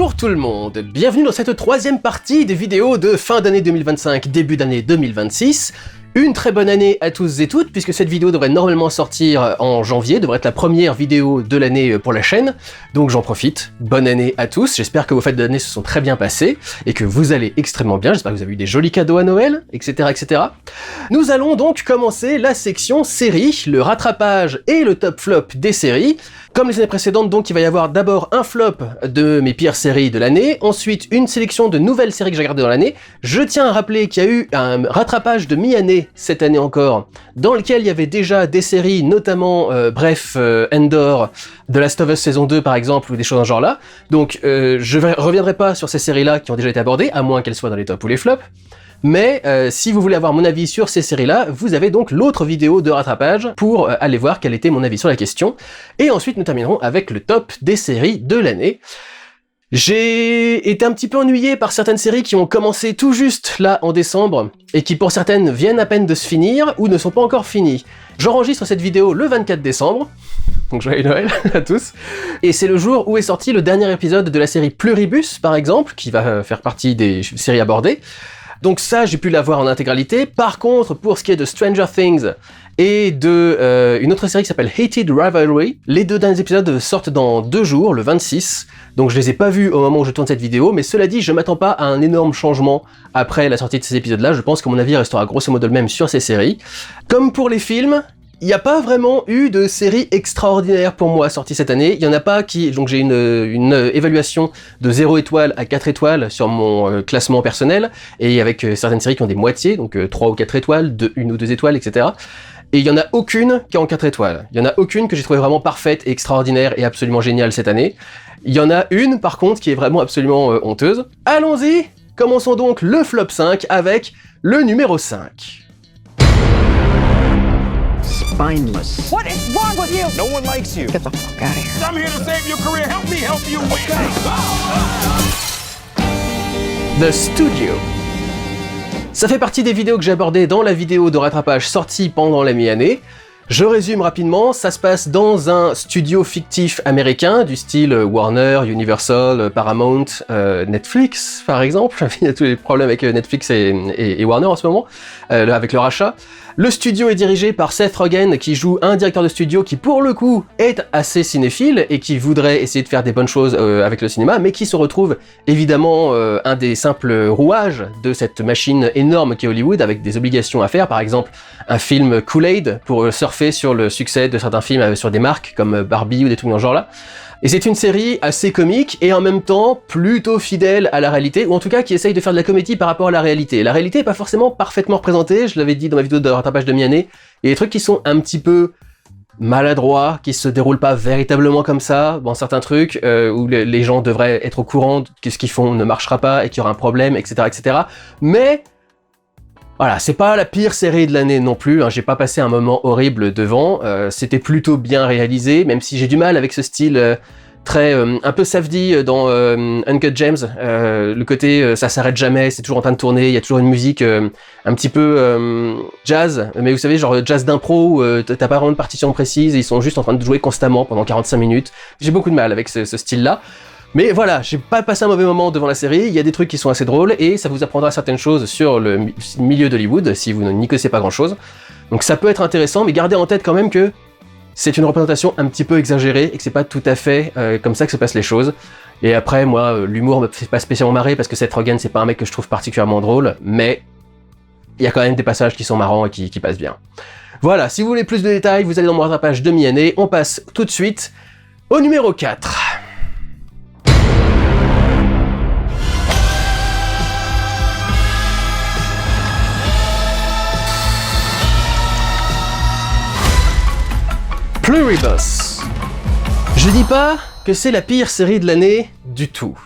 Bonjour tout le monde, bienvenue dans cette troisième partie des vidéos de fin d'année 2025, début d'année 2026. Une très bonne année à tous et toutes, puisque cette vidéo devrait normalement sortir en janvier, devrait être la première vidéo de l'année pour la chaîne, donc j'en profite. Bonne année à tous, j'espère que vos fêtes d'année se sont très bien passées, et que vous allez extrêmement bien, j'espère que vous avez eu des jolis cadeaux à Noël, etc. etc. Nous allons donc commencer la section séries, le rattrapage et le top flop des séries. Comme les années précédentes, donc, il va y avoir d'abord un flop de mes pires séries de l'année, ensuite une sélection de nouvelles séries que j'ai regardées dans l'année. Je tiens à rappeler qu'il y a eu un rattrapage de mi-année, cette année encore, dans lequel il y avait déjà des séries, notamment, Endor, The Last of Us saison 2 par exemple, ou des choses dans ce genre-là. Donc, je reviendrai pas sur ces séries-là qui ont déjà été abordées, à moins qu'elles soient dans les tops ou les flops. Mais si vous voulez avoir mon avis sur ces séries-là, vous avez donc l'autre vidéo de rattrapage pour aller voir quel était mon avis sur la question. Et ensuite, nous terminerons avec le top des séries de l'année. J'ai été un petit peu ennuyé par certaines séries qui ont commencé tout juste là en décembre, et qui pour certaines viennent à peine de se finir, ou ne sont pas encore finies. J'enregistre cette vidéo le 24 décembre, donc joyeux Noël à tous, et c'est le jour où est sorti le dernier épisode de la série Pluribus, par exemple, qui va faire partie des séries abordées. Donc ça, j'ai pu la voir en intégralité. Par contre, pour ce qui est de Stranger Things et de une autre série qui s'appelle Hated Rivalry, les deux derniers épisodes sortent dans 2 jours, le 26. Donc je les ai pas vus au moment où je tourne cette vidéo, mais cela dit, je m'attends pas à un énorme changement après la sortie de ces épisodes-là. Je pense que mon avis restera grosso modo le même sur ces séries. Comme pour les films, il n'y a pas vraiment eu de série extraordinaire pour moi sortie cette année. Il y en a pas qui... Donc j'ai une évaluation de 0 étoile à 4 étoiles sur mon classement personnel, et avec certaines séries qui ont des moitiés, donc 3 ou 4 étoiles, 1 ou 2 étoiles, etc. Et il y en a aucune qui est en 4 étoiles. Il y en a aucune que j'ai trouvé vraiment parfaite, extraordinaire et absolument géniale cette année. Il y en a une, par contre, qui est vraiment absolument honteuse. Allons-y, commençons donc le flop 5 avec le numéro 5. Spineless. What is wrong with you? No one likes you. Get the fuck out of here. I'm here to save your career. Help me help you win. The Studio. Ça fait partie des vidéos que j'ai abordées dans la vidéo de rattrapage sortie pendant la mi-année. Je résume rapidement, ça se passe dans un studio fictif américain du style Warner, Universal, Paramount, Netflix par exemple. Il y a tous les problèmes avec Netflix et Warner en ce moment, avec le rachat. Le studio est dirigé par Seth Rogen, qui joue un directeur de studio qui pour le coup est assez cinéphile et qui voudrait essayer de faire des bonnes choses avec le cinéma, mais qui se retrouve évidemment un des simples rouages de cette machine énorme qu'est Hollywood, avec des obligations à faire, par exemple un film Kool-Aid pour surfer sur le succès de certains films sur des marques comme Barbie ou des trucs dans ce genre-là. Et c'est une série assez comique et en même temps plutôt fidèle à la réalité, ou en tout cas qui essaye de faire de la comédie par rapport à la réalité. La réalité est pas forcément parfaitement représentée, je l'avais dit dans ma vidéo de rattrapage de mi-année, il y a des trucs qui sont un petit peu maladroits, qui se déroulent pas véritablement comme ça, bon certains trucs où les gens devraient être au courant que ce qu'ils font ne marchera pas et qu'il y aura un problème, etc. etc. Mais voilà, c'est pas la pire série de l'année non plus, hein, j'ai pas passé un moment horrible devant, c'était plutôt bien réalisé, même si j'ai du mal avec ce style très un peu safety dans Uncut Gems, le côté ça s'arrête jamais, c'est toujours en train de tourner, il y a toujours une musique un petit peu jazz, mais vous savez genre jazz d'impro où t'as pas vraiment de partition précise, et ils sont juste en train de jouer constamment pendant 45 minutes, j'ai beaucoup de mal avec ce style-là. Mais voilà, j'ai pas passé un mauvais moment devant la série, il y a des trucs qui sont assez drôles, et ça vous apprendra certaines choses sur le milieu d'Hollywood, si vous n'y connaissez pas grand chose. Donc ça peut être intéressant, mais gardez en tête quand même que c'est une représentation un petit peu exagérée, et que c'est pas tout à fait comme ça que se passent les choses. Et après, moi, l'humour me fait pas spécialement marrer, parce que Seth Rogen, c'est pas un mec que je trouve particulièrement drôle, mais il y a quand même des passages qui sont marrants et qui passent bien. Voilà, si vous voulez plus de détails, vous allez dans mon rattrapage de mi-année, on passe tout de suite au numéro 4. Pluribus. Je dis pas que c'est la pire série de l'année du tout.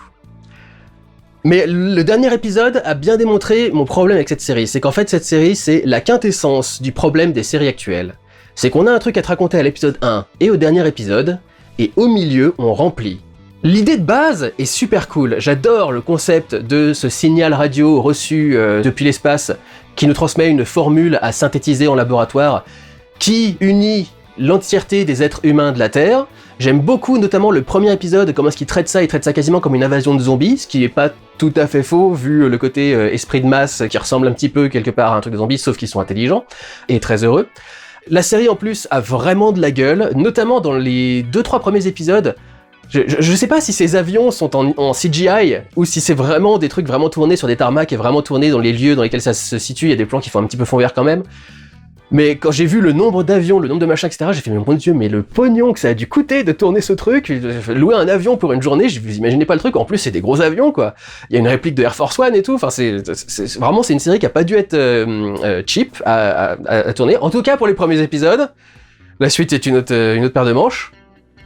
Mais le dernier épisode a bien démontré mon problème avec cette série. C'est qu'en fait, cette série, c'est la quintessence du problème des séries actuelles. C'est qu'on a un truc à te raconter à l'épisode 1 et au dernier épisode, et au milieu, on remplit. L'idée de base est super cool. J'adore le concept de ce signal radio reçu depuis l'espace qui nous transmet une formule à synthétiser en laboratoire qui unit l'entièreté des êtres humains de la Terre, J'aime beaucoup notamment le premier épisode, comment est-ce qu'il traite ça, il traite ça quasiment comme une invasion de zombies, ce qui est pas tout à fait faux vu le côté esprit de masse qui ressemble un petit peu quelque part à un truc de zombies, sauf qu'ils sont intelligents et très heureux. La série en plus a vraiment de la gueule, notamment dans les 2-3 premiers épisodes. Je sais pas si ces avions sont en CGI ou si c'est vraiment des trucs vraiment tournés sur des tarmacs et vraiment tournés dans les lieux dans lesquels ça se situe, il y a des plans qui font un petit peu fond vert quand même. Mais quand j'ai vu le nombre d'avions, le nombre de machins, etc., j'ai fait, mais mon Dieu, mais le pognon que ça a dû coûter de tourner ce truc, louer un avion pour une journée, vous imaginez pas le truc, en plus c'est des gros avions, quoi. Il y a une réplique de Air Force One et tout, enfin vraiment c'est une série qui a pas dû être cheap à tourner, en tout cas pour les premiers épisodes. La suite est une autre paire de manches.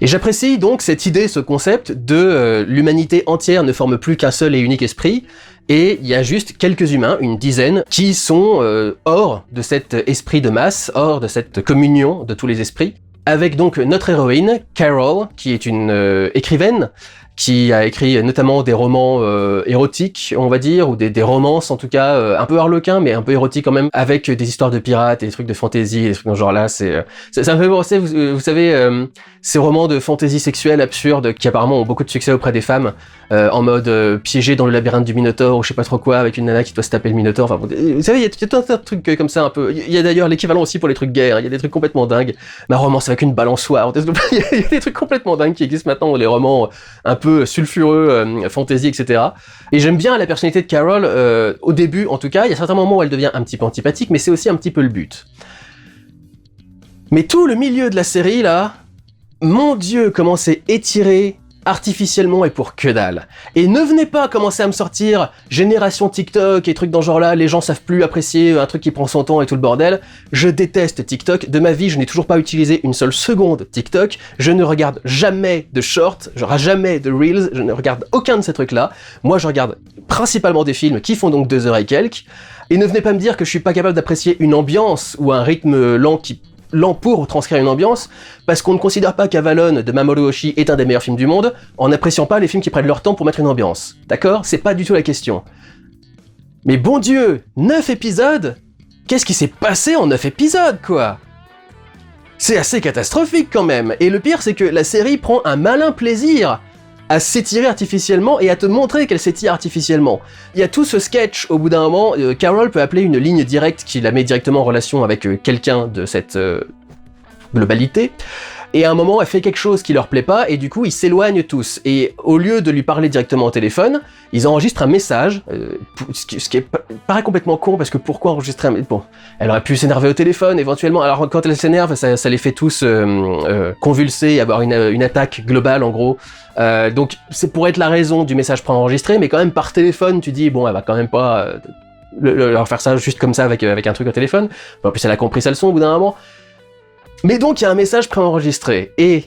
Et j'apprécie donc cette idée, ce concept de l'humanité entière ne forme plus qu'un seul et unique esprit, et il y a juste quelques humains, une dizaine, qui sont hors de cet esprit de masse, hors de cette communion de tous les esprits, avec donc notre héroïne, Carol, qui est une écrivaine, qui a écrit notamment des romans érotiques, on va dire, ou des romances en tout cas, un peu harlequins, mais un peu érotiques quand même, avec des histoires de pirates et des trucs de fantasy, et des trucs dans ce genre-là. Ça me fait penser, vous savez, ces romans de fantasy sexuelle absurdes qui apparemment ont beaucoup de succès auprès des femmes, en mode piégé dans le labyrinthe du Minotaure ou je sais pas trop quoi, avec une nana qui doit se taper le Minotaure. Enfin, vous savez, il y a tout un tas de trucs comme ça un peu. Il y a d'ailleurs l'équivalent aussi pour les trucs gays, hein. Il y a des trucs complètement dingues. Ma romance avec une balançoire. Il y a des trucs complètement dingues qui existent maintenant dans les romans un peu sulfureux, fantasy, etc. Et j'aime bien la personnalité de Carol, au début en tout cas. Il y a certains moments où elle devient un petit peu antipathique, mais c'est aussi un petit peu le but. Mais tout le milieu de la série là, mon Dieu, comment c'est étiré artificiellement et pour que dalle. Et ne venez pas commencer à me sortir génération TikTok et trucs dans ce genre-là, les gens savent plus apprécier un truc qui prend son temps et tout le bordel. Je déteste TikTok. De ma vie, je n'ai toujours pas utilisé une seule seconde TikTok. Je ne regarde jamais de shorts, jamais de reels, je ne regarde aucun de ces trucs-là. Moi, je regarde principalement des films qui font donc 2 heures et quelques. Et ne venez pas me dire que je suis pas capable d'apprécier une ambiance ou un rythme lent pour transcrire une ambiance, parce qu'on ne considère pas qu'Avalon de Mamoru Oshii est un des meilleurs films du monde, en n'appréciant pas les films qui prennent leur temps pour mettre une ambiance. D'accord ? C'est pas du tout la question. Mais bon Dieu, 9 épisodes ? Qu'est-ce qui s'est passé en 9 épisodes, quoi ? C'est assez catastrophique quand même, et le pire c'est que la série prend un malin plaisir à s'étirer artificiellement et à te montrer qu'elle s'étire artificiellement. Il y a tout ce sketch, au bout d'un moment, Carol peut appeler une ligne directe qui la met directement en relation avec quelqu'un de cette globalité, et à un moment elle fait quelque chose qui leur plaît pas, et du coup ils s'éloignent tous, et au lieu de lui parler directement au téléphone, ils enregistrent un message, ce qui paraît complètement con, parce que pourquoi enregistrer un... Bon, elle aurait pu s'énerver au téléphone éventuellement, alors quand elle s'énerve, ça les fait tous convulser et avoir une attaque globale en gros. Donc c'est pour être la raison du message préenregistré, mais quand même par téléphone tu dis bon elle va quand même pas leur faire ça juste comme ça avec un truc au téléphone. En plus elle a compris sa leçon au bout d'un moment. Mais donc il y a un message préenregistré, et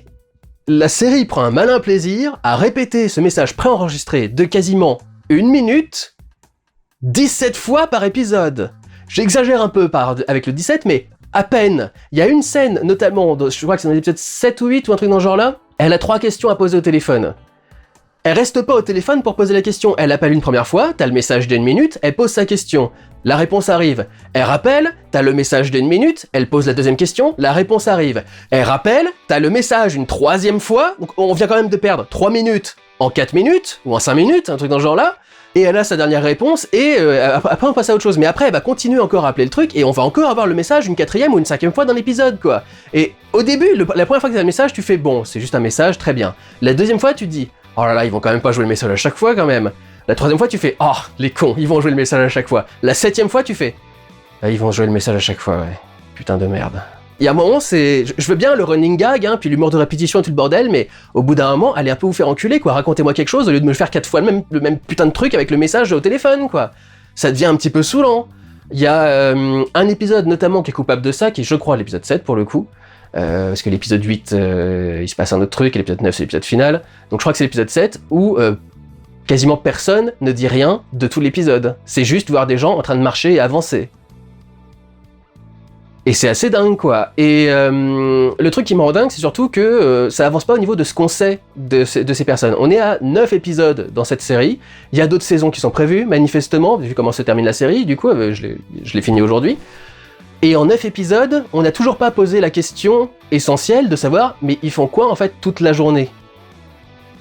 la série prend un malin plaisir à répéter ce message préenregistré de quasiment 1 minute 17 fois par épisode. J'exagère un peu avec le 17, mais à peine. Il y a une scène, notamment, je crois que c'est dans l'épisode 7 ou 8 ou un truc dans ce genre-là, elle a 3 questions à poser au téléphone. Elle reste pas au téléphone pour poser la question, elle appelle une première fois, t'as le message d'1 minute, elle pose sa question. La réponse arrive. Elle rappelle, t'as le message d'1 minute, elle pose la deuxième question, la réponse arrive. Elle rappelle, t'as le message une 3e fois, donc on vient quand même de perdre 3 minutes en 4 minutes, ou en 5 minutes, un truc dans ce genre-là, et elle a sa dernière réponse, et après on passe à autre chose. Mais après, elle va continuer encore à appeler le truc, et on va encore avoir le message une 4e ou une 5e fois dans l'épisode, quoi. Et au début, la première fois que t'as le message, tu fais bon, c'est juste un message, très bien. La deuxième fois, tu te dis, oh là là, ils vont quand même pas jouer le message à chaque fois, quand même. La 3e fois, tu fais « Oh, les cons, ils vont jouer le message à chaque fois ». La 7e fois, tu fais « Ah, ils vont jouer le message à chaque fois, ouais. Putain de merde ». Il y a un moment, je veux bien le running gag, hein, puis l'humour de répétition et tout le bordel, mais au bout d'un moment, allez un peu vous faire enculer, quoi. Racontez-moi quelque chose au lieu de me faire 4 fois le même putain de truc avec le message au téléphone, quoi. Ça devient un petit peu saoulant. Il y a un épisode notamment qui est coupable de ça, qui est, je crois, l'épisode 7 pour le coup. Parce que l'épisode 8, il se passe un autre truc, et l'épisode 9, c'est l'épisode final. Donc je crois que c'est l'épisode 7, où quasiment personne ne dit rien de tout l'épisode. C'est juste voir des gens en train de marcher et avancer. Et c'est assez dingue, quoi. Et le truc qui me rend dingue, c'est surtout que ça avance pas au niveau de ce qu'on sait de ces personnes. On est à 9 épisodes dans cette série. Il y a d'autres saisons qui sont prévues, manifestement, vu comment se termine la série. Du coup, je l'ai fini aujourd'hui. Et en 9 épisodes, on n'a toujours pas posé la question essentielle de savoir, mais ils font quoi en fait toute la journée?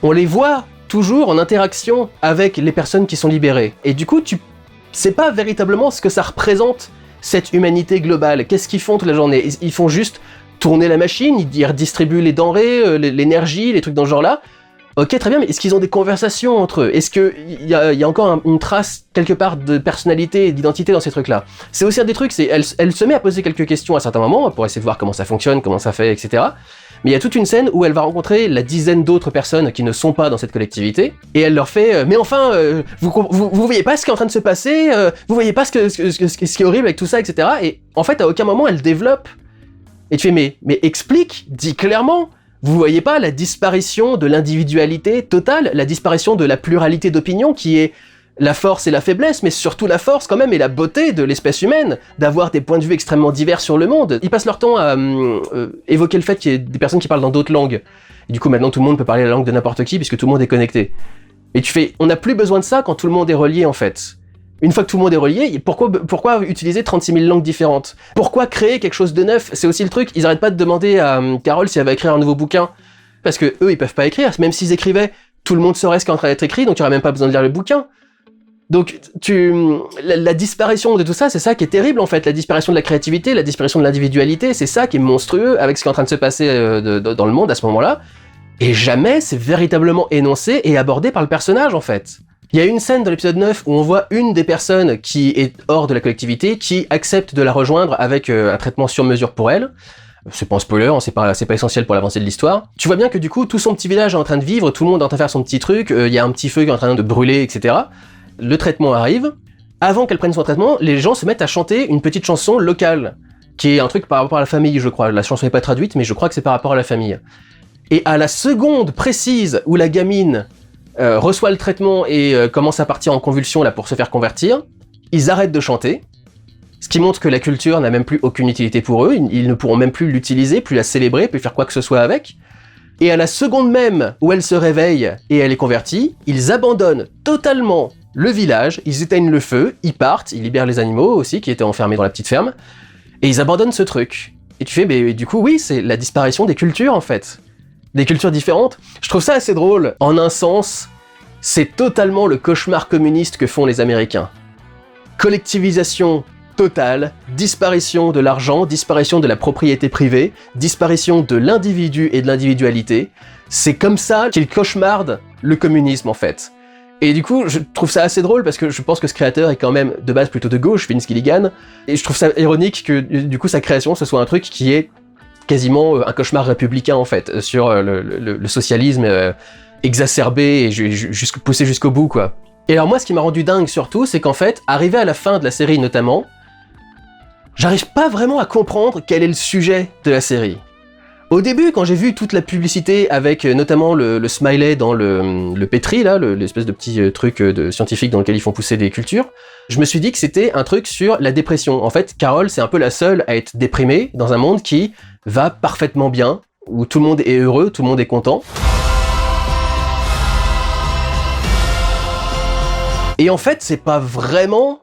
On les voit toujours en interaction avec les personnes qui sont libérées. Et du coup, tu sais pas véritablement ce que ça représente, cette humanité globale. Qu'est-ce qu'ils font toute la journée? Ils font juste tourner la machine, ils redistribuent les denrées, l'énergie, les trucs dans ce genre-là. Ok, très bien, mais est-ce qu'ils ont des conversations entre eux? Est-ce qu'il y a encore une trace, quelque part, de personnalité et d'identité dans ces trucs-là? C'est aussi un des trucs, elle se met à poser quelques questions à certains moments, pour essayer de voir comment ça fonctionne, comment ça fait, etc. Mais il y a toute une scène où elle va rencontrer la dizaine d'autres personnes qui ne sont pas dans cette collectivité, et elle leur fait mais enfin, vous voyez pas ce qui est en train de se passer, vous voyez pas ce qui est horrible avec tout ça, etc. Et en fait, à aucun moment, elle développe. Et tu fais mais explique, dis clairement. Vous voyez pas la disparition de l'individualité totale, la disparition de la pluralité d'opinions qui est la force et la faiblesse, mais surtout la force quand même et la beauté de l'espèce humaine, d'avoir des points de vue extrêmement divers sur le monde. Ils passent leur temps à évoquer le fait qu'il y ait des personnes qui parlent dans d'autres langues. Et du coup maintenant tout le monde peut parler la langue de n'importe qui puisque tout le monde est connecté. Et tu fais, on n'a plus besoin de ça quand tout le monde est relié en fait. Une fois que tout le monde est relié, pourquoi utiliser 36 000 langues différentes? Pourquoi créer quelque chose de neuf? C'est aussi le truc, ils arrêtent pas de demander à Carol si elle va écrire un nouveau bouquin. Parce que eux, ils peuvent pas écrire, même s'ils écrivaient, tout le monde saurait ce qui est en train d'être écrit, donc il y aurait même pas besoin de lire le bouquin. Donc, la disparition de tout ça, c'est ça qui est terrible en fait, la disparition de la créativité, la disparition de l'individualité, c'est ça qui est monstrueux avec ce qui est en train de se passer dans le monde à ce moment-là. Et jamais c'est véritablement énoncé et abordé par le personnage en fait. Il y a une scène dans l'épisode 9 où on voit une des personnes qui est hors de la collectivité, qui accepte de la rejoindre avec un traitement sur mesure pour elle. C'est pas un spoiler, hein, c'est pas essentiel pour l'avancée de l'histoire. Tu vois bien que du coup, tout son petit village est en train de vivre, tout le monde est en train de faire son petit truc, il y a un petit feu qui est en train de brûler, etc. Le traitement arrive. Avant qu'elle prenne son traitement, les gens se mettent à chanter une petite chanson locale, qui est un truc par rapport à la famille, je crois. La chanson n'est pas traduite, mais je crois que c'est par rapport à la famille. Et à la seconde précise où la gamine reçoit le traitement et commence à partir en convulsion là pour se faire convertir, ils arrêtent de chanter, ce qui montre que la culture n'a même plus aucune utilité pour eux, ils ne pourront même plus l'utiliser, plus la célébrer, plus faire quoi que ce soit avec. Et à la seconde même où elle se réveille et elle est convertie, ils abandonnent totalement le village, ils éteignent le feu, ils partent, ils libèrent les animaux aussi qui étaient enfermés dans la petite ferme, et ils abandonnent ce truc. Et tu fais, mais du coup oui, c'est la disparition des cultures en fait. Des cultures différentes. Je trouve ça assez drôle. En un sens, c'est totalement le cauchemar communiste que font les Américains. Collectivisation totale, disparition de l'argent, disparition de la propriété privée, disparition de l'individu et de l'individualité. C'est comme ça qu'ils cauchemardent le communisme en fait. Et du coup, je trouve ça assez drôle parce que je pense que ce créateur est quand même de base plutôt de gauche, Vince Gilligan, et je trouve ça ironique que du coup sa création ce soit un truc qui est quasiment un cauchemar républicain en fait, sur le socialisme exacerbé et poussé jusqu'au bout quoi. Et alors moi ce qui m'a rendu dingue surtout, c'est qu'en fait, arrivé à la fin de la série notamment, j'arrive pas vraiment à comprendre quel est le sujet de la série. Au début, quand j'ai vu toute la publicité avec notamment le smiley dans le pétri, là, l'espèce de petit truc de scientifique dans lequel ils font pousser des cultures, je me suis dit que c'était un truc sur la dépression. En fait, Carol, c'est un peu la seule à être déprimée dans un monde qui va parfaitement bien, où tout le monde est heureux, tout le monde est content. Et en fait, c'est pas vraiment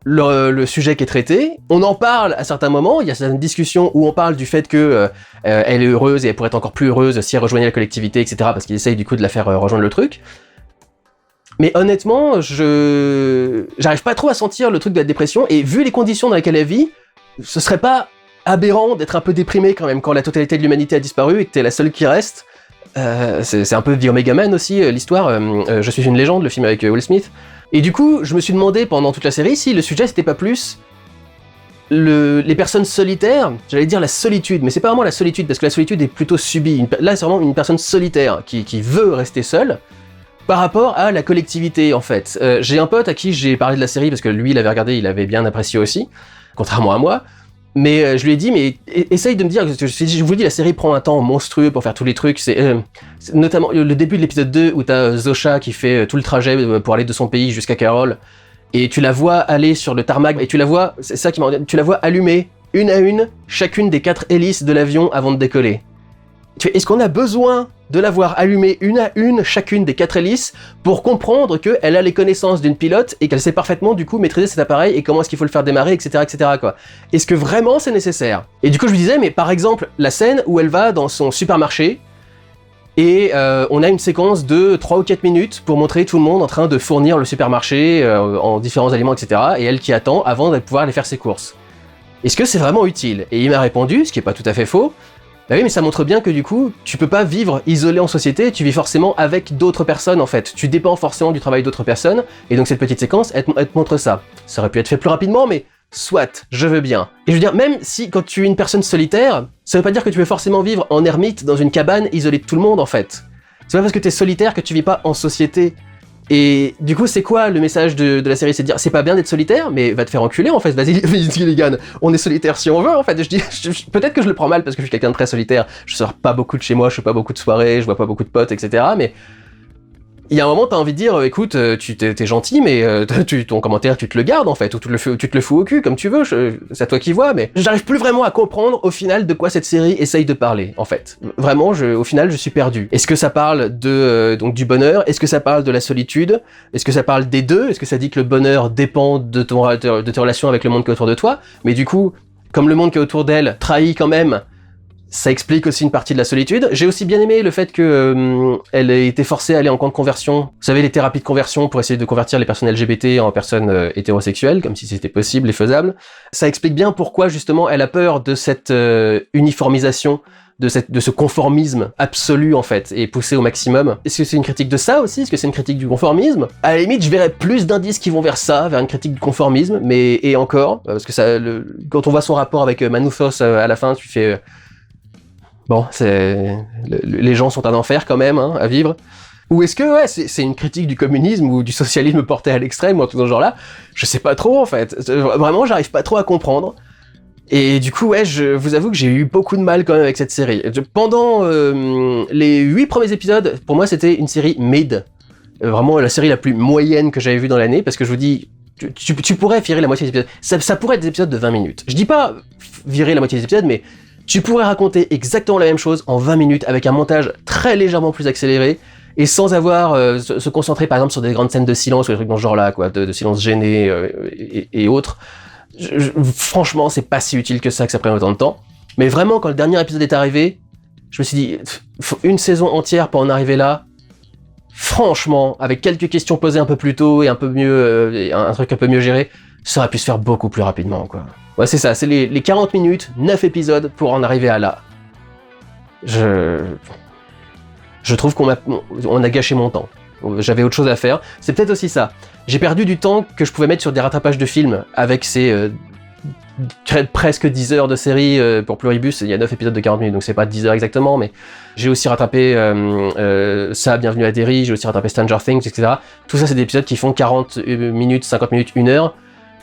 le sujet qui est traité. On en parle à certains moments, il y a certaines discussions où on parle du fait que elle est heureuse et elle pourrait être encore plus heureuse si elle rejoignait la collectivité, etc. parce qu'ils essayent du coup de la faire rejoindre le truc. Mais honnêtement, j'arrive pas trop à sentir le truc de la dépression, et vu les conditions dans lesquelles elle vit, ce serait pas aberrant d'être un peu déprimé quand même quand la totalité de l'humanité a disparu et que t'es la seule qui reste. C'est un peu The Omega Man aussi, l'histoire. Je suis une légende, le film avec Will Smith. Et du coup, je me suis demandé pendant toute la série si le sujet c'était pas plus les personnes solitaires, j'allais dire la solitude, mais c'est pas vraiment la solitude, parce que la solitude est plutôt subie. Là, c'est vraiment une personne solitaire qui veut rester seule par rapport à la collectivité, en fait. J'ai un pote à qui j'ai parlé de la série, parce que lui, il avait regardé, il avait bien apprécié aussi, contrairement à moi. Mais je lui ai dit, mais essaye de me dire, je vous dis, la série prend un temps monstrueux pour faire tous les trucs, c'est notamment le début de l'épisode 2 où t'as Zosha qui fait tout le trajet pour aller de son pays jusqu'à Carol, et tu la vois aller sur le tarmac, et tu la vois, c'est ça qui m'a rendu, tu la vois allumer, une à une, chacune des 4 hélices de l'avion avant de décoller. Est-ce qu'on a besoin de l'avoir allumée une à une, chacune des 4 hélices, pour comprendre qu'elle a les connaissances d'une pilote et qu'elle sait parfaitement du coup maîtriser cet appareil et comment est-ce qu'il faut le faire démarrer, etc. quoi. Est-ce que vraiment c'est nécessaire? Et du coup je me disais, mais par exemple, la scène où elle va dans son supermarché, et on a une séquence de 3 ou 4 minutes pour montrer tout le monde en train de fournir le supermarché en différents aliments, etc. Et elle qui attend avant de pouvoir aller faire ses courses. Est-ce que c'est vraiment utile? Et il m'a répondu, ce qui est pas tout à fait faux, bah oui, mais ça montre bien que du coup, tu peux pas vivre isolé en société, tu vis forcément avec d'autres personnes en fait. Tu dépends forcément du travail d'autres personnes, et donc cette petite séquence, elle te montre ça. Ça aurait pu être fait plus rapidement, mais soit, je veux bien. Et je veux dire, même si quand tu es une personne solitaire, ça veut pas dire que tu veux forcément vivre en ermite dans une cabane isolée de tout le monde en fait. C'est pas parce que t'es solitaire que tu vis pas en société. Et du coup, c'est quoi le message de la série? C'est de dire, c'est pas bien d'être solitaire, mais va te faire enculer en fait, vas-y Gilligan, on est solitaire si on veut en fait. Peut-être que je le prends mal parce que je suis quelqu'un de très solitaire, je sors pas beaucoup de chez moi, je fais pas beaucoup de soirées, je vois pas beaucoup de potes, etc. Mais il y a un moment, t'as envie de dire, écoute, t'es gentil, mais ton commentaire, tu te le gardes en fait, ou tu te le fous au cul, comme tu veux, c'est à toi qui vois, mais j'arrive plus vraiment à comprendre au final de quoi cette série essaye de parler, en fait. Vraiment, au final, je suis perdu. Est-ce que ça parle donc du bonheur? Est-ce que ça parle de la solitude? Est-ce que ça parle des deux? Est-ce que ça dit que le bonheur dépend de tes relations avec le monde qui est autour de toi? Mais du coup, comme le monde qui est autour d'elle trahit quand même, ça explique aussi une partie de la solitude. J'ai aussi bien aimé le fait que elle ait été forcée à aller en camp de conversion. Vous savez, les thérapies de conversion pour essayer de convertir les personnes LGBT en personnes hétérosexuelles, comme si c'était possible et faisable. Ça explique bien pourquoi justement elle a peur de cette uniformisation, de ce conformisme absolu en fait, et poussé au maximum. Est-ce que c'est une critique de ça aussi? Est-ce que c'est une critique du conformisme? À la limite, je verrais plus d'indices qui vont vers ça, vers une critique du conformisme, mais et encore, parce que ça, quand on voit son rapport avec Manuthos à la fin, tu fais... Bon, les gens sont un enfer quand même, hein, à vivre. Ou est-ce que, ouais, c'est une critique du communisme ou du socialisme porté à l'extrême ou un truc dans ce genre-là? Je sais pas trop, en fait. Vraiment, j'arrive pas trop à comprendre. Et du coup, ouais, je vous avoue que j'ai eu beaucoup de mal quand même avec cette série. Pendant les 8 premiers épisodes, pour moi, c'était une série mid. Vraiment la série la plus moyenne que j'avais vue dans l'année, parce que je vous dis, tu pourrais virer la moitié des épisodes. Ça pourrait être des épisodes de 20 minutes. Je dis pas virer la moitié des épisodes, mais tu pourrais raconter exactement la même chose en 20 minutes avec un montage très légèrement plus accéléré et sans avoir se concentrer par exemple sur des grandes scènes de silence ou des trucs dans ce genre-là, quoi, de silence gêné et autres. Franchement, c'est pas si utile que ça prenne autant de temps. Mais vraiment, quand le dernier épisode est arrivé, je me suis dit, faut une saison entière pour en arriver là. Franchement, avec quelques questions posées un peu plus tôt et un peu mieux, un truc un peu mieux géré, ça aurait pu se faire beaucoup plus rapidement, quoi. Ouais, c'est ça, c'est les 40 minutes, 9 épisodes pour en arriver à là. Je trouve qu'on a gâché mon temps. J'avais autre chose à faire. C'est peut-être aussi ça. J'ai perdu du temps que je pouvais mettre sur des rattrapages de films avec ces presque 10 heures de série pour Pluribus. Il y a 9 épisodes de 40 minutes, donc c'est pas 10 heures exactement, mais j'ai aussi rattrapé ça, Bienvenue à Derry, j'ai aussi rattrapé Stranger Things, etc. Tout ça, c'est des épisodes qui font 40 minutes, 50 minutes, 1 heure.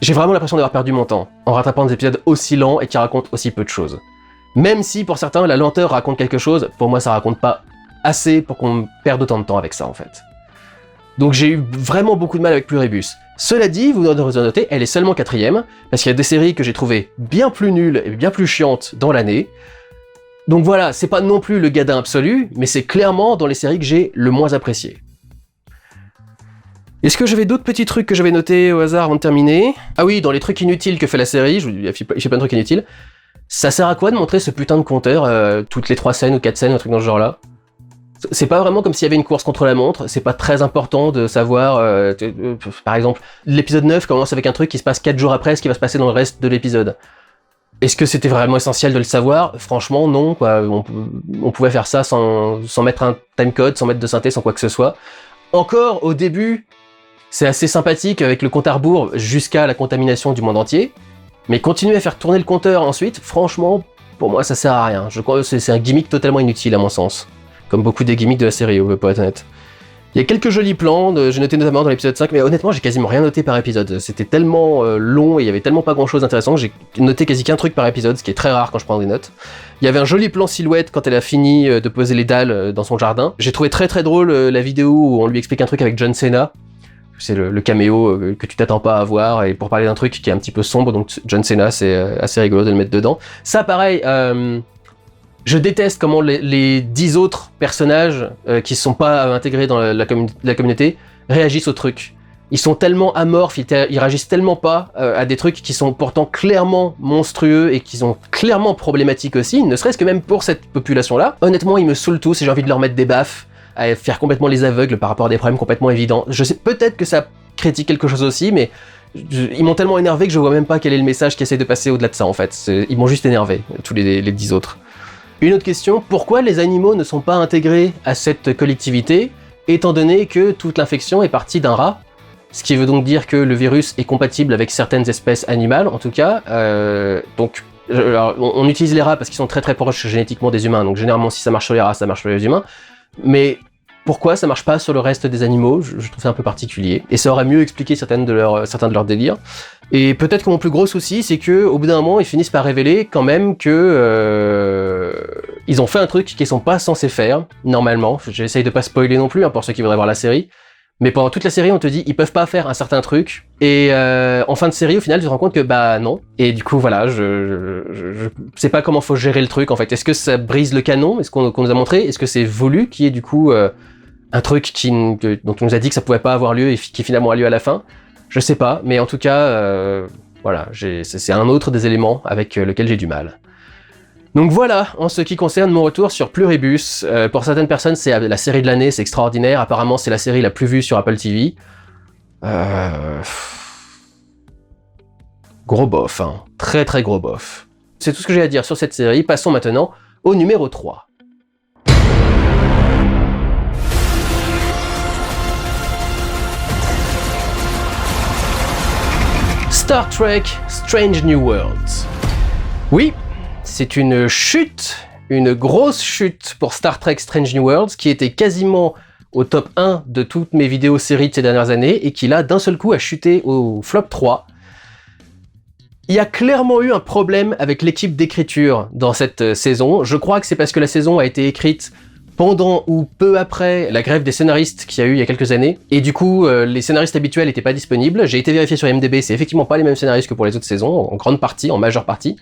J'ai vraiment l'impression d'avoir perdu mon temps en rattrapant des épisodes aussi lents et qui racontent aussi peu de choses. Même si pour certains la lenteur raconte quelque chose, pour moi ça raconte pas assez pour qu'on perde autant de temps avec ça en fait. Donc j'ai eu vraiment beaucoup de mal avec Pluribus. Cela dit, vous devrez noter, elle est seulement 4ème, parce qu'il y a des séries que j'ai trouvées bien plus nulles et bien plus chiantes dans l'année. Donc voilà, c'est pas non plus le gadin absolu, mais c'est clairement dans les séries que j'ai le moins apprécié. Est-ce que j'avais d'autres petits trucs que j'avais notés au hasard avant de terminer? Ah oui, dans les trucs inutiles que fait la série, il fait plein de trucs inutiles. Ça sert à quoi de montrer ce putain de compteur toutes les 3 scènes ou 4 scènes, un truc dans ce genre-là? C'est pas vraiment comme s'il y avait une course contre la montre, c'est pas très important de savoir, par exemple, l'épisode 9 commence avec un truc qui se passe 4 jours après ce qui va se passer dans le reste de l'épisode. Est-ce que c'était vraiment essentiel de le savoir? Franchement, non, quoi. On pouvait faire ça sans mettre un timecode, sans mettre de synthé, sans quoi que ce soit. Encore, au début, c'est assez sympathique avec le compte à rebours jusqu'à la contamination du monde entier, mais continuer à faire tourner le compteur ensuite, franchement, pour moi, ça sert à rien. Je crois que c'est un gimmick totalement inutile à mon sens. Comme beaucoup des gimmicks de la série, pour être honnête. Il y a quelques jolis plans, j'ai noté notamment dans l'épisode 5, mais honnêtement, j'ai quasiment rien noté par épisode. C'était tellement long et il y avait tellement pas grand-chose d'intéressant que j'ai noté quasi qu'un truc par épisode, ce qui est très rare quand je prends des notes. Il y avait un joli plan silhouette quand elle a fini de poser les dalles dans son jardin. J'ai trouvé très très drôle la vidéo où on lui explique un truc avec John Cena. C'est le caméo que tu t'attends pas à voir, et pour parler d'un truc qui est un petit peu sombre, donc John Cena, c'est assez rigolo de le mettre dedans. Ça, pareil, Je déteste comment les 10 autres personnages qui sont pas intégrés dans la communauté réagissent au truc. Ils sont tellement amorphes, ils réagissent tellement pas à des trucs qui sont pourtant clairement monstrueux et qui sont clairement problématiques aussi, ne serait-ce que même pour cette population-là. Honnêtement, ils me saoulent tous et j'ai envie de leur mettre des baffes, à faire complètement les aveugles par rapport à des problèmes complètement évidents. Je sais peut-être que ça critique quelque chose aussi, mais ils m'ont tellement énervé que je vois même pas quel est le message qui essaie de passer au-delà de ça en fait. Ils m'ont juste énervé, tous les 10 autres. Une autre question, pourquoi les animaux ne sont pas intégrés à cette collectivité, étant donné que toute l'infection est partie d'un rat? Ce qui veut donc dire que le virus est compatible avec certaines espèces animales, en tout cas. Alors, on utilise les rats parce qu'ils sont très très proches génétiquement des humains, donc généralement si ça marche sur les rats, ça marche sur les humains. Mais pourquoi ça marche pas sur le reste des animaux? Je trouve ça un peu particulier. Et ça aurait mieux expliqué certains de leurs délires. Et peut-être que mon plus gros souci, c'est que au bout d'un moment, ils finissent par révéler quand même que ils ont fait un truc qu'ils sont pas censés faire, normalement. J'essaye de pas spoiler non plus, hein, pour ceux qui voudraient voir la série. Mais pendant toute la série, on te dit, ils peuvent pas faire un certain truc. Et en fin de série, au final, tu te rends compte que bah non. Et du coup, voilà, je sais pas comment faut gérer le truc, en fait. Est-ce que ça brise le canon? Est-ce qu'on nous a montré? Est-ce que c'est voulu qu'il y ait du coup un truc dont on nous a dit que ça pouvait pas avoir lieu et qui finalement a lieu à la fin? Je sais pas, mais en tout cas, voilà, c'est un autre des éléments avec lequel j'ai du mal. Donc voilà, en ce qui concerne mon retour sur Pluribus. Pour certaines personnes, c'est la série de l'année, c'est extraordinaire. Apparemment, c'est la série la plus vue sur Apple TV. Gros bof, hein. Très très gros bof. C'est tout ce que j'ai à dire sur cette série. Passons maintenant au numéro 3. Star Trek Strange New Worlds. Oui, c'est une chute, une grosse chute pour Star Trek Strange New Worlds, qui était quasiment au top 1 de toutes mes vidéos séries de ces dernières années, et qui là, d'un seul coup, a chuté au flop 3. Il y a clairement eu un problème avec l'équipe d'écriture dans cette saison. Je crois que c'est parce que la saison a été écrite pendant ou peu après la grève des scénaristes qu'il y a eu il y a quelques années. Et du coup, les scénaristes habituels n'étaient pas disponibles. J'ai été vérifié sur IMDb, c'est effectivement pas les mêmes scénaristes que pour les autres saisons, en grande partie, en majeure partie.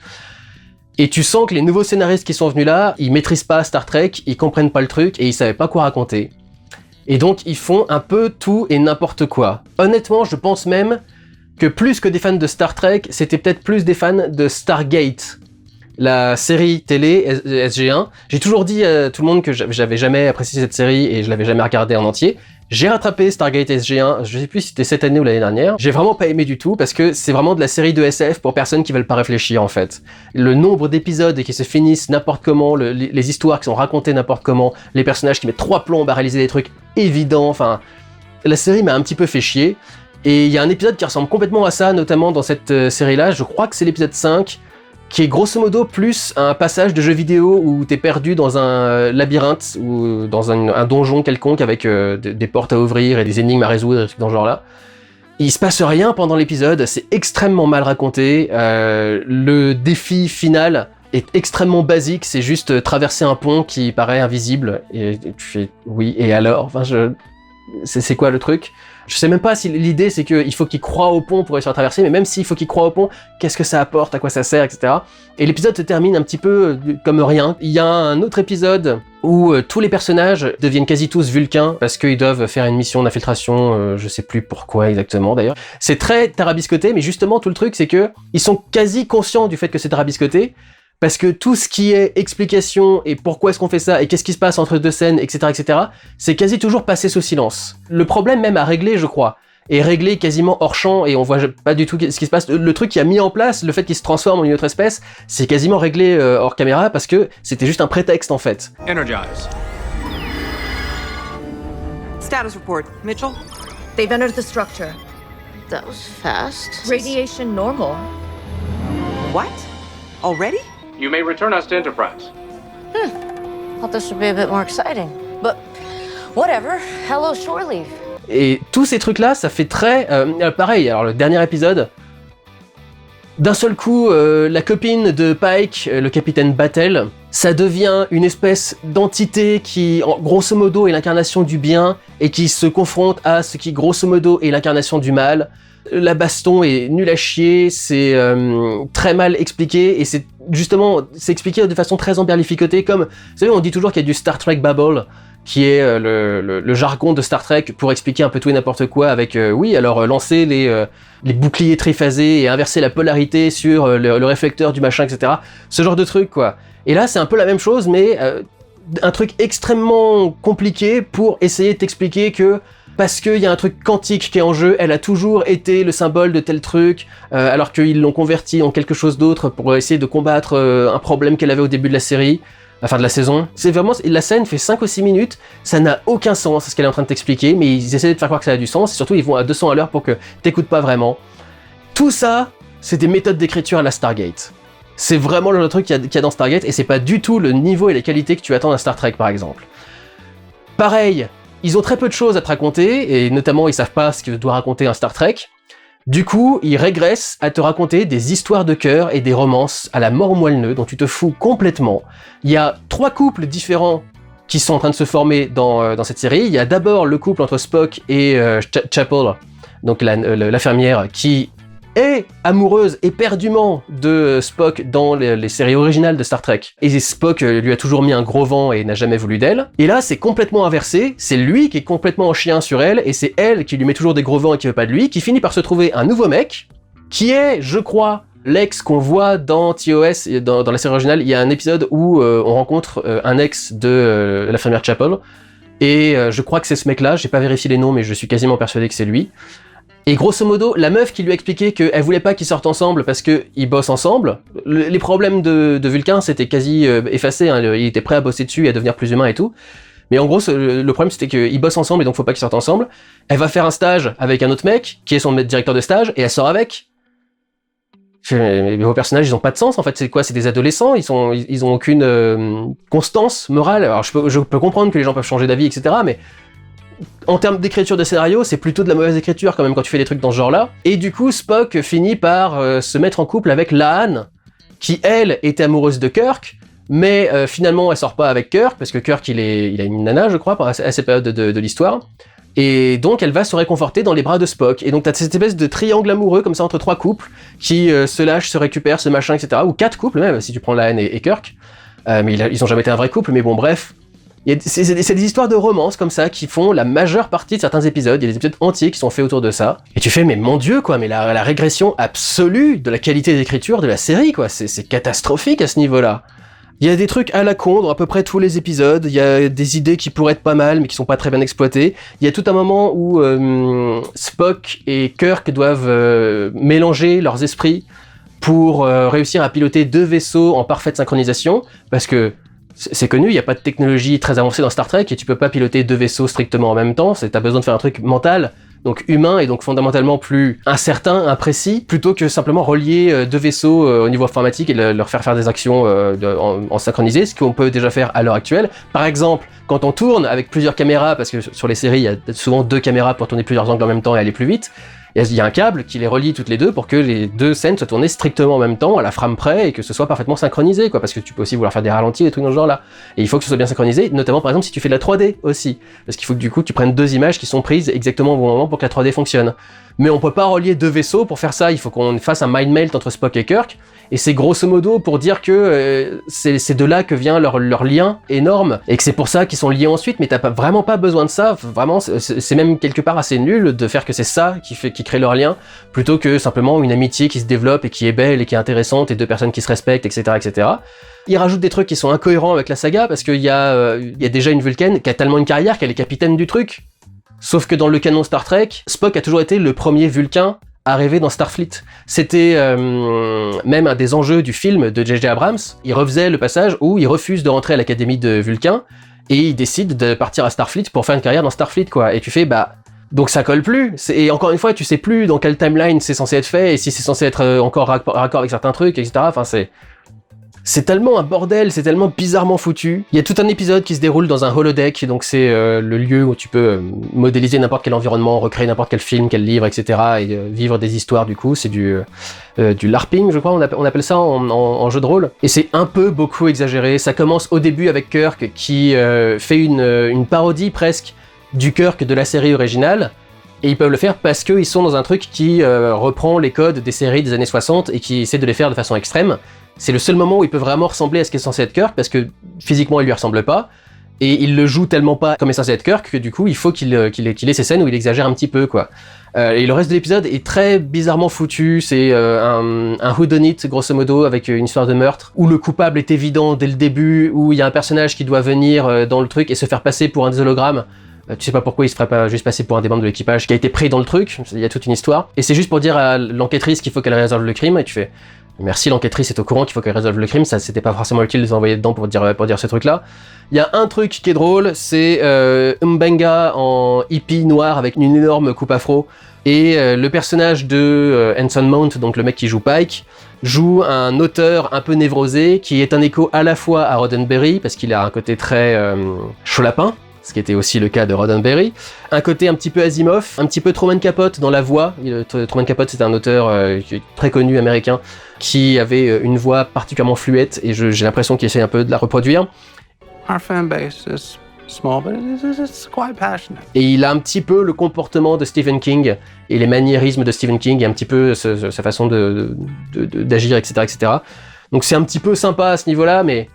Et tu sens que les nouveaux scénaristes qui sont venus là, ils maîtrisent pas Star Trek, ils comprennent pas le truc et ils savaient pas quoi raconter. Et donc ils font un peu tout et n'importe quoi. Honnêtement, je pense même que plus que des fans de Star Trek, c'était peut-être plus des fans de Stargate, la série télé SG1. J'ai toujours dit à tout le monde que j'avais jamais apprécié cette série et je l'avais jamais regardée en entier. J'ai rattrapé Stargate SG1, je sais plus si c'était cette année ou l'année dernière. J'ai vraiment pas aimé du tout parce que c'est vraiment de la série de SF pour personnes qui veulent pas réfléchir en fait. Le nombre d'épisodes qui se finissent n'importe comment, les histoires qui sont racontées n'importe comment, les personnages qui mettent 3 plombes à réaliser des trucs évidents, enfin... La série m'a un petit peu fait chier. Et il y a un épisode qui ressemble complètement à ça, notamment dans cette série-là, je crois que c'est l'épisode 5, qui est grosso modo plus un passage de jeu vidéo où t'es perdu dans un labyrinthe ou dans un donjon quelconque avec des portes à ouvrir et des énigmes à résoudre, des trucs dans ce genre-là. Il se passe rien pendant l'épisode, c'est extrêmement mal raconté, le défi final est extrêmement basique, c'est juste traverser un pont qui paraît invisible, et tu fais oui, et alors, enfin c'est quoi le truc? Je sais même pas si l'idée c'est qu'il faut qu'il croie au pont pour réussir à traverser, mais même s'il faut qu'il croie au pont, qu'est-ce que ça apporte, à quoi ça sert, etc. Et l'épisode se termine un petit peu comme rien. Il y a un autre épisode où tous les personnages deviennent quasi tous vulcains parce qu'ils doivent faire une mission d'infiltration, je sais plus pourquoi exactement d'ailleurs. C'est très tarabiscoté, mais justement tout le truc c'est que ils sont quasi conscients du fait que c'est tarabiscoté, parce que tout ce qui est explication et pourquoi est-ce qu'on fait ça et qu'est-ce qui se passe entre deux scènes, etc., c'est quasi toujours passé sous silence. Le problème même à régler, je crois, est réglé quasiment hors champ et on voit pas du tout ce qui se passe. Le truc qui a mis en place, le fait qu'il se transforme en une autre espèce, c'est quasiment réglé hors caméra parce que c'était juste un prétexte en fait. Energize. Status report. Mitchell? They've entered the structure. That was fast. Radiation normal. What? Already? You may return us to Enterprise. Thought this would be a bit more exciting. But whatever. Hello, shore leave. Et tous ces trucs-là, ça fait très... pareil, alors le dernier épisode, d'un seul coup, la copine de Pike, le capitaine Battelle, ça devient une espèce d'entité qui, grosso modo, est l'incarnation du bien et qui se confronte à ce qui, grosso modo, est l'incarnation du mal. La baston est nulle à chier, c'est très mal expliqué et c'est justement, c'est expliqué de façon très emberlificotée, comme, vous savez, on dit toujours qu'il y a du Star Trek Babble, qui est le jargon de Star Trek pour expliquer un peu tout et n'importe quoi avec, lancer les boucliers triphasés et inverser la polarité sur le réflecteur du machin, etc. Ce genre de truc, quoi. Et là, c'est un peu la même chose, mais un truc extrêmement compliqué pour essayer de t'expliquer que parce qu'il y a un truc quantique qui est en jeu, elle a toujours été le symbole de tel truc, alors qu'ils l'ont converti en quelque chose d'autre pour essayer de combattre un problème qu'elle avait au début de la série, de la saison. C'est vraiment, la scène fait 5 ou 6 minutes, ça n'a aucun sens ce qu'elle est en train de t'expliquer, mais ils essaient de faire croire que ça a du sens, et surtout ils vont à 200 à l'heure pour que t'écoutes pas vraiment. Tout ça, c'est des méthodes d'écriture à la Stargate. C'est vraiment le genre de truc qu'il y a dans Stargate, et c'est pas du tout le niveau et les qualités que tu attends d'un Star Trek par exemple. Pareil, ils ont très peu de choses à te raconter, et notamment ils savent pas ce que doit raconter un Star Trek. Du coup, ils régressent à te raconter des histoires de cœur et des romances à la mort moelle-neu dont tu te fous complètement. Il y a 3 couples différents qui sont en train de se former dans cette série. Il y a d'abord le couple entre Spock et Chapel, donc l'infirmière, qui est amoureuse éperdument de Spock dans les séries originales de Star Trek. Et Spock lui a toujours mis un gros vent et n'a jamais voulu d'elle. Et là, c'est complètement inversé. C'est lui qui est complètement en chien sur elle, et c'est elle qui lui met toujours des gros vents et qui veut pas de lui, qui finit par se trouver un nouveau mec, qui est, je crois, l'ex qu'on voit dans TOS, dans la série originale. Il y a un épisode où on rencontre un ex de l'infirmière Chapel, et je crois que c'est ce mec-là. J'ai pas vérifié les noms, mais je suis quasiment persuadé que c'est lui. Et grosso modo, la meuf qui lui a expliqué qu'elle voulait pas qu'ils sortent ensemble parce qu'ils bossent ensemble, les problèmes de Vulcain c'était quasi effacé, hein, il était prêt à bosser dessus et à devenir plus humain et tout. Mais en gros, le problème c'était qu'ils bossent ensemble et donc faut pas qu'ils sortent ensemble. Elle va faire un stage avec un autre mec, qui est son directeur de stage, et elle sort avec. Mais vos personnages, ils ont pas de sens en fait, c'est quoi? C'est des adolescents, ils ont aucune constance morale. Alors je peux comprendre que les gens peuvent changer d'avis, etc., mais en termes d'écriture de scénario, c'est plutôt de la mauvaise écriture quand même quand tu fais des trucs dans ce genre-là. Et du coup, Spock finit par se mettre en couple avec La'an, qui elle était amoureuse de Kirk, mais finalement elle sort pas avec Kirk, parce que Kirk il a une nana, je crois, à cette période de l'histoire. Et donc elle va se réconforter dans les bras de Spock. Et donc t'as cette espèce de triangle amoureux comme ça entre 3 couples, qui se lâchent, se récupèrent, ce machin, etc. Ou 4 couples même, si tu prends La'an et Kirk. Mais ils ont jamais été un vrai couple, mais bon bref. C'est des histoires de romance comme ça qui font la majeure partie de certains épisodes. Il y a des épisodes entiers qui sont faits autour de ça. Et tu fais, mais mon Dieu, quoi, mais la régression absolue de la qualité d'écriture de la série, quoi. C'est catastrophique à ce niveau-là. Il y a des trucs à la con dans à peu près tous les épisodes. Il y a des idées qui pourraient être pas mal, mais qui sont pas très bien exploitées. Il y a tout un moment où Spock et Kirk doivent mélanger leurs esprits pour réussir à piloter 2 vaisseaux en parfaite synchronisation, parce que c'est connu, il n'y a pas de technologie très avancée dans Star Trek et tu peux pas piloter 2 vaisseaux strictement en même temps, t'as besoin de faire un truc mental, donc humain et donc fondamentalement plus incertain, imprécis, plutôt que simplement relier 2 vaisseaux au niveau informatique et leur faire des actions en synchronisé, ce qu'on peut déjà faire à l'heure actuelle. Par exemple, quand on tourne avec plusieurs caméras, parce que sur les séries il y a souvent 2 caméras pour tourner plusieurs angles en même temps et aller plus vite, il y a un câble qui les relie toutes les deux pour que les 2 scènes soient tournées strictement en même temps, à la frame près, et que ce soit parfaitement synchronisé, quoi, parce que tu peux aussi vouloir faire des ralentis, des trucs dans ce genre-là. Et il faut que ce soit bien synchronisé, notamment par exemple si tu fais de la 3D aussi, parce qu'il faut que du coup tu prennes 2 images qui sont prises exactement au bon moment pour que la 3D fonctionne. Mais on peut pas relier 2 vaisseaux pour faire ça, il faut qu'on fasse un mind melt entre Spock et Kirk, et c'est grosso modo pour dire que c'est de là que vient leur lien énorme, et que c'est pour ça qu'ils sont liés ensuite, mais t'as vraiment pas besoin de ça, vraiment, c'est même quelque part assez nul de faire que c'est ça qui crée leur lien, plutôt que simplement une amitié qui se développe et qui est belle et qui est intéressante, et 2 personnes qui se respectent, etc., etc. Ils rajoutent des trucs qui sont incohérents avec la saga, parce qu'il y a déjà une Vulcaine qui a tellement une carrière qu'elle est capitaine du truc. Sauf que dans le canon Star Trek, Spock a toujours été le premier Vulcain à rêver dans Starfleet. C'était même un des enjeux du film de J.J. Abrams. Il refaisait le passage où il refuse de rentrer à l'académie de Vulcain et il décide de partir à Starfleet pour faire une carrière dans Starfleet, quoi. Et tu fais, donc ça colle plus. Et encore une fois, tu sais plus dans quelle timeline c'est censé être fait et si c'est censé être encore raccord avec certains trucs, etc. Enfin, c'est tellement un bordel, c'est tellement bizarrement foutu. Il y a tout un épisode qui se déroule dans un holodeck, donc c'est le lieu où tu peux modéliser n'importe quel environnement, recréer n'importe quel film, quel livre, etc. et vivre des histoires du coup. C'est du LARPing, je crois, on appelle ça en jeu de rôle. Et c'est un peu beaucoup exagéré. Ça commence au début avec Kirk qui fait une parodie presque du Kirk de la série originale. Et ils peuvent le faire parce qu'ils sont dans un truc qui reprend les codes des séries des années 60 et qui essaie de les faire de façon extrême. C'est le seul moment où il peut vraiment ressembler à ce qu'est censé être Kirk, parce que physiquement il lui ressemble pas, et il le joue tellement pas comme est censé être Kirk que du coup il faut qu'il ait ces scènes où il exagère un petit peu, quoi. Et le reste de l'épisode est très bizarrement foutu, c'est un whodunit grosso modo avec une histoire de meurtre, où le coupable est évident dès le début, où il y a un personnage qui doit venir dans le truc et se faire passer pour un des hologrammes. Tu sais pas pourquoi il se ferait pas juste passer pour un des membres de l'équipage qui a été pris dans le truc, il y a toute une histoire. Et c'est juste pour dire à l'enquêtrice qu'il faut qu'elle résolve le crime, et tu fais... Merci, l'enquêtrice est au courant qu'il faut qu'elle résolve le crime, ça c'était pas forcément utile de les envoyer dedans pour dire ce truc-là. Il y a un truc qui est drôle, c'est Mbenga en hippie noir avec une énorme coupe afro, et le personnage de Anson Mount, donc le mec qui joue Pike, joue un auteur un peu névrosé qui est un écho à la fois à Roddenberry, parce qu'il a un côté très chaud lapin, ce qui était aussi le cas de Roddenberry, un côté un petit peu Asimov, un petit peu Truman Capote dans la voix. Truman Capote, c'est un auteur très connu américain qui avait une voix particulièrement fluette, et j'ai l'impression qu'il essaie un peu de la reproduire. Our fan base is small, but it's quite passionate. Et il a un petit peu le comportement de Stephen King, et les maniérismes de Stephen King, et un petit peu sa façon d'agir, etc., etc. Donc c'est un petit peu sympa à ce niveau-là, mais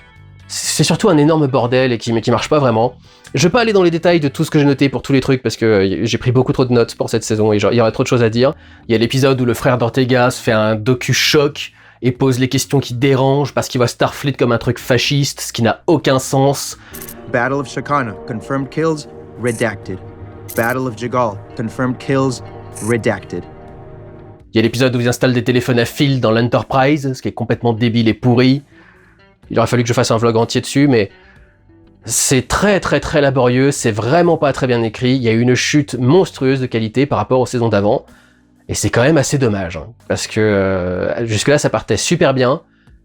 c'est surtout un énorme bordel et qui marche pas vraiment. Je vais pas aller dans les détails de tout ce que j'ai noté pour tous les trucs parce que j'ai pris beaucoup trop de notes pour cette saison et il y aurait trop de choses à dire. Il y a l'épisode où le frère d'Ortega se fait un docu-choc et pose les questions qui dérangent parce qu'il voit Starfleet comme un truc fasciste, ce qui n'a aucun sens. Battle of Shakana, confirmed kills, redacted. Battle of Jagal, confirmed kills, redacted. Il y a l'épisode où ils installent des téléphones à fil dans l'Enterprise, ce qui est complètement débile et pourri. Il aurait fallu que je fasse un vlog entier dessus, mais c'est très très très laborieux, c'est vraiment pas très bien écrit, il y a eu une chute monstrueuse de qualité par rapport aux saisons d'avant, et c'est quand même assez dommage, hein, parce que jusque-là ça partait super bien,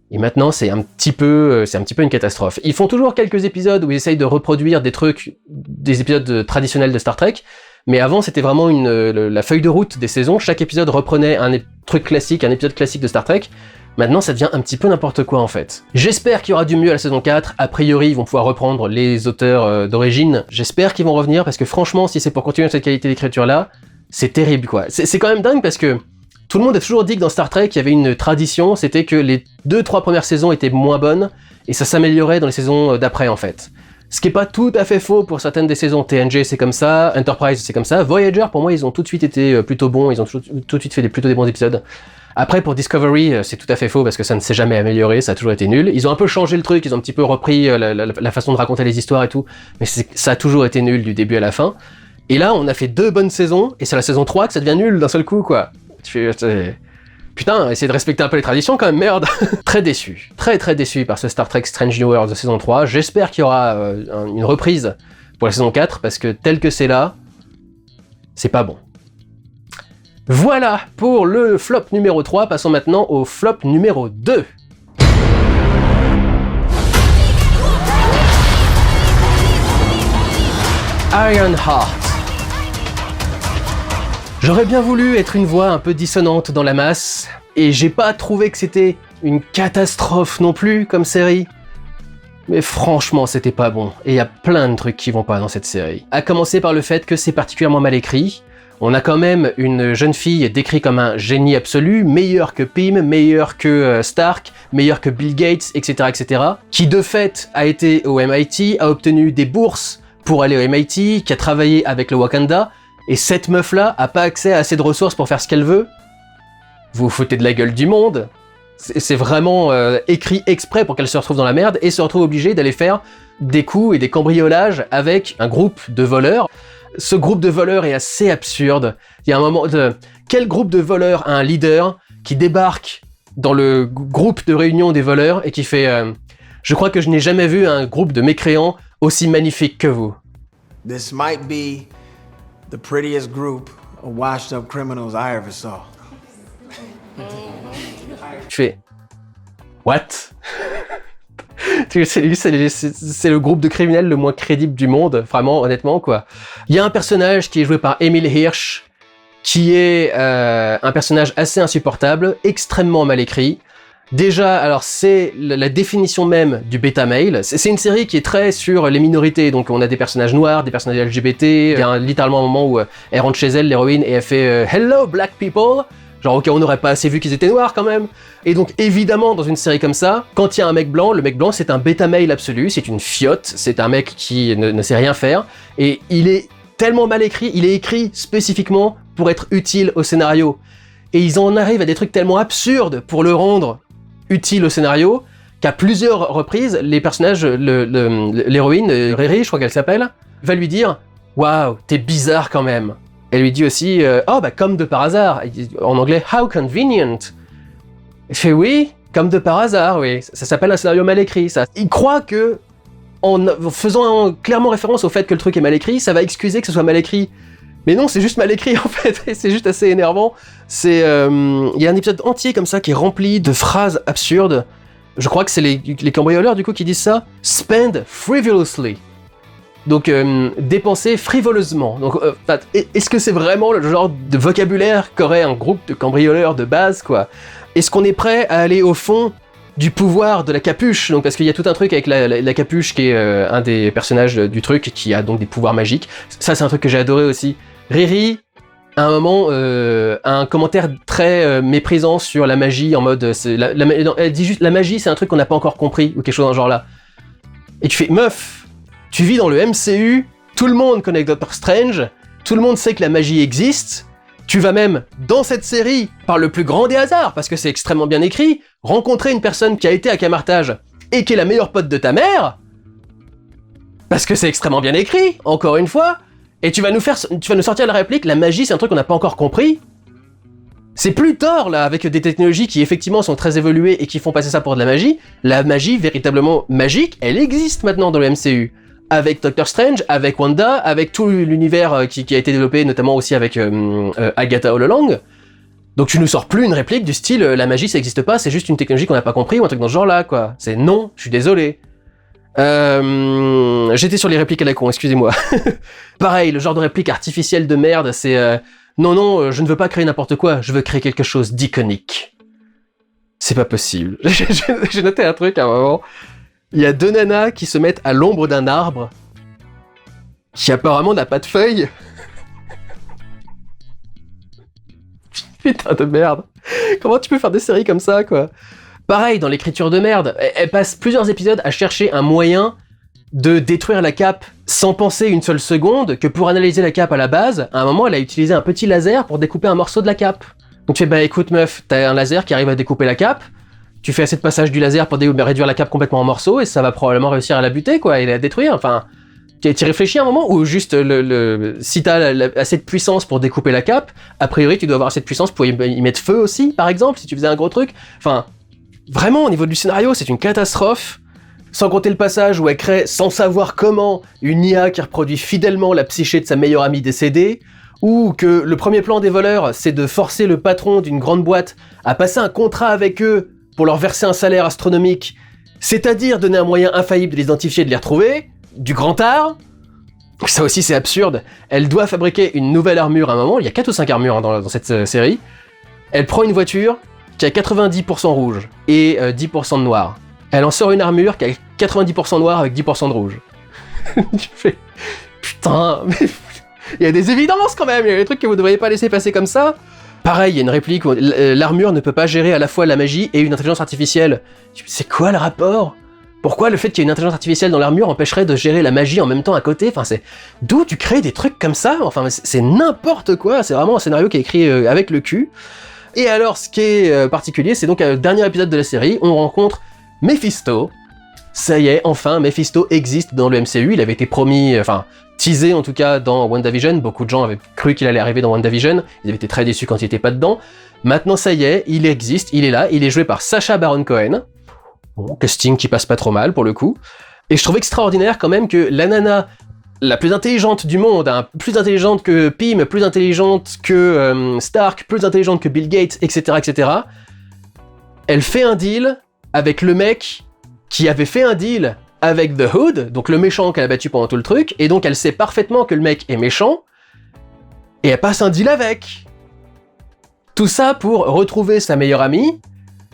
et maintenant c'est un petit peu une catastrophe. Ils font toujours quelques épisodes où ils essayent de reproduire des épisodes traditionnels de Star Trek, mais avant c'était vraiment la feuille de route des saisons, chaque épisode reprenait un épisode classique de Star Trek. Maintenant, ça devient un petit peu n'importe quoi, en fait. J'espère qu'il y aura du mieux à la saison 4. A priori, ils vont pouvoir reprendre les auteurs d'origine. J'espère qu'ils vont revenir, parce que franchement, si c'est pour continuer cette qualité d'écriture-là, c'est terrible, quoi. C'est quand même dingue, parce que tout le monde a toujours dit que dans Star Trek, il y avait une tradition, c'était que les 2-3 premières saisons étaient moins bonnes, et ça s'améliorait dans les saisons d'après, en fait. Ce qui est pas tout à fait faux pour certaines des saisons. TNG, c'est comme ça, Enterprise, c'est comme ça. Voyager, pour moi, ils ont tout de suite été plutôt bons, ils ont tout de suite fait plutôt des bons épisodes. Après, pour Discovery, c'est tout à fait faux parce que ça ne s'est jamais amélioré, ça a toujours été nul. Ils ont un peu changé le truc, ils ont un petit peu repris la façon de raconter les histoires et tout, mais ça a toujours été nul du début à la fin. Et là, on a fait 2 bonnes saisons, et c'est la saison 3 que ça devient nul d'un seul coup, quoi. Putain, essayez de respecter un peu les traditions quand même, merde. Très déçu, très très déçu par ce Star Trek Strange New Worlds de saison 3. J'espère qu'il y aura une reprise pour la saison 4, parce que tel que c'est là, c'est pas bon. Voilà pour le flop numéro 3, passons maintenant au flop numéro 2. Ironheart. J'aurais bien voulu être une voix un peu dissonante dans la masse, et j'ai pas trouvé que c'était une catastrophe non plus comme série. Mais franchement, c'était pas bon, et il y a plein de trucs qui vont pas dans cette série. À commencer par le fait que c'est particulièrement mal écrit. On a quand même une jeune fille décrite comme un génie absolu, meilleur que Pym, meilleur que Stark, meilleur que Bill Gates, etc., etc., qui de fait a été au MIT, a obtenu des bourses pour aller au MIT, qui a travaillé avec le Wakanda, et cette meuf-là a pas accès à assez de ressources pour faire ce qu'elle veut. Vous vous foutez de la gueule du monde. C'est vraiment écrit exprès pour qu'elle se retrouve dans la merde et se retrouve obligée d'aller faire des coups et des cambriolages avec un groupe de voleurs. Ce groupe de voleurs est assez absurde. Il y a un moment de... Quel groupe de voleurs a un leader qui débarque dans le groupe de réunion des voleurs et qui fait je crois que je n'ai jamais vu un groupe de mécréants aussi magnifique que vous. This might be the prettiest group of washed up criminals I ever saw. Je fais what? C'est le groupe de criminels le moins crédible du monde, vraiment, honnêtement, quoi. Il y a un personnage qui est joué par Emile Hirsch, qui est un personnage assez insupportable, extrêmement mal écrit. Déjà, alors c'est la définition même du bêta male. C'est une série qui est très sur les minorités. Donc on a des personnages noirs, des personnages LGBT. Il y a littéralement un moment où elle rentre chez elle, l'héroïne, et elle fait Hello black people. Genre ok, on n'aurait pas assez vu qu'ils étaient noirs quand même. Et donc évidemment dans une série comme ça, quand il y a un mec blanc, le mec blanc c'est un bêta male absolu, c'est une fiotte, c'est un mec qui ne sait rien faire. Et il est tellement mal écrit, il est écrit spécifiquement pour être utile au scénario. Et ils en arrivent à des trucs tellement absurdes pour le rendre utile au scénario, qu'à plusieurs reprises, les personnages, l'héroïne, Riri, je crois qu'elle s'appelle, va lui dire « Waouh, t'es bizarre quand même ». Elle lui dit aussi « Oh, bah comme de par hasard ». En anglais « How convenient ». Elle fait « Oui, comme de par hasard, oui ». Ça s'appelle un scénario mal écrit, ça. Il croit que, en faisant clairement référence au fait que le truc est mal écrit, ça va excuser que ce soit mal écrit. Mais non, c'est juste mal écrit en fait, et c'est juste assez énervant. Il y a un épisode entier comme ça qui est rempli de phrases absurdes. Je crois que c'est les cambrioleurs du coup qui disent ça. Spend frivolously. Donc dépenser frivoleusement. Donc est-ce que c'est vraiment le genre de vocabulaire qu'aurait un groupe de cambrioleurs de base quoi? Est-ce qu'on est prêt à aller au fond du pouvoir de la capuche? Donc parce qu'il y a tout un truc avec la capuche qui est un des personnages du truc qui a donc des pouvoirs magiques. Ça c'est un truc que j'ai adoré aussi. Riri, à un moment, a un commentaire très méprisant sur la magie, en mode... elle dit juste, la magie, c'est un truc qu'on n'a pas encore compris, ou quelque chose dans ce genre-là. Et tu fais, meuf, tu vis dans le MCU, tout le monde connaît Doctor Strange, tout le monde sait que la magie existe, tu vas même, dans cette série, par le plus grand des hasards, parce que c'est extrêmement bien écrit, rencontrer une personne qui a été à Camartage, et qui est la meilleure pote de ta mère, parce que c'est extrêmement bien écrit, encore une fois. Et tu vas nous sortir la réplique, la magie c'est un truc qu'on n'a pas encore compris. C'est plus Thor là, avec des technologies qui effectivement sont très évoluées et qui font passer ça pour de la magie. La magie véritablement magique, elle existe maintenant dans le MCU. Avec Doctor Strange, avec Wanda, avec tout l'univers qui a été développé, notamment aussi avec Agatha All Along. Donc tu nous sors plus une réplique du style la magie ça existe pas, c'est juste une technologie qu'on n'a pas compris ou un truc dans ce genre là quoi. C'est non, je suis désolé. J'étais sur les répliques à la con, excusez-moi. Pareil, le genre de réplique artificielle de merde, c'est non, je ne veux pas créer n'importe quoi, je veux créer quelque chose d'iconique. C'est pas possible. J'ai noté un truc à un moment. Il y a deux nanas qui se mettent à l'ombre d'un arbre qui apparemment n'a pas de feuilles. Putain de merde. Comment tu peux faire des séries comme ça, quoi? Pareil, dans l'écriture de merde, elle passe plusieurs épisodes à chercher un moyen de détruire la cape sans penser une seule seconde que pour analyser la cape à la base, à un moment, elle a utilisé un petit laser pour découper un morceau de la cape. Donc tu fais, bah écoute meuf, t'as un laser qui arrive à découper la cape, tu fais assez de passage du laser pour réduire la cape complètement en morceaux et ça va probablement réussir à la buter, quoi, et la détruire, enfin... Tu réfléchis un moment ou juste si t'as assez de puissance pour découper la cape, a priori tu dois avoir assez de puissance pour y mettre feu aussi, par exemple, si tu faisais un gros truc. Enfin, vraiment au niveau du scénario, c'est une catastrophe. Sans compter le passage où elle crée, sans savoir comment, une IA qui reproduit fidèlement la psyché de sa meilleure amie décédée, ou que le premier plan des voleurs, c'est de forcer le patron d'une grande boîte à passer un contrat avec eux pour leur verser un salaire astronomique, c'est-à-dire donner un moyen infaillible de les identifier et de les retrouver. Du grand art, ça aussi c'est absurde, elle doit fabriquer une nouvelle armure à un moment, il y a 4 ou 5 armures dans cette série, elle prend une voiture qui a 90% rouge et 10% de noir, elle en sort une armure qui a 90% noir avec 10% de rouge. Tu fais, putain, mais il y a des évidences quand même, il y a des trucs que vous ne devriez pas laisser passer comme ça. Pareil, il y a une réplique où l'armure ne peut pas gérer à la fois la magie et une intelligence artificielle. C'est quoi le rapport ? Pourquoi le fait qu'il y ait une intelligence artificielle dans l'armure empêcherait de gérer la magie en même temps à côté? Enfin, c'est... D'où tu crées des trucs comme ça? Enfin, c'est n'importe quoi, c'est vraiment un scénario qui est écrit avec le cul. Et alors, ce qui est particulier, c'est donc le dernier épisode de la série, on rencontre Mephisto. Ça y est, enfin, Mephisto existe dans le MCU, il avait été promis, enfin, teasé en tout cas dans WandaVision, beaucoup de gens avaient cru qu'il allait arriver dans WandaVision, ils avaient été très déçus quand il était pas dedans. Maintenant, ça y est, il existe, il est là, il est joué par Sacha Baron Cohen. Bon, casting qui passe pas trop mal pour le coup. Et je trouve extraordinaire quand même que la nana la plus intelligente du monde, hein, plus intelligente que Pym, plus intelligente que Stark, plus intelligente que Bill Gates, etc., etc. Elle fait un deal avec le mec qui avait fait un deal avec The Hood, donc le méchant qu'elle a battu pendant tout le truc, et donc elle sait parfaitement que le mec est méchant, et elle passe un deal avec. Tout ça pour retrouver sa meilleure amie,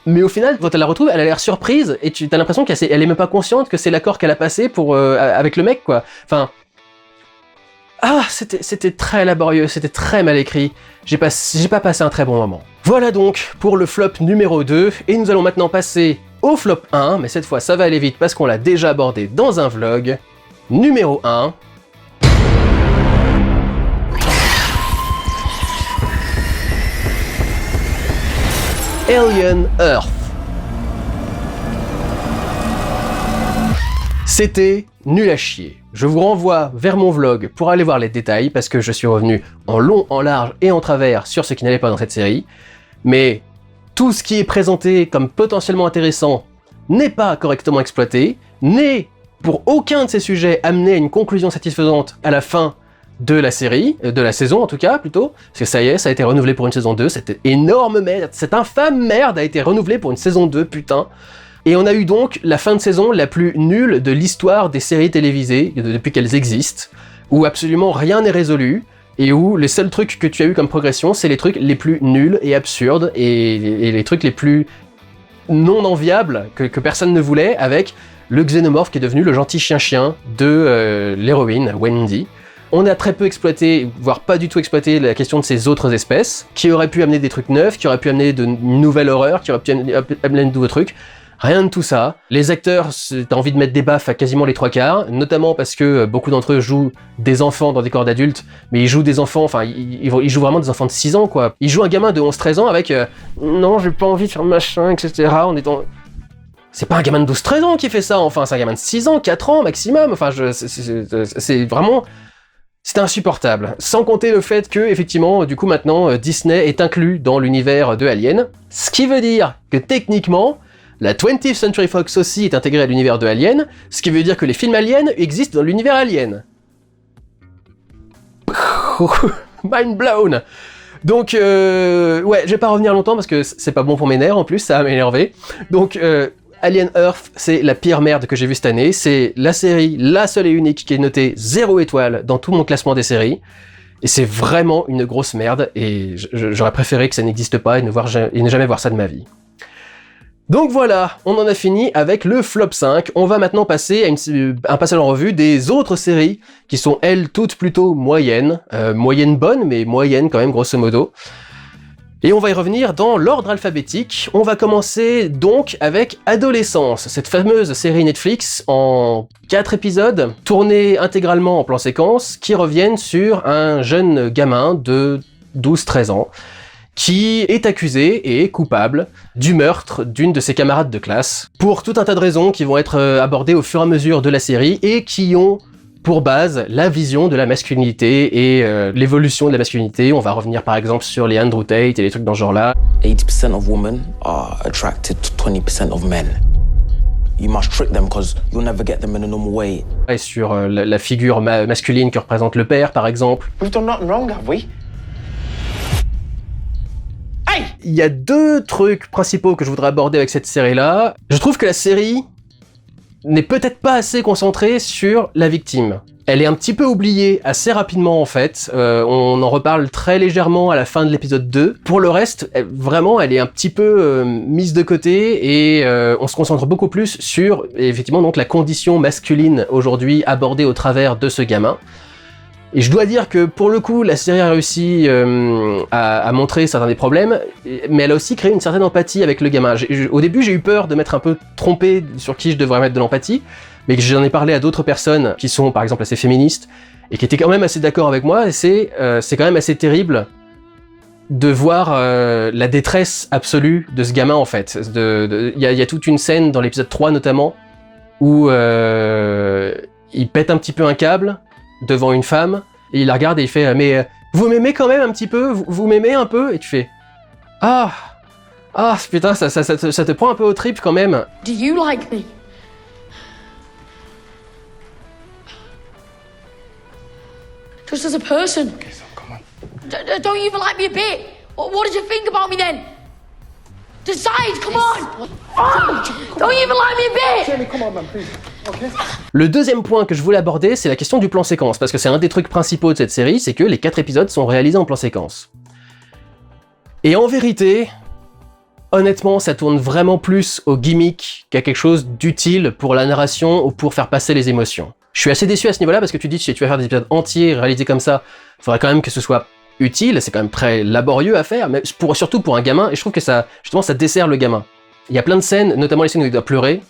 Mais au final, quand elle la retrouve, elle a l'air surprise, et tu as l'impression qu'elle est même pas consciente que c'est l'accord qu'elle a passé avec le mec, quoi. Enfin... Ah, c'était très laborieux, c'était très mal écrit. J'ai pas passé un très bon moment. Voilà donc pour le flop numéro 2, et nous allons maintenant passer au flop 1, mais cette fois ça va aller vite parce qu'on l'a déjà abordé dans un vlog. Numéro 1... Alien Earth. C'était nul à chier. Je vous renvoie vers mon vlog pour aller voir les détails, parce que je suis revenu en long, en large et en travers sur ce qui n'allait pas dans cette série. Mais tout ce qui est présenté comme potentiellement intéressant n'est pas correctement exploité, n'est pour aucun de ces sujets amené à une conclusion satisfaisante à la fin de la série, de la saison en tout cas plutôt, parce que ça y est, ça a été renouvelé pour une saison 2, cette énorme merde, cette infâme merde a été renouvelée pour une saison 2, putain. Et on a eu donc la fin de saison la plus nulle de l'histoire des séries télévisées, depuis qu'elles existent, où absolument rien n'est résolu, et où les seuls trucs que tu as eu comme progression, c'est les trucs les plus nuls et absurdes, et les trucs les plus non enviables que personne ne voulait, avec le xénomorphe qui est devenu le gentil chien-chien de l'héroïne, Wendy. On a très peu exploité, voire pas du tout exploité, la question de ces autres espèces, qui auraient pu amener des trucs neufs, qui auraient pu amener de nouvelles horreurs, qui auraient pu amener de nouveaux trucs. Rien de tout ça. Les acteurs, t'as envie de mettre des baffes à quasiment les 3/4, notamment parce que beaucoup d'entre eux jouent des enfants dans des corps d'adultes, mais ils jouent des enfants, enfin, ils jouent vraiment des enfants de 6 ans, quoi. Ils jouent un gamin de 11-13 ans avec non, j'ai pas envie de faire machin, etc. C'est pas un gamin de 12-13 ans qui fait ça, enfin, c'est un gamin de 6 ans, 4 ans maximum, enfin, c'est vraiment... C'était insupportable. Sans compter le fait que, effectivement, du coup, maintenant, Disney est inclus dans l'univers de Alien, ce qui veut dire que, techniquement, la 20th Century Fox aussi est intégrée à l'univers de Alien, ce qui veut dire que les films Alien existent dans l'univers Alien. Mind blown. Donc, ouais, je vais pas revenir longtemps parce que c'est pas bon pour mes nerfs en plus, ça va m'énerver. Donc, Alien Earth, c'est la pire merde que j'ai vue cette année. C'est la série, la seule et unique qui est notée 0 étoile dans tout mon classement des séries. Et c'est vraiment une grosse merde, et j'aurais préféré que ça n'existe pas et ne jamais voir ça de ma vie. Donc voilà, on en a fini avec le flop 5. On va maintenant passer à un passage en revue des autres séries qui sont, elles, toutes plutôt moyennes. Moyennes bonnes, mais moyennes quand même, grosso modo. Et on va y revenir dans l'ordre alphabétique. On va commencer donc avec Adolescence, cette fameuse série Netflix en 4 épisodes, tournée intégralement en plan séquence, qui reviennent sur un jeune gamin de 12-13 ans, qui est accusé et coupable du meurtre d'une de ses camarades de classe, pour tout un tas de raisons qui vont être abordées au fur et à mesure de la série, et qui ont pour base la vision de la masculinité et l'évolution de la masculinité. On va revenir par exemple sur les Andrew Tate et les trucs dans ce genre-là. 80% of women are attracted to 20% of men. You must trick them because you'll never get them in a normal way. Et sur la figure masculine que représente le père par exemple. We've done nothing wrong, have we? Il y a 2 trucs principaux que je voudrais aborder avec cette série-là. Je trouve que la série n'est peut-être pas assez concentrée sur la victime. Elle est un petit peu oubliée assez rapidement en fait, on en reparle très légèrement à la fin de l'épisode 2. Pour le reste, vraiment, elle est un petit peu mise de côté et on se concentre beaucoup plus sur, effectivement, donc la condition masculine aujourd'hui abordée au travers de ce gamin. Et je dois dire que pour le coup, la série a réussi à montrer certains des problèmes, mais elle a aussi créé une certaine empathie avec le gamin. Au début, j'ai eu peur de m'être un peu trompé sur qui je devrais mettre de l'empathie, mais que j'en ai parlé à d'autres personnes qui sont par exemple assez féministes, et qui étaient quand même assez d'accord avec moi, et c'est quand même assez terrible de voir la détresse absolue de ce gamin en fait. Il y a toute une scène dans l'épisode 3 notamment, où il pète un petit peu un câble devant une femme, et il la regarde et il fait mais vous m'aimez quand même un petit peu, vous m'aimez un peu, et tu fais ah putain, ça te prend un peu au trip quand même. Do you like me? Just as a person. Okay, so come on. Don't you even like me a bit? What did you think about me then? Decide, come on! Don't you even like me a bit? Jamie, come on, man, please. Okay? Le deuxième point que je voulais aborder, c'est la question du plan séquence, parce que c'est un des trucs principaux de cette série, c'est que les 4 épisodes sont réalisés en plan séquence. Et en vérité, honnêtement, ça tourne vraiment plus au gimmick qu'à quelque chose d'utile pour la narration ou pour faire passer les émotions. Je suis assez déçu à ce niveau-là parce que tu dis si tu vas faire des épisodes entiers réalisés comme ça, il faudrait quand même que ce soit utile, c'est quand même très laborieux à faire, mais surtout pour un gamin, et je trouve que ça, justement, ça dessert le gamin. Il y a plein de scènes, notamment les scènes où il doit pleurer,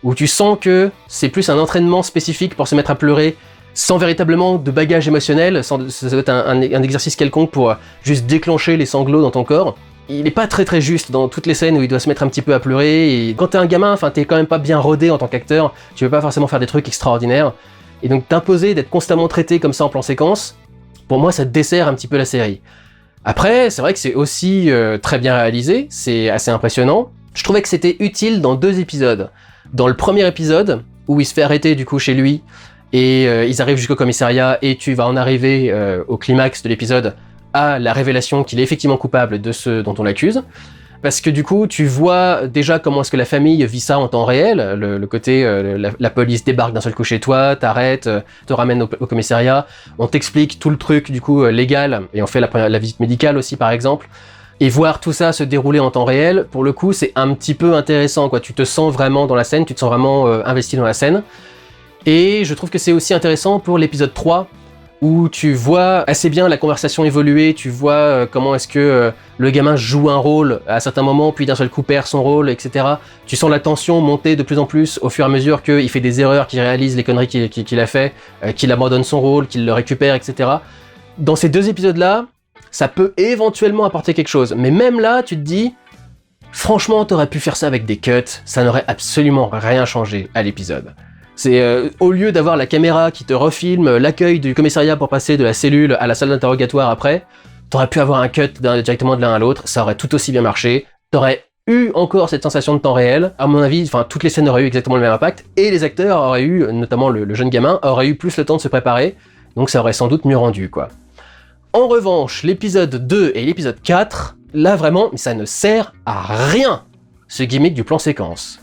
où tu sens que c'est plus un entraînement spécifique pour se mettre à pleurer sans véritablement de bagage émotionnel, ça doit être un exercice quelconque pour juste déclencher les sanglots dans ton corps. Il est pas très juste dans toutes les scènes où il doit se mettre un petit peu à pleurer, et quand t'es un gamin, enfin t'es quand même pas bien rodé en tant qu'acteur, tu veux pas forcément faire des trucs extraordinaires, et donc t'imposer d'être constamment traité comme ça en plan séquence, pour moi ça dessert un petit peu la série. Après, c'est vrai que c'est aussi très bien réalisé, c'est assez impressionnant. Je trouvais que c'était utile dans 2 épisodes. Dans le premier épisode, où il se fait arrêter du coup chez lui, et ils arrivent jusqu'au commissariat, et tu vas en arriver au climax de l'épisode à la révélation qu'il est effectivement coupable de ce dont on l'accuse. Parce que du coup, tu vois déjà comment est-ce que la famille vit ça en temps réel, le côté, la police débarque d'un seul coup chez toi, t'arrête, te ramène au commissariat, on t'explique tout le truc du coup légal, et on fait la visite médicale aussi par exemple, et voir tout ça se dérouler en temps réel, pour le coup c'est un petit peu intéressant, quoi. Tu te sens vraiment dans la scène, tu te sens vraiment investi dans la scène, et je trouve que c'est aussi intéressant pour l'épisode 3, où tu vois assez bien la conversation évoluer, tu vois comment est-ce que le gamin joue un rôle à certains moments, puis d'un seul coup perd son rôle, etc. Tu sens la tension monter de plus en plus au fur et à mesure qu'il fait des erreurs, qu'il réalise les conneries qu'il a fait, qu'il abandonne son rôle, qu'il le récupère, etc. Dans ces 2 épisodes-là, ça peut éventuellement apporter quelque chose. Mais même là, tu te dis, franchement, t'aurais pu faire ça avec des cuts, ça n'aurait absolument rien changé à l'épisode. C'est au lieu d'avoir la caméra qui te refilme l'accueil du commissariat pour passer de la cellule à la salle d'interrogatoire après, t'aurais pu avoir un cut directement de l'un à l'autre, ça aurait tout aussi bien marché, t'aurais eu encore cette sensation de temps réel, à mon avis, enfin toutes les scènes auraient eu exactement le même impact, et les acteurs auraient eu, notamment le jeune gamin, auraient eu plus le temps de se préparer, donc ça aurait sans doute mieux rendu, quoi. En revanche, l'épisode 2 et l'épisode 4, là vraiment, ça ne sert à rien, ce gimmick du plan séquence.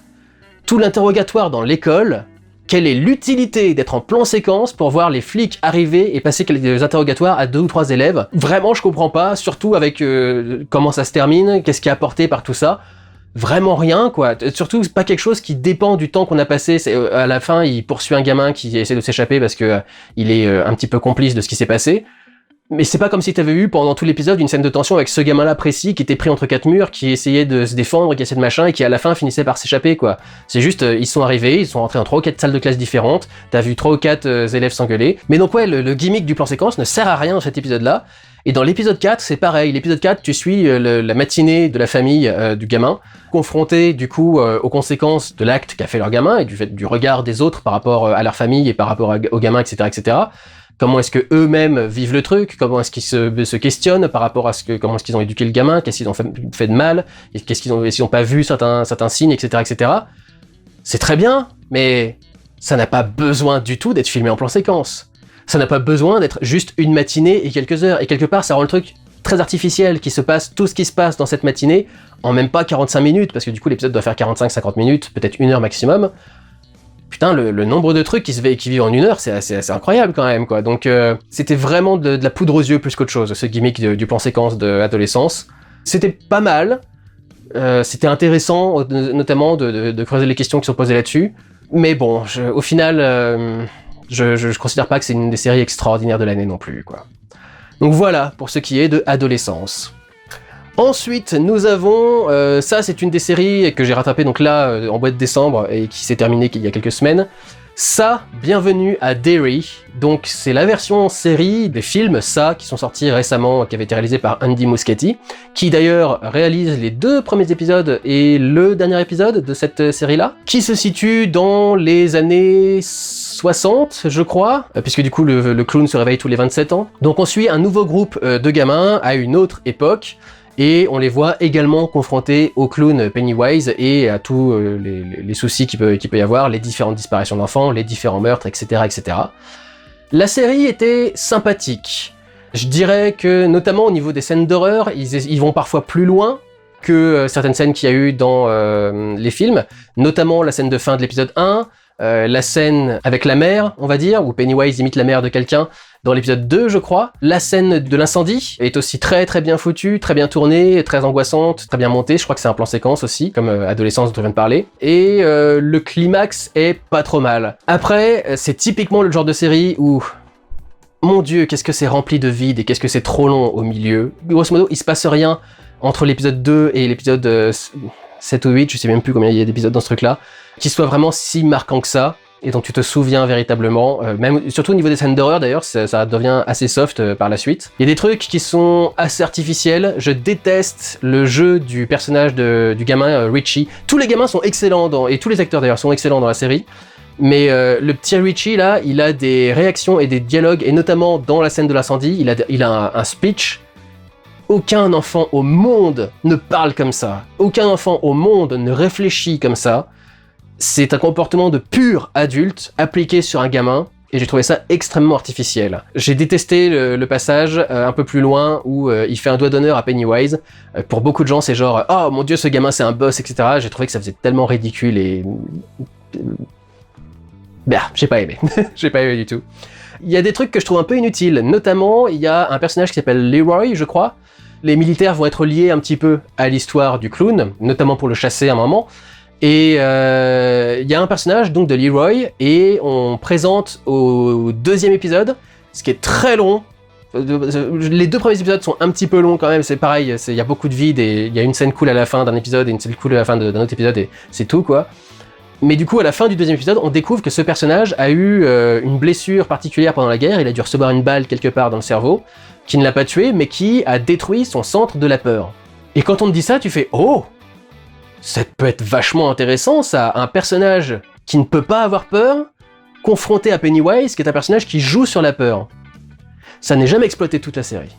Tout l'interrogatoire dans l'école, quelle est l'utilité d'être en plan séquence pour voir les flics arriver et passer les interrogatoires à 2 ou 3 élèves? Vraiment, je comprends pas, surtout avec comment ça se termine, qu'est-ce qui est apporté par tout ça. Vraiment rien, quoi. Surtout, c'est pas quelque chose qui dépend du temps qu'on a passé. À la fin, il poursuit un gamin qui essaie de s'échapper parce que il est un petit peu complice de ce qui s'est passé. Mais c'est pas comme si t'avais eu pendant tout l'épisode une scène de tension avec ce gamin-là précis qui était pris entre 4 murs, qui essayait de se défendre, qui essayait de machin, et qui à la fin finissait par s'échapper, quoi. C'est juste, ils sont arrivés, ils sont rentrés dans 3 ou 4 salles de classe différentes, t'as vu 3 ou 4 élèves s'engueuler. Mais donc ouais, le gimmick du plan séquence ne sert à rien dans cet épisode-là. Et dans l'épisode 4, c'est pareil. L'épisode 4, tu suis la matinée de la famille du gamin, confronté du coup aux conséquences de l'acte qu'a fait leur gamin, et du regard des autres par rapport à leur famille et par rapport au gamin, etc., etc. Comment est-ce que eux-mêmes vivent le truc, comment est-ce qu'ils se questionnent par rapport à comment est-ce qu'ils ont éduqué le gamin, qu'est-ce qu'ils ont fait de mal, est-ce qu'ils ont pas vu certains signes, etc., etc. C'est très bien, mais ça n'a pas besoin du tout d'être filmé en plan séquence. Ça n'a pas besoin d'être juste une matinée et quelques heures. Et quelque part, ça rend le truc très artificiel, tout ce qui se passe dans cette matinée, en même pas 45 minutes, parce que du coup l'épisode doit faire 45-50 minutes, peut-être 1 heure maximum. Putain, le nombre de trucs qui vivent en 1 heure, c'est assez incroyable quand même, quoi. Donc c'était vraiment de la poudre aux yeux plus qu'autre chose, ce gimmick du plan séquence de Adolescence. C'était pas mal, c'était intéressant, notamment de creuser les questions qui sont posées là-dessus. Mais bon, au final, je considère pas que c'est une des séries extraordinaires de l'année non plus, quoi. Donc voilà, pour ce qui est de Adolescence. Ensuite, nous avons, ça c'est une des séries que j'ai rattrapé donc là en mois de décembre et qui s'est terminée il y a quelques semaines. Ça, Bienvenue à Derry. Donc c'est la version série des films Ça qui sont sortis récemment, qui avaient été réalisés par Andy Muschietti, qui d'ailleurs réalise les 2 premiers épisodes et le dernier épisode de cette série-là, qui se situe dans les années 60, je crois, puisque du coup le clown se réveille tous les 27 ans. Donc on suit un nouveau groupe de gamins à une autre époque, et on les voit également confrontés au clown Pennywise et à tous les soucis qu'il peut y avoir, les différentes disparitions d'enfants, les différents meurtres, etc., etc. La série était sympathique. Je dirais que, notamment au niveau des scènes d'horreur, ils vont parfois plus loin que certaines scènes qu'il y a eu dans les films, notamment la scène de fin de l'épisode 1, la scène avec la mère, on va dire, où Pennywise imite la mère de quelqu'un dans l'épisode 2, je crois. La scène de l'incendie est aussi très très bien foutue, très bien tournée, très angoissante, très bien montée. Je crois que c'est un plan séquence aussi, comme Adolescence dont on vient de parler. Et le climax est pas trop mal. Après, c'est typiquement le genre de série où... Mon Dieu, qu'est-ce que c'est rempli de vide et qu'est-ce que c'est trop long au milieu. Grosso modo, il se passe rien entre l'épisode 2 et l'épisode 7 ou 8, je sais même plus combien il y a d'épisodes dans ce truc-là, qui soit vraiment si marquant que ça, et dont tu te souviens véritablement, même surtout au niveau des scènes d'horreur d'ailleurs, ça devient assez soft par la suite. Il y a des trucs qui sont assez artificiels, je déteste le jeu du personnage du gamin Richie. Tous les gamins sont excellents, et tous les acteurs d'ailleurs sont excellents dans la série, mais le petit Richie là, il a des réactions et des dialogues, et notamment dans la scène de l'incendie, il a un speech. Aucun enfant au monde ne parle comme ça. Aucun enfant au monde ne réfléchit comme ça. C'est un comportement de pur adulte appliqué sur un gamin, et j'ai trouvé ça extrêmement artificiel. J'ai détesté le passage un peu plus loin où il fait un doigt d'honneur à Pennywise. Pour beaucoup de gens, c'est genre « Oh mon Dieu, ce gamin c'est un boss, etc. » J'ai trouvé que ça faisait tellement ridicule et... Bah, j'ai pas aimé. J'ai pas aimé du tout. Il y a des trucs que je trouve un peu inutiles. Notamment, il y a un personnage qui s'appelle Leroy, je crois. Les militaires vont être liés un petit peu à l'histoire du clown, notamment pour le chasser à un moment. Et il y a un personnage donc de Leroy, et on présente au 2e épisode, ce qui est très long. Les 2 premiers épisodes sont un petit peu longs quand même, c'est pareil, il y a beaucoup de vide, et il y a une scène cool à la fin d'un épisode et une scène cool à la fin d'un autre épisode, et c'est tout quoi. Mais du coup, à la fin du 2e épisode, on découvre que ce personnage a eu une blessure particulière pendant la guerre, il a dû recevoir une balle quelque part dans le cerveau, qui ne l'a pas tué, mais qui a détruit son centre de la peur. Et quand on te dit ça, tu fais « Oh ! Ça peut être vachement intéressant, ça, un personnage qui ne peut pas avoir peur, confronté à Pennywise, qui est un personnage qui joue sur la peur. » Ça n'est jamais exploité toute la série.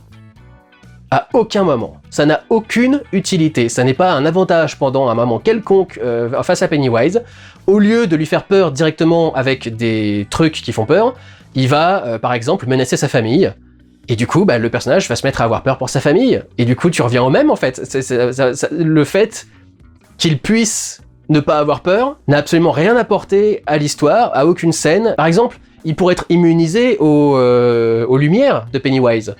À aucun moment. Ça n'a aucune utilité. Ça n'est pas un avantage pendant un moment quelconque face à Pennywise. Au lieu de lui faire peur directement avec des trucs qui font peur, il va, par exemple, menacer sa famille. Et du coup, le personnage va se mettre à avoir peur pour sa famille. Et du coup, tu reviens au même, en fait. Le fait qu'il puisse ne pas avoir peur n'a absolument rien apporté à l'histoire, à aucune scène. Par exemple, il pourrait être immunisé aux lumières de Pennywise.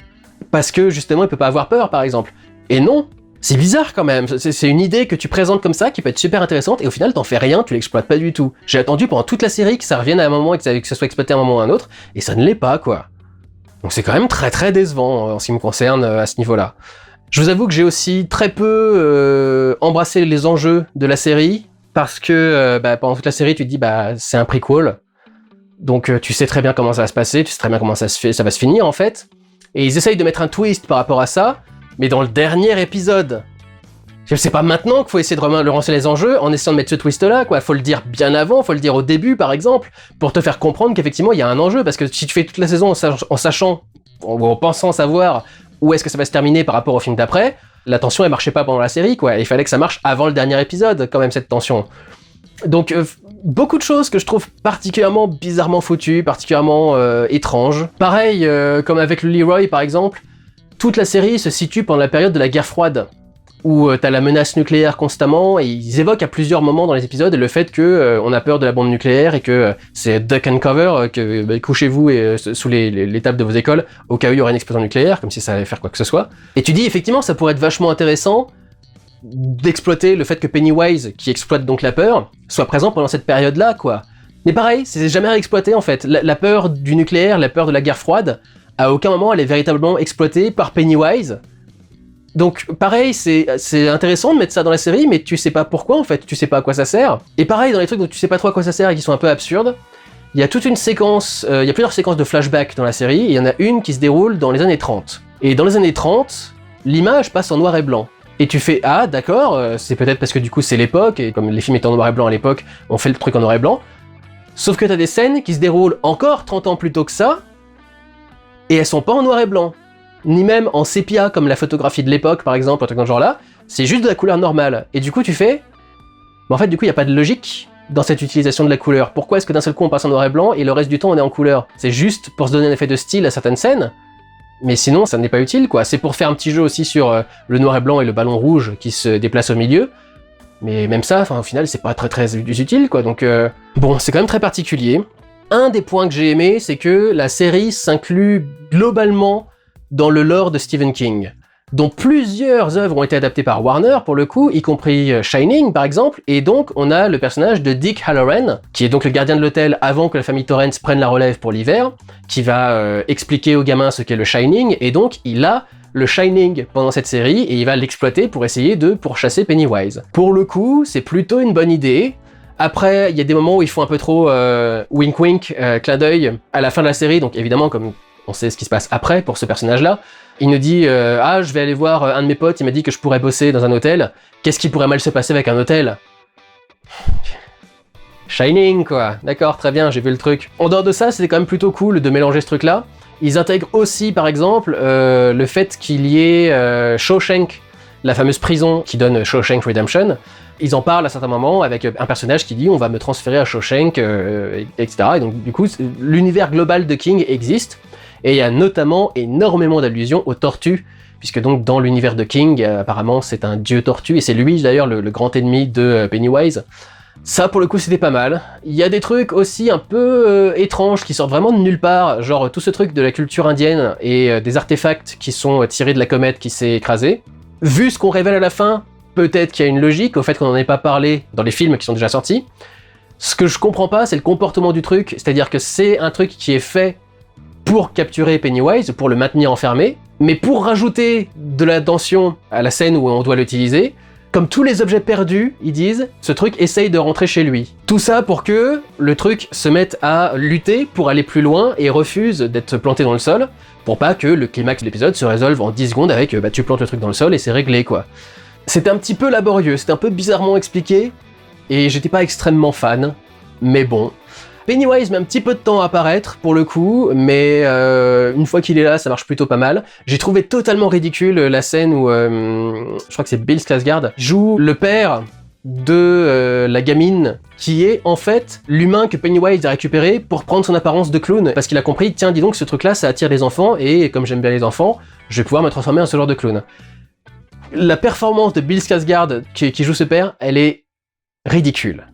Parce que, justement, il peut pas avoir peur, par exemple. Et non, c'est bizarre quand même. C'est une idée que tu présentes comme ça, qui peut être super intéressante, et au final, t'en fais rien, tu l'exploites pas du tout. J'ai attendu pendant toute la série que ça revienne à un moment et que ça soit exploité à un moment ou à un autre, et ça ne l'est pas, quoi. Donc c'est quand même très très décevant en ce qui me concerne à ce niveau-là. Je vous avoue que j'ai aussi très peu embrassé les enjeux de la série, parce que pendant toute la série tu te dis c'est un prequel, donc tu sais très bien comment ça va se passer, tu sais très bien comment ça va se finir en fait, et ils essayent de mettre un twist par rapport à ça, mais dans le dernier épisode. C'est pas maintenant qu'il faut essayer de relancer les enjeux en essayant de mettre ce twist-là, quoi. Faut le dire bien avant, faut le dire au début, par exemple, pour te faire comprendre qu'effectivement, il y a un enjeu, parce que si tu fais toute la saison en sachant, ou en pensant savoir où est-ce que ça va se terminer par rapport au film d'après, la tension, elle marchait pas pendant la série, quoi. Il fallait que ça marche avant le dernier épisode, quand même, cette tension. Donc, beaucoup de choses que je trouve particulièrement bizarrement foutues, particulièrement étranges. Pareil, comme avec le Leroy, par exemple, toute la série se situe pendant la période de la guerre froide, où t'as la menace nucléaire constamment, et ils évoquent à plusieurs moments dans les épisodes le fait que on a peur de la bombe nucléaire, et que c'est duck and cover, que couchez-vous sous les tables de vos écoles, au cas où il y aurait une explosion nucléaire, comme si ça allait faire quoi que ce soit. Et tu dis effectivement ça pourrait être vachement intéressant d'exploiter le fait que Pennywise, qui exploite donc la peur, soit présent pendant cette période-là, quoi. Mais pareil, c'est jamais réexploité en fait. La peur du nucléaire, la peur de la guerre froide, à aucun moment elle est véritablement exploitée par Pennywise. Donc pareil, c'est intéressant de mettre ça dans la série, mais tu sais pas pourquoi en fait, tu sais pas à quoi ça sert. Et pareil, dans les trucs dont tu sais pas trop à quoi ça sert et qui sont un peu absurdes, il y a toute une séquence, il y a plusieurs séquences de flashback dans la série, et il y en a une qui se déroule dans les années 30. Et dans les années 30, l'image passe en noir et blanc. Et tu fais, ah d'accord, c'est peut-être parce que du coup c'est l'époque, et comme les films étaient en noir et blanc à l'époque, on fait le truc en noir et blanc. Sauf que t'as des scènes qui se déroulent encore 30 ans plus tôt que ça, et elles sont pas en noir et blanc. Ni même en sépia comme la photographie de l'époque par exemple, un truc dans ce genre là, c'est juste de la couleur normale. Et du coup tu fais, en fait du coup il n'y a pas de logique dans cette utilisation de la couleur. Pourquoi est-ce que d'un seul coup on passe en noir et blanc et le reste du temps on est en couleur? C'est juste pour se donner un effet de style à certaines scènes, mais sinon ça n'est pas utile quoi. C'est pour faire un petit jeu aussi sur le noir et blanc et le ballon rouge qui se déplace au milieu, Mais même ça, au final, c'est pas très utile, quoi. Donc, bon, c'est quand même très particulier. Un des points que j'ai aimé, c'est que la série s'inclut globalement dans le lore de Stephen King, dont plusieurs œuvres ont été adaptées par Warner, pour le coup, y compris Shining, par exemple, et donc on a le personnage de Dick Hallorann, qui est donc le gardien de l'hôtel avant que la famille Torrance prenne la relève pour l'hiver, qui va expliquer aux gamins ce qu'est le Shining, et donc il a le Shining pendant cette série, et il va l'exploiter pour essayer de pourchasser Pennywise. Pour le coup, c'est plutôt une bonne idée. Après, il y a des moments où ils font un peu trop wink wink, clin d'œil à la fin de la série, donc évidemment, comme on sait ce qui se passe après pour ce personnage-là, il nous dit ah, je vais aller voir un de mes potes, il m'a dit que je pourrais bosser dans un hôtel, qu'est-ce qui pourrait mal se passer avec un hôtel ? Shining, quoi. D'accord, très bien, j'ai vu le truc. En dehors de ça, c'était quand même plutôt cool de mélanger ce truc-là. Ils intègrent aussi, par exemple, le fait qu'il y ait Shawshank, la fameuse prison qui donne Shawshank Redemption. Ils en parlent à certains moments avec un personnage qui dit on va me transférer à Shawshank, etc. Et donc du coup, l'univers global de King existe, et il y a notamment énormément d'allusions aux tortues, puisque donc dans l'univers de King, apparemment c'est un dieu tortue, et c'est lui d'ailleurs le grand ennemi de Pennywise. Ça, pour le coup, c'était pas mal. Il y a des trucs aussi un peu étranges qui sortent vraiment de nulle part, genre tout ce truc de la culture indienne et des artefacts qui sont tirés de la comète qui s'est écrasée. Vu ce qu'on révèle à la fin, peut-être qu'il y a une logique au fait qu'on n'en ait pas parlé dans les films qui sont déjà sortis. Ce que je comprends pas, c'est le comportement du truc, c'est-à-dire que c'est un truc qui est fait pour capturer Pennywise, pour le maintenir enfermé, mais pour rajouter de la tension à la scène où on doit l'utiliser, comme tous les objets perdus, ils disent, ce truc essaye de rentrer chez lui. Tout ça pour que le truc se mette à lutter pour aller plus loin et refuse d'être planté dans le sol, pour pas que le climax de l'épisode se résolve en 10 secondes avec tu plantes le truc dans le sol et c'est réglé, quoi. C'était un petit peu laborieux, c'était un peu bizarrement expliqué, et j'étais pas extrêmement fan, mais bon. Pennywise met un petit peu de temps à apparaître, pour le coup, mais une fois qu'il est là, ça marche plutôt pas mal. J'ai trouvé totalement ridicule la scène où, je crois que c'est Bill Skarsgård, joue le père de la gamine, qui est en fait l'humain que Pennywise a récupéré pour prendre son apparence de clown, parce qu'il a compris, tiens, dis donc, ce truc-là, ça attire les enfants, et comme j'aime bien les enfants, je vais pouvoir me transformer en ce genre de clown. La performance de Bill Skarsgård, qui joue ce père, elle est ridicule.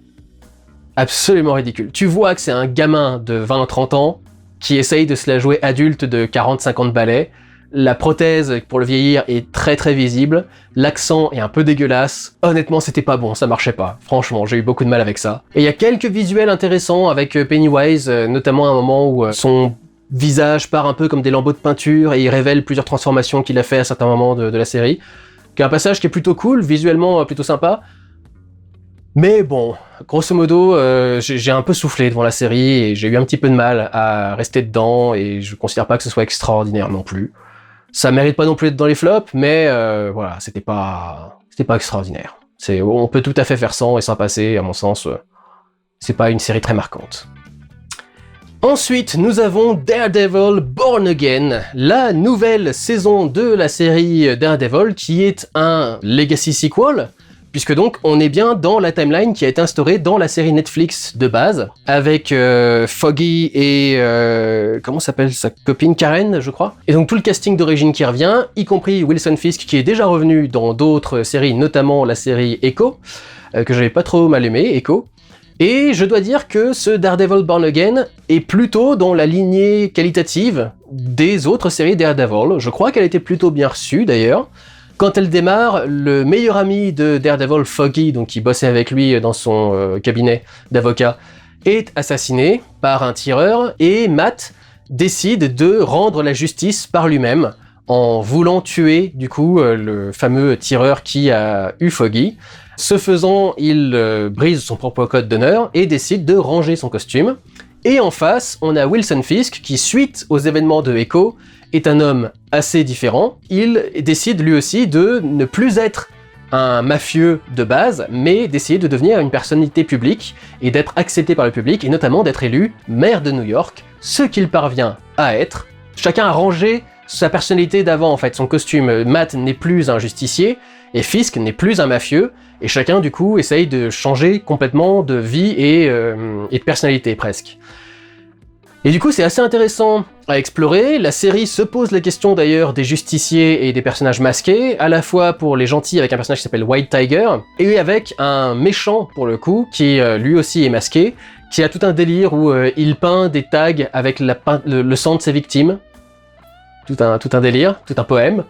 Absolument ridicule. Tu vois que c'est un gamin de 20-30 ans qui essaye de se la jouer adulte de 40-50 balais. La prothèse pour le vieillir est très très visible. L'accent est un peu dégueulasse. Honnêtement, c'était pas bon, ça marchait pas. Franchement, j'ai eu beaucoup de mal avec ça. Et il y a quelques visuels intéressants avec Pennywise, notamment un moment où son visage part un peu comme des lambeaux de peinture et il révèle plusieurs transformations qu'il a fait à certains moments de la série. Qui est un passage qui est plutôt cool, visuellement plutôt sympa. Mais bon, grosso modo, j'ai un peu soufflé devant la série et j'ai eu un petit peu de mal à rester dedans et je considère pas que ce soit extraordinaire non plus. Ça mérite pas non plus d'être dans les flops, mais voilà, c'était pas extraordinaire. On peut tout à fait faire sans et s'en passer, à mon sens, c'est pas une série très marquante. Ensuite, nous avons Daredevil Born Again, la nouvelle saison de la série Daredevil qui est un legacy sequel, puisque donc on est bien dans la timeline qui a été instaurée dans la série Netflix de base, avec Foggy et comment s'appelle sa copine, Karen, je crois. Et donc tout le casting d'origine qui revient, y compris Wilson Fisk qui est déjà revenu dans d'autres séries, notamment la série Echo, que j'avais pas trop mal aimé, Echo. Et je dois dire que ce Daredevil Born Again est plutôt dans la lignée qualitative des autres séries Daredevil. Je crois qu'elle était plutôt bien reçue d'ailleurs. Quand elle démarre, le meilleur ami de Daredevil, Foggy, donc qui bossait avec lui dans son cabinet d'avocat, est assassiné par un tireur et Matt décide de rendre la justice par lui-même en voulant tuer du coup le fameux tireur qui a eu Foggy. Ce faisant, il brise son propre code d'honneur et décide de ranger son costume. Et en face, on a Wilson Fisk qui, suite aux événements de Echo, est un homme assez différent. Il décide lui aussi de ne plus être un mafieux de base, mais d'essayer de devenir une personnalité publique et d'être accepté par le public, et notamment d'être élu maire de New York, ce qu'il parvient à être. Chacun a rangé sa personnalité d'avant, en fait, son costume. Matt n'est plus un justicier, et Fisk n'est plus un mafieux, et chacun, du coup, essaye de changer complètement de vie et de personnalité, presque. Et du coup, c'est assez intéressant à explorer. La série se pose la question d'ailleurs des justiciers et des personnages masqués, à la fois pour les gentils avec un personnage qui s'appelle White Tiger, et avec un méchant pour le coup, qui lui aussi est masqué, qui a tout un délire où il peint des tags avec le sang de ses victimes. Tout un délire, tout un poème.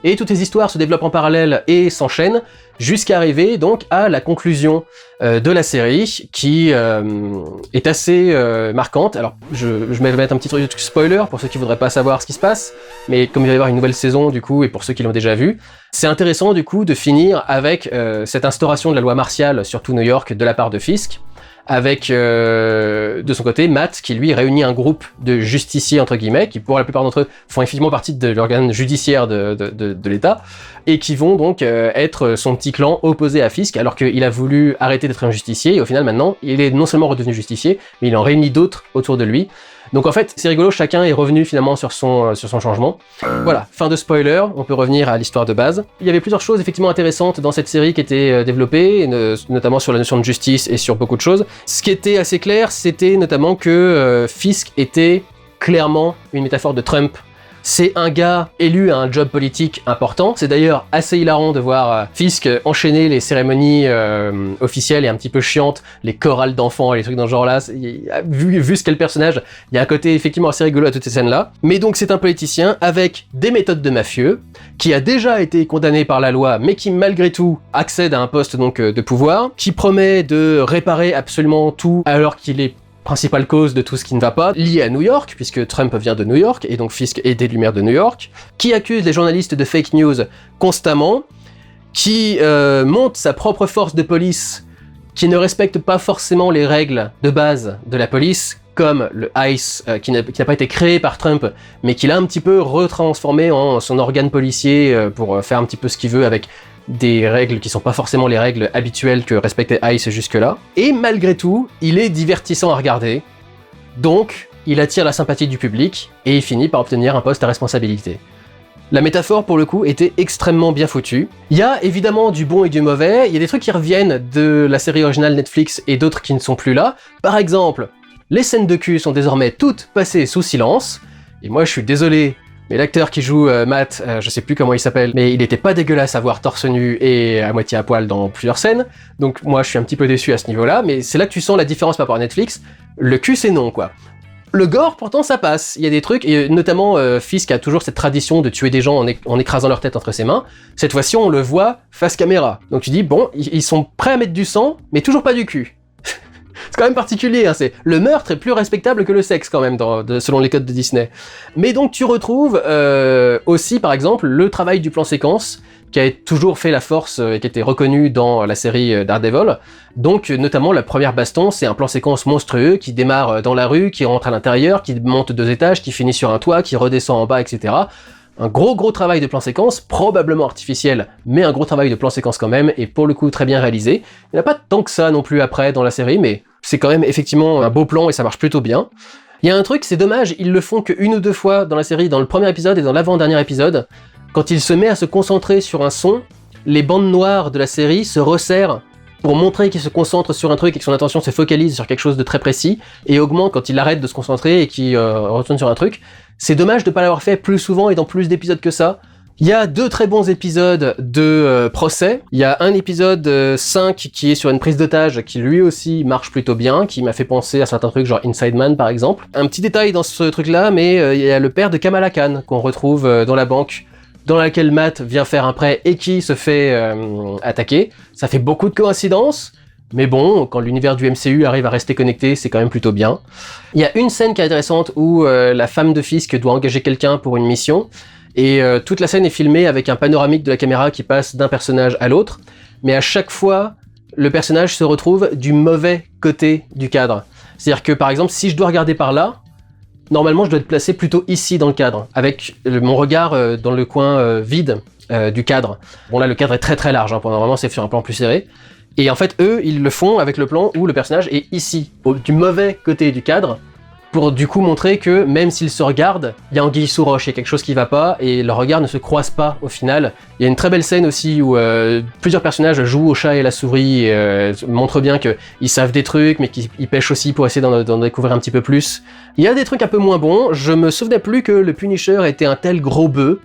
Et toutes les histoires se développent en parallèle et s'enchaînent, jusqu'à arriver donc à la conclusion de la série, qui est assez marquante. Alors, je vais mettre un petit truc de spoiler pour ceux qui voudraient pas savoir ce qui se passe, mais comme il va y avoir une nouvelle saison du coup, et pour ceux qui l'ont déjà vu, c'est intéressant du coup de finir avec cette instauration de la loi martiale sur tout New York de la part de Fisk, avec de son côté Matt qui lui réunit un groupe de justiciers entre guillemets, qui pour la plupart d'entre eux font effectivement partie de l'organe judiciaire de l'État, et qui vont donc être son petit clan opposé à Fisk, alors qu'il a voulu arrêter d'être un justicier, et au final maintenant il est non seulement redevenu justicier, mais il en réunit d'autres autour de lui. Donc en fait, c'est rigolo, chacun est revenu finalement sur son changement. Voilà, fin de spoiler, on peut revenir à l'histoire de base. Il y avait plusieurs choses effectivement intéressantes dans cette série qui étaient développées, notamment sur la notion de justice et sur beaucoup de choses. Ce qui était assez clair, c'était notamment que Fisk était clairement une métaphore de Trump. C'est un gars élu à un job politique important. C'est d'ailleurs assez hilarant de voir Fisk enchaîner les cérémonies officielles et un petit peu chiantes, les chorales d'enfants et les trucs dans ce genre-là. Vu ce qu'est le personnage, il y a un côté effectivement assez rigolo à toutes ces scènes-là. Mais donc c'est un politicien avec des méthodes de mafieux, qui a déjà été condamné par la loi, mais qui malgré tout accède à un poste donc de pouvoir, qui promet de réparer absolument tout alors qu'il est principale cause de tout ce qui ne va pas, lié à New York, puisque Trump vient de New York, et donc Fisk est élu maire de New York, qui accuse les journalistes de fake news constamment, qui monte sa propre force de police, qui ne respecte pas forcément les règles de base de la police, comme le ICE, qui n'a pas été créé par Trump, mais qu'il a un petit peu retransformé en son organe policier pour faire un petit peu ce qu'il veut avec des règles qui sont pas forcément les règles habituelles que respectait ICE jusque-là. Et malgré tout, il est divertissant à regarder, donc il attire la sympathie du public, et il finit par obtenir un poste à responsabilité. La métaphore, pour le coup, était extrêmement bien foutue. Il y a évidemment du bon et du mauvais, il y a des trucs qui reviennent de la série originale Netflix et d'autres qui ne sont plus là. Par exemple, les scènes de cul sont désormais toutes passées sous silence, et moi je suis désolé, mais l'acteur qui joue Matt, je sais plus comment il s'appelle, mais il était pas dégueulasse à voir torse nu et à moitié à poil dans plusieurs scènes, donc moi je suis un petit peu déçu à ce niveau-là, mais c'est là que tu sens la différence par rapport à Netflix. Le cul c'est non quoi. Le gore pourtant ça passe, il y a des trucs, et notamment Fisk a toujours cette tradition de tuer des gens en écrasant leur tête entre ses mains. Cette fois-ci on le voit face caméra, donc tu dis bon, ils sont prêts à mettre du sang, mais toujours pas du cul. C'est quand même particulier, hein, le meurtre est plus respectable que le sexe quand même, selon les codes de Disney. Mais donc tu retrouves aussi par exemple le travail du plan séquence, qui a toujours fait la force et qui a été reconnu dans la série Daredevil. Donc notamment la première baston, c'est un plan séquence monstrueux qui démarre dans la rue, qui rentre à l'intérieur, qui monte 2 étages, qui finit sur un toit, qui redescend en bas, etc. Un gros travail de plan séquence, probablement artificiel, mais un gros travail de plan séquence quand même, et pour le coup très bien réalisé. Il n'y en a pas tant que ça non plus après dans la série, mais c'est quand même effectivement un beau plan et ça marche plutôt bien. Il y a un truc, c'est dommage, ils le font que 1 ou 2 fois dans la série, dans le premier épisode et dans l'avant-dernier épisode. Quand il se met à se concentrer sur un son, les bandes noires de la série se resserrent pour montrer qu'il se concentre sur un truc et que son attention se focalise sur quelque chose de très précis, et augmente quand il arrête de se concentrer et qu'il retourne sur un truc. C'est dommage de ne pas l'avoir fait plus souvent et dans plus d'épisodes que ça. Il y a 2 très bons épisodes de procès. Il y a un épisode 5 qui est sur une prise d'otage qui lui aussi marche plutôt bien, qui m'a fait penser à certains trucs genre Inside Man par exemple. Un petit détail dans ce truc-là, mais il y a le père de Kamala Khan qu'on retrouve dans la banque, dans laquelle Matt vient faire un prêt et qui se fait attaquer. Ça fait beaucoup de coïncidences, mais bon, quand l'univers du MCU arrive à rester connecté, c'est quand même plutôt bien. Il y a une scène qui est intéressante où la femme de Fisk doit engager quelqu'un pour une mission, et toute la scène est filmée avec un panoramique de la caméra qui passe d'un personnage à l'autre, mais à chaque fois, le personnage se retrouve du mauvais côté du cadre. C'est-à-dire que par exemple, si je dois regarder par là, normalement je dois être placé plutôt ici dans le cadre, avec mon regard dans le coin vide du cadre. Bon là le cadre est très large, hein, normalement c'est sur un plan plus serré. Et en fait eux, ils le font avec le plan où le personnage est ici, du mauvais côté du cadre, pour du coup montrer que même s'ils se regardent, il y a anguille sous roche, il y a quelque chose qui va pas, et leurs regards ne se croisent pas au final. Il y a une très belle scène aussi où plusieurs personnages jouent au chat et la souris, et montrent bien qu'ils savent des trucs, mais qu'ils pêchent aussi pour essayer d'en découvrir un petit peu plus. Il y a des trucs un peu moins bons, je me souvenais plus que le Punisher était un tel gros bœuf.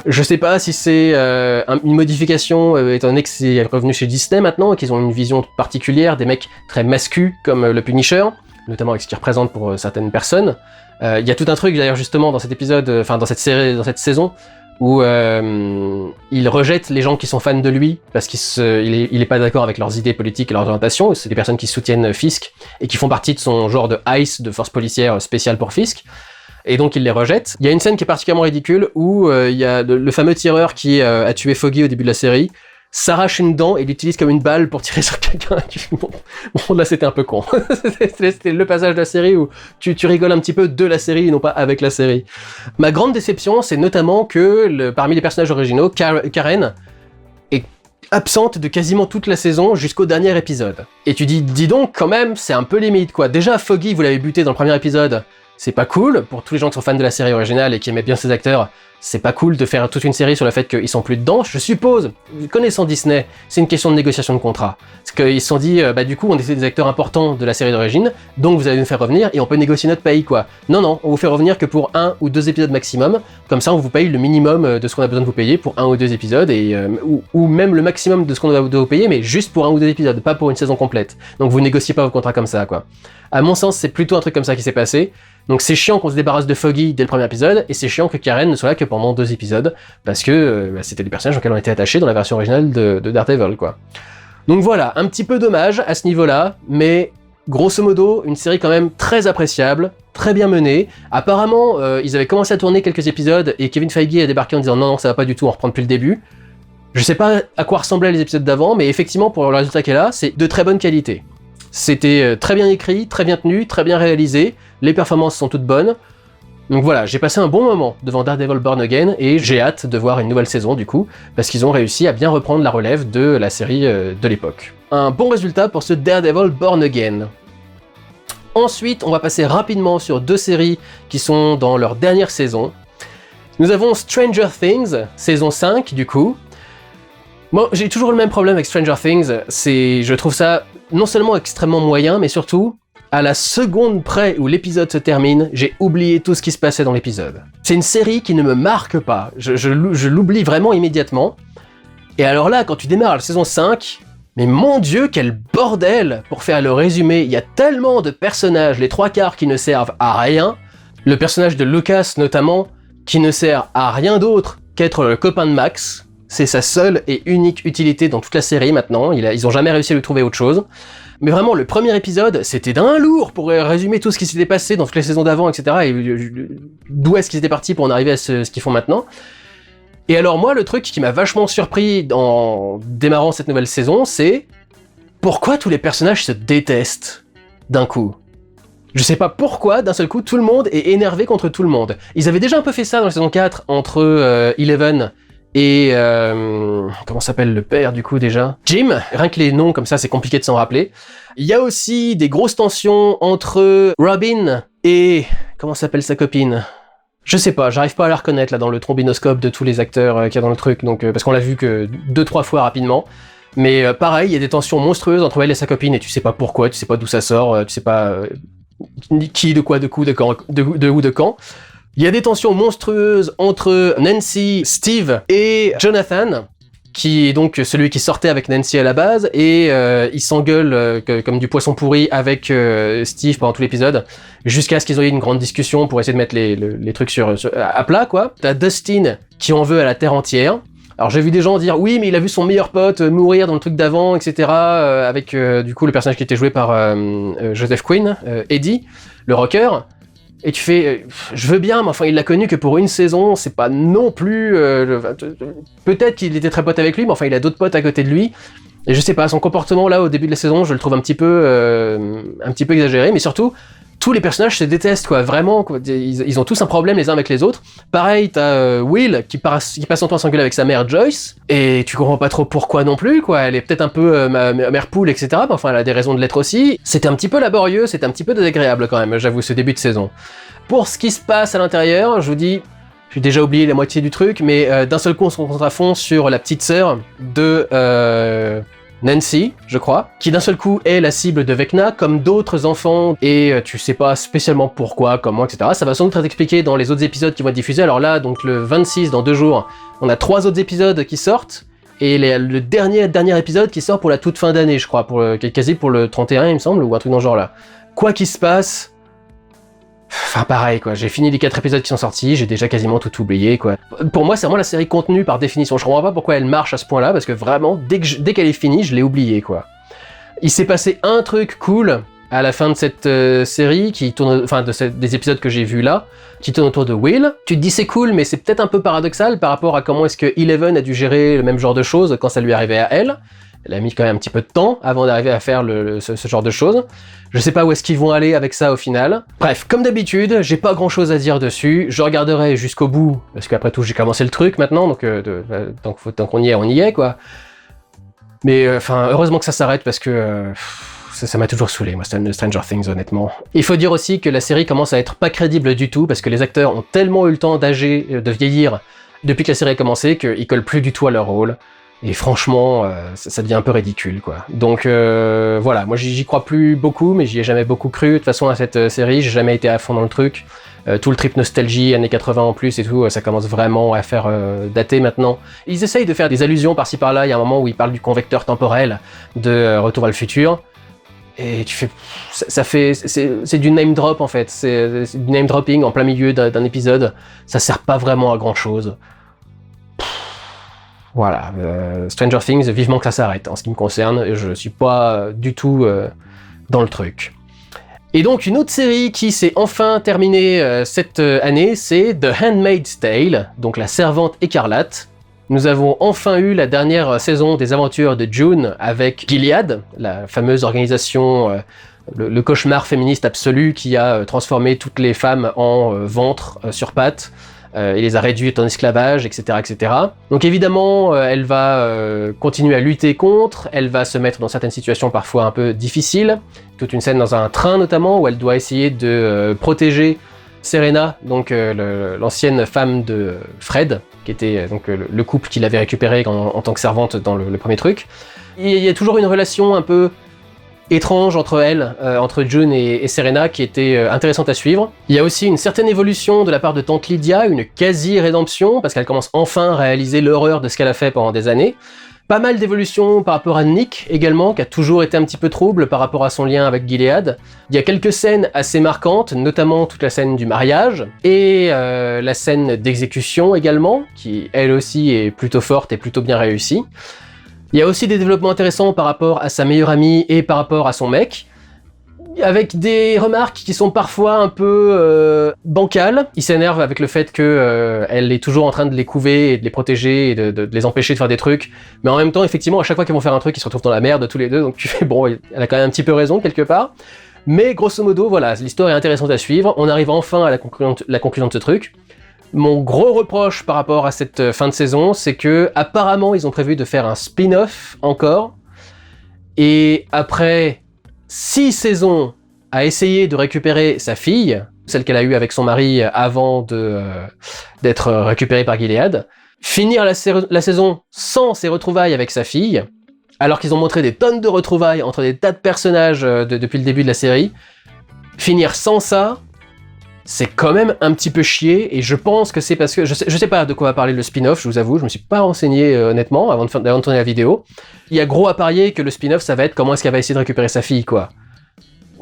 Je sais pas si c'est une modification, étant donné que c'est revenu chez Disney maintenant, et qu'ils ont une vision particulière, des mecs très masculins comme le Punisher, notamment avec ce qu'il représente pour certaines personnes. Il y a tout un truc d'ailleurs justement dans cet épisode, dans cette série, dans cette saison, où il rejette les gens qui sont fans de lui, parce qu'il est pas d'accord avec leurs idées politiques et leurs orientations, c'est des personnes qui soutiennent Fisk, et qui font partie de son genre de ICE, de force policière spéciale pour Fisk. Et donc il les rejette. Il y a une scène qui est particulièrement ridicule où il y a le fameux tireur qui a tué Foggy au début de la série, s'arrache une dent et l'utilise comme une balle pour tirer sur quelqu'un. Bon, là c'était un peu con. C'était le passage de la série où tu rigoles un petit peu de la série et non pas avec la série. Ma grande déception, c'est notamment que parmi les personnages originaux, Karen est absente de quasiment toute la saison jusqu'au dernier épisode. Et tu dis donc quand même, c'est un peu limite quoi. Déjà Foggy, vous l'avez buté dans le premier épisode. C'est pas cool, pour tous les gens qui sont fans de la série originale et qui aimaient bien ces acteurs, c'est pas cool de faire toute une série sur le fait qu'ils sont plus dedans. Je suppose, connaissant Disney, c'est une question de négociation de contrat. Parce qu'ils se sont dit, du coup, on était des acteurs importants de la série d'origine, donc vous allez nous faire revenir et on peut négocier notre paye, quoi. Non, on vous fait revenir que pour 1 ou 2 épisodes maximum, comme ça on vous paye le minimum de ce qu'on a besoin de vous payer pour 1 ou 2 épisodes, ou même le maximum de ce qu'on doit vous payer, mais juste pour 1 ou 2 épisodes, pas pour une saison complète. Donc vous négociez pas vos contrats comme ça, quoi. À mon sens, c'est plutôt un truc comme ça qui s'est passé. Donc c'est chiant qu'on se débarrasse de Foggy dès le premier épisode, et c'est chiant que Karen ne soit là que pendant 2 épisodes, parce que c'était des personnages auxquels on était attachés dans la version originale de Daredevil, quoi. Donc voilà, un petit peu dommage à ce niveau-là, mais grosso modo, une série quand même très appréciable, très bien menée. Apparemment, ils avaient commencé à tourner quelques épisodes, et Kevin Feige a débarqué en disant non, ça va pas du tout, on reprend depuis le début. Je sais pas à quoi ressemblaient les épisodes d'avant, mais effectivement, pour le résultat qu'elle a, c'est de très bonne qualité. C'était très bien écrit, très bien tenu, très bien réalisé, les performances sont toutes bonnes. Donc voilà, j'ai passé un bon moment devant Daredevil Born Again et j'ai hâte de voir une nouvelle saison du coup, parce qu'ils ont réussi à bien reprendre la relève de la série de l'époque. Un bon résultat pour ce Daredevil Born Again. Ensuite, on va passer rapidement sur 2 séries qui sont dans leur dernière saison. Nous avons Stranger Things, saison 5 du coup. Bon, j'ai toujours le même problème avec Stranger Things, je trouve ça non seulement extrêmement moyen, mais surtout, à la seconde près où l'épisode se termine, j'ai oublié tout ce qui se passait dans l'épisode. C'est une série qui ne me marque pas, je l'oublie vraiment immédiatement. Et alors là, quand tu démarres la saison 5, mais mon Dieu, quel bordel pour faire le résumé, il y a tellement de personnages, les 3/4 qui ne servent à rien, le personnage de Lucas notamment, qui ne sert à rien d'autre qu'être le copain de Max. C'est sa seule et unique utilité dans toute la série maintenant, ils ont jamais réussi à lui trouver autre chose. Mais vraiment, le premier épisode, c'était d'un lourd pour résumer tout ce qui s'était passé dans toutes les saisons d'avant, etc. Et d'où est-ce qu'ils étaient partis pour en arriver à ce qu'ils font maintenant. Et alors moi, le truc qui m'a vachement surpris en démarrant cette nouvelle saison, c'est pourquoi tous les personnages se détestent d'un coup. Je sais pas pourquoi, d'un seul coup, tout le monde est énervé contre tout le monde. Ils avaient déjà un peu fait ça dans la saison 4 entre Eleven et comment s'appelle le père du coup déjà ? Jim. Rien que les noms comme ça, c'est compliqué de s'en rappeler. Il y a aussi des grosses tensions entre Robin et comment s'appelle sa copine ? Je sais pas, j'arrive pas à la reconnaître là dans le trombinoscope de tous les acteurs qu'il y a dans le truc, donc parce qu'on l'a vu que 2-3 fois rapidement. Mais pareil, il y a des tensions monstrueuses entre elle et sa copine et tu sais pas pourquoi, tu sais pas d'où ça sort, tu sais pas qui, de quoi, de coup, de quand, de où, de quand. Il y a des tensions monstrueuses entre Nancy, Steve et Jonathan, qui est donc celui qui sortait avec Nancy à la base, et il s'engueule comme du poisson pourri avec Steve pendant tout l'épisode, jusqu'à ce qu'ils aient une grande discussion pour essayer de mettre les trucs à plat, quoi. T'as Dustin qui en veut à la terre entière. Alors j'ai vu des gens dire oui mais il a vu son meilleur pote mourir dans le truc d'avant, etc. Avec du coup le personnage qui était joué par Joseph Quinn, Eddie, le rocker. Et tu fais, je veux bien, mais enfin il l'a connu que pour une saison, c'est pas non plus... peut-être qu'il était très pote avec lui, mais enfin il a d'autres potes à côté de lui. Et je sais pas, son comportement là au début de la saison, je le trouve un petit peu exagéré, mais surtout, tous les personnages se détestent, quoi, vraiment, quoi. Ils ont tous un problème les uns avec les autres. Pareil, t'as Will qui passe son temps à s'engueuler avec sa mère Joyce, et tu comprends pas trop pourquoi non plus, quoi. Elle est peut-être un peu mère poule, etc. Mais enfin, elle a des raisons de l'être aussi. C'était un petit peu laborieux, c'était un petit peu désagréable quand même, j'avoue, ce début de saison. Pour ce qui se passe à l'intérieur, je vous dis, j'ai déjà oublié la moitié du truc, mais d'un seul coup, on se concentre à fond sur la petite sœur de Nancy, je crois, qui d'un seul coup est la cible de Vecna, comme d'autres enfants, et tu sais pas spécialement pourquoi, comment, etc. Ça va sans doute être expliqué dans les autres épisodes qui vont être diffusés. Alors là, donc le 26, dans 2 jours, on a 3 autres épisodes qui sortent, et le dernier épisode qui sort pour la toute fin d'année, je crois, quasi pour le 31, il me semble, ou un truc dans ce genre-là. Quoi qu'il se passe... Enfin pareil quoi, j'ai fini les 4 épisodes qui sont sortis, j'ai déjà quasiment tout oublié quoi. Pour moi c'est vraiment la série contenu par définition, je comprends pas pourquoi elle marche à ce point là, parce que vraiment dès qu'elle est finie je l'ai oublié quoi. Il s'est passé un truc cool à la fin de cette série qui tourne, enfin des épisodes que j'ai vus là, qui tourne autour de Will. Tu te dis c'est cool mais c'est peut-être un peu paradoxal par rapport à comment est-ce que Eleven a dû gérer le même genre de choses quand ça lui arrivait à elle. Elle a mis quand même un petit peu de temps avant d'arriver à faire ce genre de choses. Je sais pas où est-ce qu'ils vont aller avec ça au final. Bref, comme d'habitude, j'ai pas grand chose à dire dessus. Je regarderai jusqu'au bout, parce qu'après tout, j'ai commencé le truc maintenant, donc tant qu'on y est, on y est, quoi. Mais enfin, heureusement que ça s'arrête, parce que ça m'a toujours saoulé, moi, Stranger Things, honnêtement. Il faut dire aussi que la série commence à être pas crédible du tout, parce que les acteurs ont tellement eu le temps d'âger, de vieillir, depuis que la série a commencé, qu'ils collent plus du tout à leur rôle. Et franchement, ça devient un peu ridicule, quoi. Donc voilà, moi j'y crois plus beaucoup, mais j'y ai jamais beaucoup cru. De toute façon, à cette série, j'ai jamais été à fond dans le truc. Tout le trip nostalgie, années 80 en plus et tout, ça commence vraiment à faire dater maintenant. Ils essayent de faire des allusions par-ci par-là. Il y a un moment où ils parlent du convecteur temporel de Retour à le futur. Et tu fais... C'est du name drop, en fait. C'est du name dropping en plein milieu d'un épisode. Ça sert pas vraiment à grand-chose. Voilà, Stranger Things, vivement que ça s'arrête en ce qui me concerne, je suis pas du tout dans le truc. Et donc une autre série qui s'est enfin terminée cette année, c'est The Handmaid's Tale, donc la servante écarlate. Nous avons enfin eu la dernière saison des aventures de June avec Gilead, la fameuse organisation, le cauchemar féministe absolu qui a transformé toutes les femmes en ventre sur pattes. Et les a réduites en esclavage, etc., etc. Donc évidemment, elle va continuer à lutter contre, elle va se mettre dans certaines situations parfois un peu difficiles, toute une scène dans un train notamment, où elle doit essayer de protéger Serena, donc l'ancienne femme de Fred, qui était donc le couple qu'il avait récupéré en tant que servante dans le premier truc. Il y a toujours une relation un peu étrange entre elles, entre June et Serena, qui était intéressante à suivre. Il y a aussi une certaine évolution de la part de tante Lydia, une quasi-rédemption, parce qu'elle commence enfin à réaliser l'horreur de ce qu'elle a fait pendant des années. Pas mal d'évolution par rapport à Nick également, qui a toujours été un petit peu trouble par rapport à son lien avec Gilead. Il y a quelques scènes assez marquantes, notamment toute la scène du mariage, et la scène d'exécution également, qui elle aussi est plutôt forte et plutôt bien réussie. Il y a aussi des développements intéressants par rapport à sa meilleure amie et par rapport à son mec, avec des remarques qui sont parfois un peu bancales. Il s'énerve avec le fait qu'elle est toujours en train de les couver et de les protéger et de les empêcher de faire des trucs. Mais en même temps, effectivement, à chaque fois qu'ils vont faire un truc, ils se retrouvent dans la merde tous les deux. Donc tu fais, bon, elle a quand même un petit peu raison quelque part. Mais grosso modo, voilà, l'histoire est intéressante à suivre. On arrive enfin à la conclusion de ce truc. Mon gros reproche par rapport à cette fin de saison, c'est que apparemment ils ont prévu de faire un spin-off encore. Et après 6 saisons à essayer de récupérer sa fille, celle qu'elle a eue avec son mari avant d'être récupérée par Gilead, finir la saison sans ses retrouvailles avec sa fille, alors qu'ils ont montré des tonnes de retrouvailles entre des tas de personnages depuis le début de la série, finir sans ça, c'est quand même un petit peu chier, et je pense que c'est parce que... Je sais pas de quoi va parler le spin-off, je vous avoue, je me suis pas renseigné honnêtement avant de tourner la vidéo. Il y a gros à parier que le spin-off, ça va être comment est-ce qu'elle va essayer de récupérer sa fille, quoi.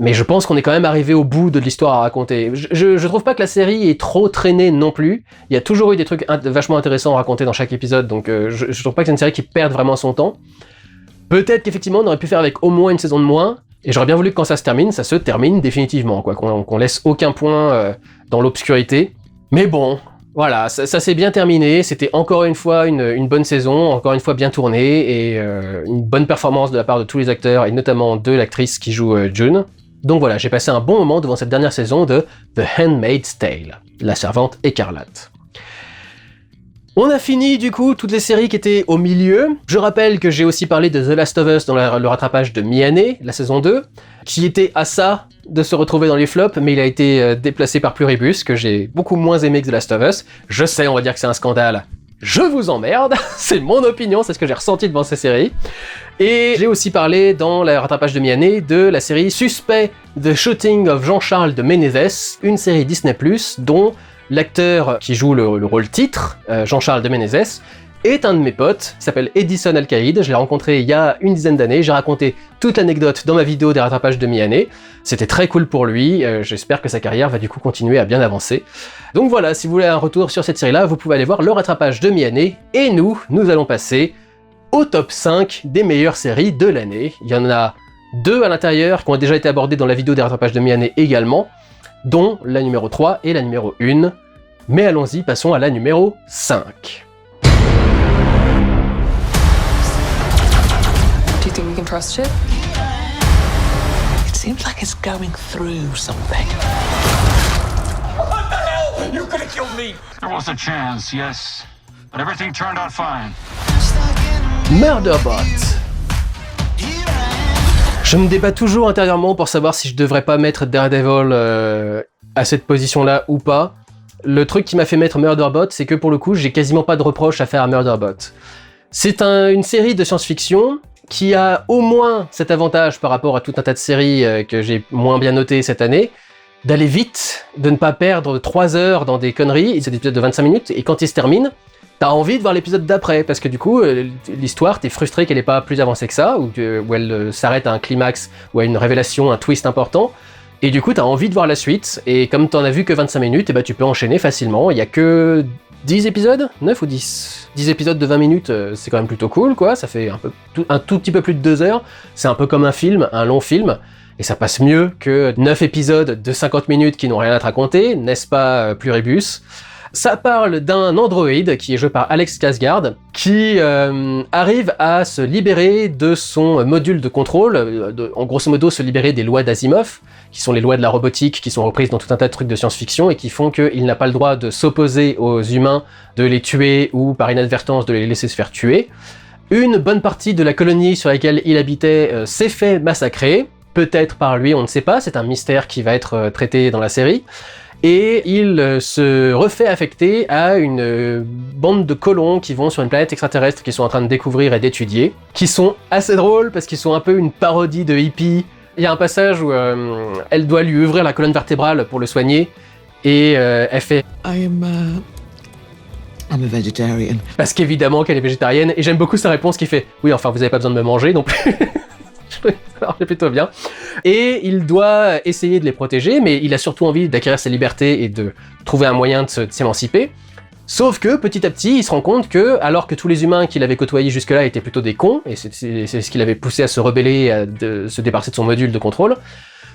Mais je pense qu'on est quand même arrivé au bout de l'histoire à raconter. Je trouve pas que la série est trop traînée non plus. Il y a toujours eu des trucs vachement intéressants à raconter dans chaque épisode, donc je trouve pas que c'est une série qui perde vraiment son temps. Peut-être qu'effectivement, on aurait pu faire avec au moins une saison de moins, et j'aurais bien voulu que quand ça se termine définitivement, quoi, qu'on laisse aucun point dans l'obscurité. Mais bon, voilà, ça s'est bien terminé, c'était encore une fois une bonne saison, encore une fois bien tournée, et une bonne performance de la part de tous les acteurs, et notamment de l'actrice qui joue June. Donc voilà, j'ai passé un bon moment devant cette dernière saison de The Handmaid's Tale, La Servante écarlate. On a fini du coup toutes les séries qui étaient au milieu. Je rappelle que j'ai aussi parlé de The Last of Us dans le rattrapage de mi-année, la saison 2, qui était à ça de se retrouver dans les flops, mais il a été déplacé par Pluribus, que j'ai beaucoup moins aimé que The Last of Us. Je sais, on va dire que c'est un scandale. Je vous emmerde, c'est mon opinion, c'est ce que j'ai ressenti devant ces séries. Et j'ai aussi parlé dans le rattrapage de mi-année de la série Suspect, The Shooting of Jean-Charles de Menezes, une série Disney+, dont l'acteur qui joue le rôle titre, Jean-Charles de Menezes, est un de mes potes, il s'appelle Edison Alcaïd, je l'ai rencontré il y a une dizaine d'années, j'ai raconté toute l'anecdote dans ma vidéo des rattrapages de mi-année, c'était très cool pour lui, j'espère que sa carrière va du coup continuer à bien avancer. Donc voilà, si vous voulez un retour sur cette série-là, vous pouvez aller voir le rattrapage de mi-année, et nous allons passer au top 5 des meilleures séries de l'année. Il y en a 2 à l'intérieur qui ont déjà été abordées dans la vidéo des rattrapages de mi-année également, dont la numéro 3 et la numéro 1. Mais allons-y, passons à la numéro 5. Do you think we can trust it? It seems like it's going through something. What the hell? You could have killed me! There was a chance, yes. But everything turned out fine. Murderbot. Je me débat toujours intérieurement pour savoir si je devrais pas mettre Daredevil à cette position-là ou pas. Le truc qui m'a fait mettre Murderbot, c'est que pour le coup, j'ai quasiment pas de reproches à faire à Murderbot. C'est une série de science-fiction qui a au moins cet avantage par rapport à tout un tas de séries que j'ai moins bien notées cette année, d'aller vite, de ne pas perdre 3 heures dans des conneries, c'est des épisodes de 25 minutes, et quand ils se terminent, t'as envie de voir l'épisode d'après, parce que du coup, l'histoire, t'es frustré qu'elle ait pas plus avancé que ça, ou elle s'arrête à un climax, ou à une révélation, un twist important, et du coup, t'as envie de voir la suite, et comme t'en as vu que 25 minutes, et bah tu peux enchaîner facilement, il y a que 10 épisodes 9 ou 10 10 épisodes de 20 minutes, c'est quand même plutôt cool, quoi, ça fait un tout petit peu plus de 2 heures, c'est un peu comme un film, un long film, et ça passe mieux que 9 épisodes de 50 minutes qui n'ont rien à te raconter, n'est-ce pas, Pluribus ? Ça parle d'un androïde qui est joué par Alex Skarsgård, qui arrive à se libérer de son module de contrôle, en grosso modo se libérer des lois d'Asimov, qui sont les lois de la robotique, qui sont reprises dans tout un tas de trucs de science-fiction, et qui font qu'il n'a pas le droit de s'opposer aux humains, de les tuer, ou par inadvertance de les laisser se faire tuer. Une bonne partie de la colonie sur laquelle il habitait s'est fait massacrer, peut-être par lui, on ne sait pas, c'est un mystère qui va être traité dans la série. Et il se refait affecter à une bande de colons qui vont sur une planète extraterrestre qu'ils sont en train de découvrir et d'étudier, qui sont assez drôles parce qu'ils sont un peu une parodie de hippies. Il y a un passage où elle doit lui ouvrir la colonne vertébrale pour le soigner, et elle fait I'm a vegetarian. Parce qu'évidemment qu'elle est végétarienne, et j'aime beaucoup sa réponse qui fait « Oui, enfin, vous n'avez pas besoin de me manger non plus ». Alors, c'est plutôt bien. Et il doit essayer de les protéger, mais il a surtout envie d'acquérir sa liberté et de trouver un moyen de s'émanciper. Sauf que, petit à petit, il se rend compte que, alors que tous les humains qu'il avait côtoyés jusque-là étaient plutôt des cons, et c'est ce qui l'avait poussé à se rebeller, à se débarrasser de son module de contrôle,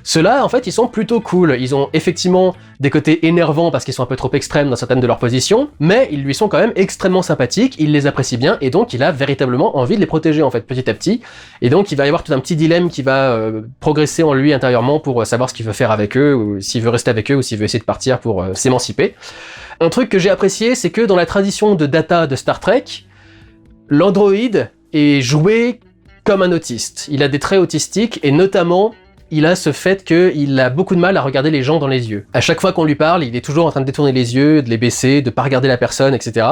ceux-là, en fait, ils sont plutôt cool. Ils ont effectivement des côtés énervants parce qu'ils sont un peu trop extrêmes dans certaines de leurs positions, mais ils lui sont quand même extrêmement sympathiques, il les apprécie bien, et donc il a véritablement envie de les protéger, en fait, petit à petit. Et donc, il va y avoir tout un petit dilemme qui va progresser en lui intérieurement pour savoir ce qu'il veut faire avec eux, ou s'il veut rester avec eux, ou s'il veut essayer de partir pour s'émanciper. Un truc que j'ai apprécié, c'est que dans la tradition de Data de Star Trek, l'androïde est joué comme un autiste. Il a des traits autistiques, et notamment, il a ce fait qu'il a beaucoup de mal à regarder les gens dans les yeux. À chaque fois qu'on lui parle, il est toujours en train de détourner les yeux, de les baisser, de pas regarder la personne, etc.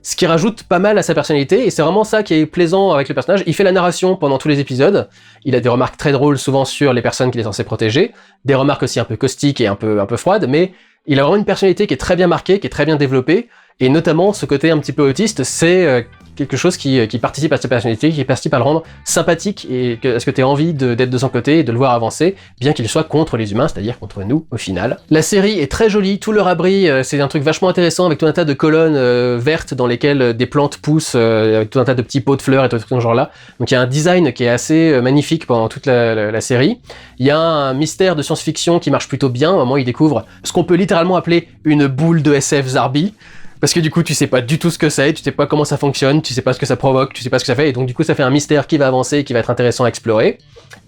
Ce qui rajoute pas mal à sa personnalité, et c'est vraiment ça qui est plaisant avec le personnage. Il fait la narration pendant tous les épisodes, il a des remarques très drôles souvent sur les personnes qu'il est censé protéger, des remarques aussi un peu caustiques et un peu froides, mais il a vraiment une personnalité qui est très bien marquée, qui est très bien développée, et notamment ce côté un petit peu autiste, c'est quelque chose qui participe à sa personnalité, qui participe à le rendre sympathique, et à ce que tu aies envie d'être de son côté et de le voir avancer, bien qu'il soit contre les humains, c'est-à-dire contre nous au final. La série est très jolie, tout leur abri, c'est un truc vachement intéressant avec tout un tas de colonnes vertes dans lesquelles des plantes poussent, avec tout un tas de petits pots de fleurs et tout ce genre-là. Donc il y a un design qui est assez magnifique pendant toute la série. Il y a un mystère de science-fiction qui marche plutôt bien. À un moment, il découvre ce qu'on peut littéralement appeler une boule de SF Zarbi. Parce que du coup, tu sais pas du tout ce que c'est, tu sais pas comment ça fonctionne, tu sais pas ce que ça provoque, tu sais pas ce que ça fait, et donc du coup, ça fait un mystère qui va avancer et qui va être intéressant à explorer.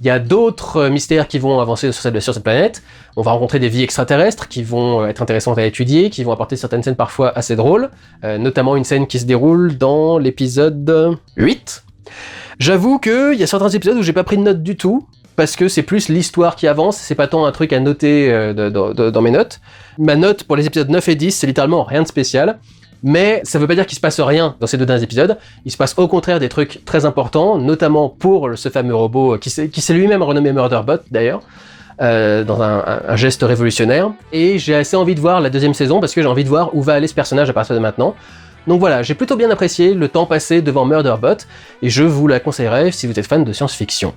Il y a d'autres mystères qui vont avancer sur cette planète. On va rencontrer des vies extraterrestres qui vont être intéressantes à étudier, qui vont apporter certaines scènes parfois assez drôles, notamment une scène qui se déroule dans l'épisode 8. J'avoue qu'il y a certains épisodes où j'ai pas pris de notes du tout, parce que c'est plus l'histoire qui avance, c'est pas tant un truc à noter dans mes notes. Ma note pour les épisodes 9 et 10, c'est littéralement rien de spécial, mais ça veut pas dire qu'il se passe rien dans ces 2 derniers épisodes. Il se passe au contraire des trucs très importants, notamment pour ce fameux robot qui s'est lui-même renommé Murderbot d'ailleurs, dans un geste révolutionnaire. Et j'ai assez envie de voir la 2e saison, parce que j'ai envie de voir où va aller ce personnage à partir de maintenant. Donc voilà, j'ai plutôt bien apprécié le temps passé devant Murderbot, et je vous la conseillerais si vous êtes fan de science-fiction.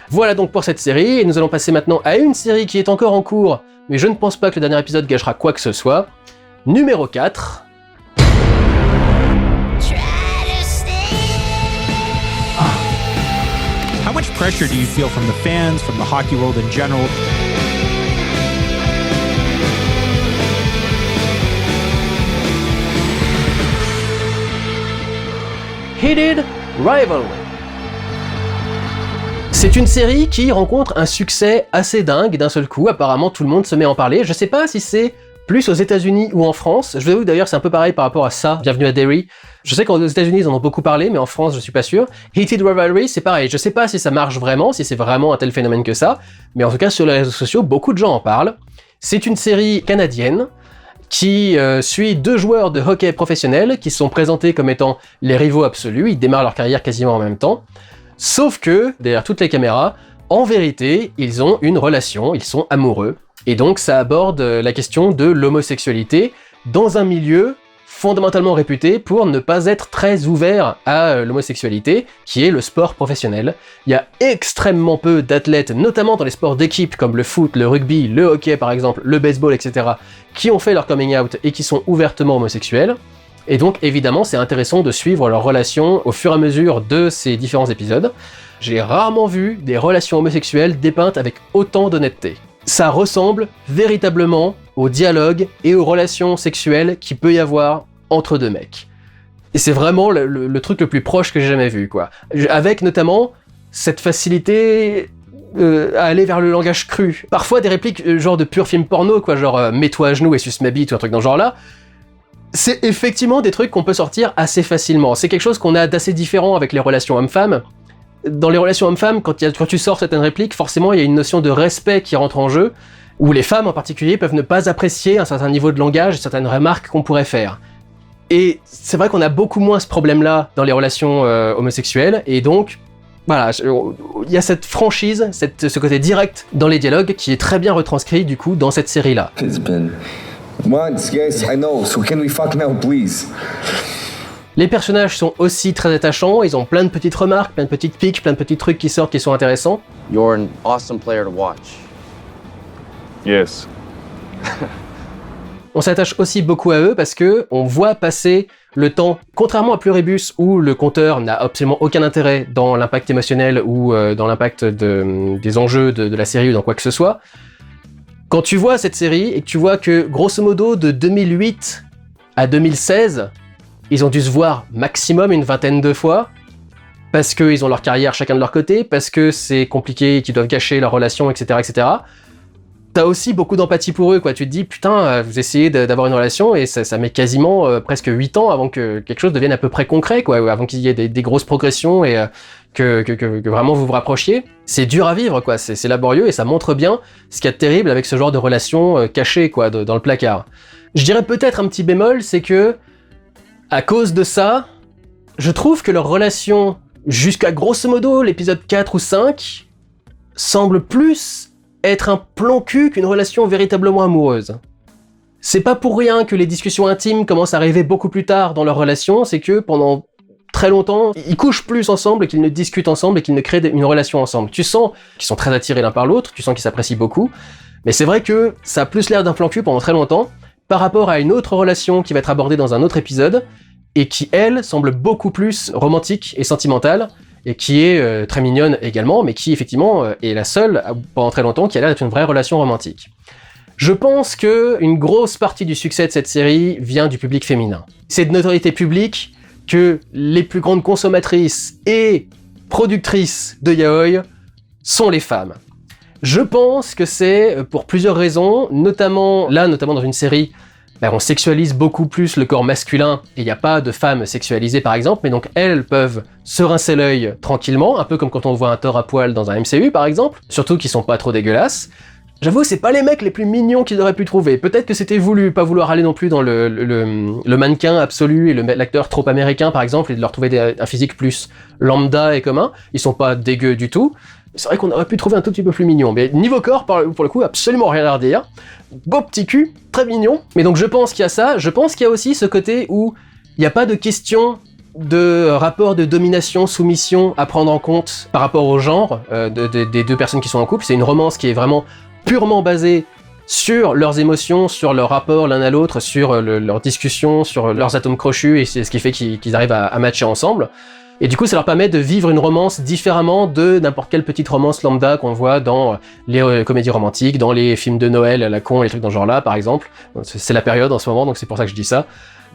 Voilà donc pour cette série, et nous allons passer maintenant à une série qui est encore en cours, mais je ne pense pas que le dernier épisode gâchera quoi que ce soit. Numéro 4. How much pressure do you feel from the fans, from the hockey world in general? Heated Rivalry. C'est une série qui rencontre un succès assez dingue d'un seul coup, apparemment tout le monde se met à en parler. Je sais pas si c'est plus aux États-Unis ou en France. Je vous avoue d'ailleurs c'est un peu pareil par rapport à ça, Bienvenue à Derry. Je sais qu'aux États-Unis ils en ont beaucoup parlé, mais en France je suis pas sûr. Heated Rivalry c'est pareil, je sais pas si ça marche vraiment, si c'est vraiment un tel phénomène que ça, mais en tout cas sur les réseaux sociaux beaucoup de gens en parlent. C'est une série canadienne qui suit 2 joueurs de hockey professionnels qui sont présentés comme étant les rivaux absolus, ils démarrent leur carrière quasiment en même temps. Sauf que, derrière toutes les caméras, en vérité, ils ont une relation, ils sont amoureux. Et donc ça aborde la question de l'homosexualité dans un milieu fondamentalement réputé pour ne pas être très ouvert à l'homosexualité, qui est le sport professionnel. Il y a extrêmement peu d'athlètes, notamment dans les sports d'équipe comme le foot, le rugby, le hockey par exemple, le baseball, etc., qui ont fait leur coming out et qui sont ouvertement homosexuels. Et donc évidemment c'est intéressant de suivre leurs relations au fur et à mesure de ces différents épisodes. J'ai rarement vu des relations homosexuelles dépeintes avec autant d'honnêteté. Ça ressemble véritablement au dialogue et aux relations sexuelles qu'il peut y avoir entre 2 mecs. Et c'est vraiment le truc le plus proche que j'ai jamais vu, quoi. Avec notamment cette facilité à aller vers le langage cru. Parfois des répliques genre de pur film porno, quoi, genre mets-toi à genoux et suce ma bite ou un truc dans ce genre-là. C'est effectivement des trucs qu'on peut sortir assez facilement. C'est quelque chose qu'on a d'assez différent avec les relations hommes-femmes. Dans les relations hommes-femmes, quand tu sors certaines répliques, forcément il y a une notion de respect qui rentre en jeu, où les femmes en particulier peuvent ne pas apprécier un certain niveau de langage, certaines remarques qu'on pourrait faire. Et c'est vrai qu'on a beaucoup moins ce problème-là dans les relations homosexuelles, et donc voilà, il y a cette franchise, ce côté direct dans les dialogues qui est très bien retranscrit du coup dans cette série-là. Months, yes, I know. So can we fuck now, please? Les personnages sont aussi très attachants, ils ont plein de petites remarques, plein de petites piques, plein de petits trucs qui sortent qui sont intéressants. You're an awesome player to watch. Yes. On s'attache aussi beaucoup à eux parce que on voit passer le temps, contrairement à Pluribus où le compteur n'a absolument aucun intérêt dans l'impact émotionnel ou dans l'impact des enjeux de la série ou dans quoi que ce soit. Quand tu vois cette série et que tu vois que, grosso modo, de 2008 à 2016, ils ont dû se voir maximum une 20aine de fois, parce qu'ils ont leur carrière chacun de leur côté, parce que c'est compliqué et qu'ils doivent cacher leur relation, etc., etc., t'as aussi beaucoup d'empathie pour eux, quoi. Tu te dis, putain, vous essayez d'avoir une relation et ça met quasiment presque 8 ans avant que quelque chose devienne à peu près concret, quoi, avant qu'il y ait des grosses progressions et que vraiment vous vous rapprochiez. C'est dur à vivre, quoi. C'est laborieux et ça montre bien ce qu'il y a de terrible avec ce genre de relation cachée, quoi, dans le placard. Je dirais peut-être un petit bémol, c'est que, à cause de ça, je trouve que leur relation, jusqu'à grosso modo l'épisode 4 ou 5, semble plus être un plan cul qu'une relation véritablement amoureuse. C'est pas pour rien que les discussions intimes commencent à arriver beaucoup plus tard dans leur relation, c'est que pendant très longtemps, ils couchent plus ensemble, qu'ils ne discutent ensemble et qu'ils ne créent une relation ensemble. Tu sens qu'ils sont très attirés l'un par l'autre, tu sens qu'ils s'apprécient beaucoup, mais c'est vrai que ça a plus l'air d'un plan cul pendant très longtemps, par rapport à une autre relation qui va être abordée dans un autre épisode, et qui, elle, semble beaucoup plus romantique et sentimentale, et qui est très mignonne également, mais qui, effectivement, est la seule, pendant très longtemps, qui a l'air d'être une vraie relation romantique. Je pense que une grosse partie du succès de cette série vient du public féminin. C'est de notoriété publique que les plus grandes consommatrices et productrices de yaoi sont les femmes. Je pense que c'est pour plusieurs raisons, notamment dans une série, on sexualise beaucoup plus le corps masculin et il n'y a pas de femmes sexualisées par exemple, mais donc elles peuvent se rincer l'œil tranquillement, un peu comme quand on voit un Thor à poil dans un MCU par exemple, surtout qu'ils sont pas trop dégueulasses. J'avoue, c'est pas les mecs les plus mignons qu'ils auraient pu trouver. Peut-être que c'était voulu, pas vouloir aller non plus dans le mannequin absolu et l'acteur trop américain par exemple, et de leur trouver un physique plus lambda et commun. Ils sont pas dégueux du tout. C'est vrai qu'on aurait pu trouver un tout petit peu plus mignon, mais niveau corps, pour le coup, absolument rien à redire. Beau petit cul, très mignon. Mais donc je pense qu'il y a ça, je pense qu'il y a aussi ce côté où il n'y a pas de question de rapport de domination-soumission à prendre en compte par rapport au genre des deux personnes qui sont en couple. C'est une romance qui est vraiment purement basée sur leurs émotions, sur leur rapport l'un à l'autre, sur leurs discussions, sur leurs atomes crochus, et c'est ce qui fait qu'ils arrivent à matcher ensemble. Et du coup, ça leur permet de vivre une romance différemment de n'importe quelle petite romance lambda qu'on voit dans les comédies romantiques, dans les films de Noël à la con, les trucs dans ce genre-là, par exemple. C'est la période en ce moment, donc c'est pour ça que je dis ça.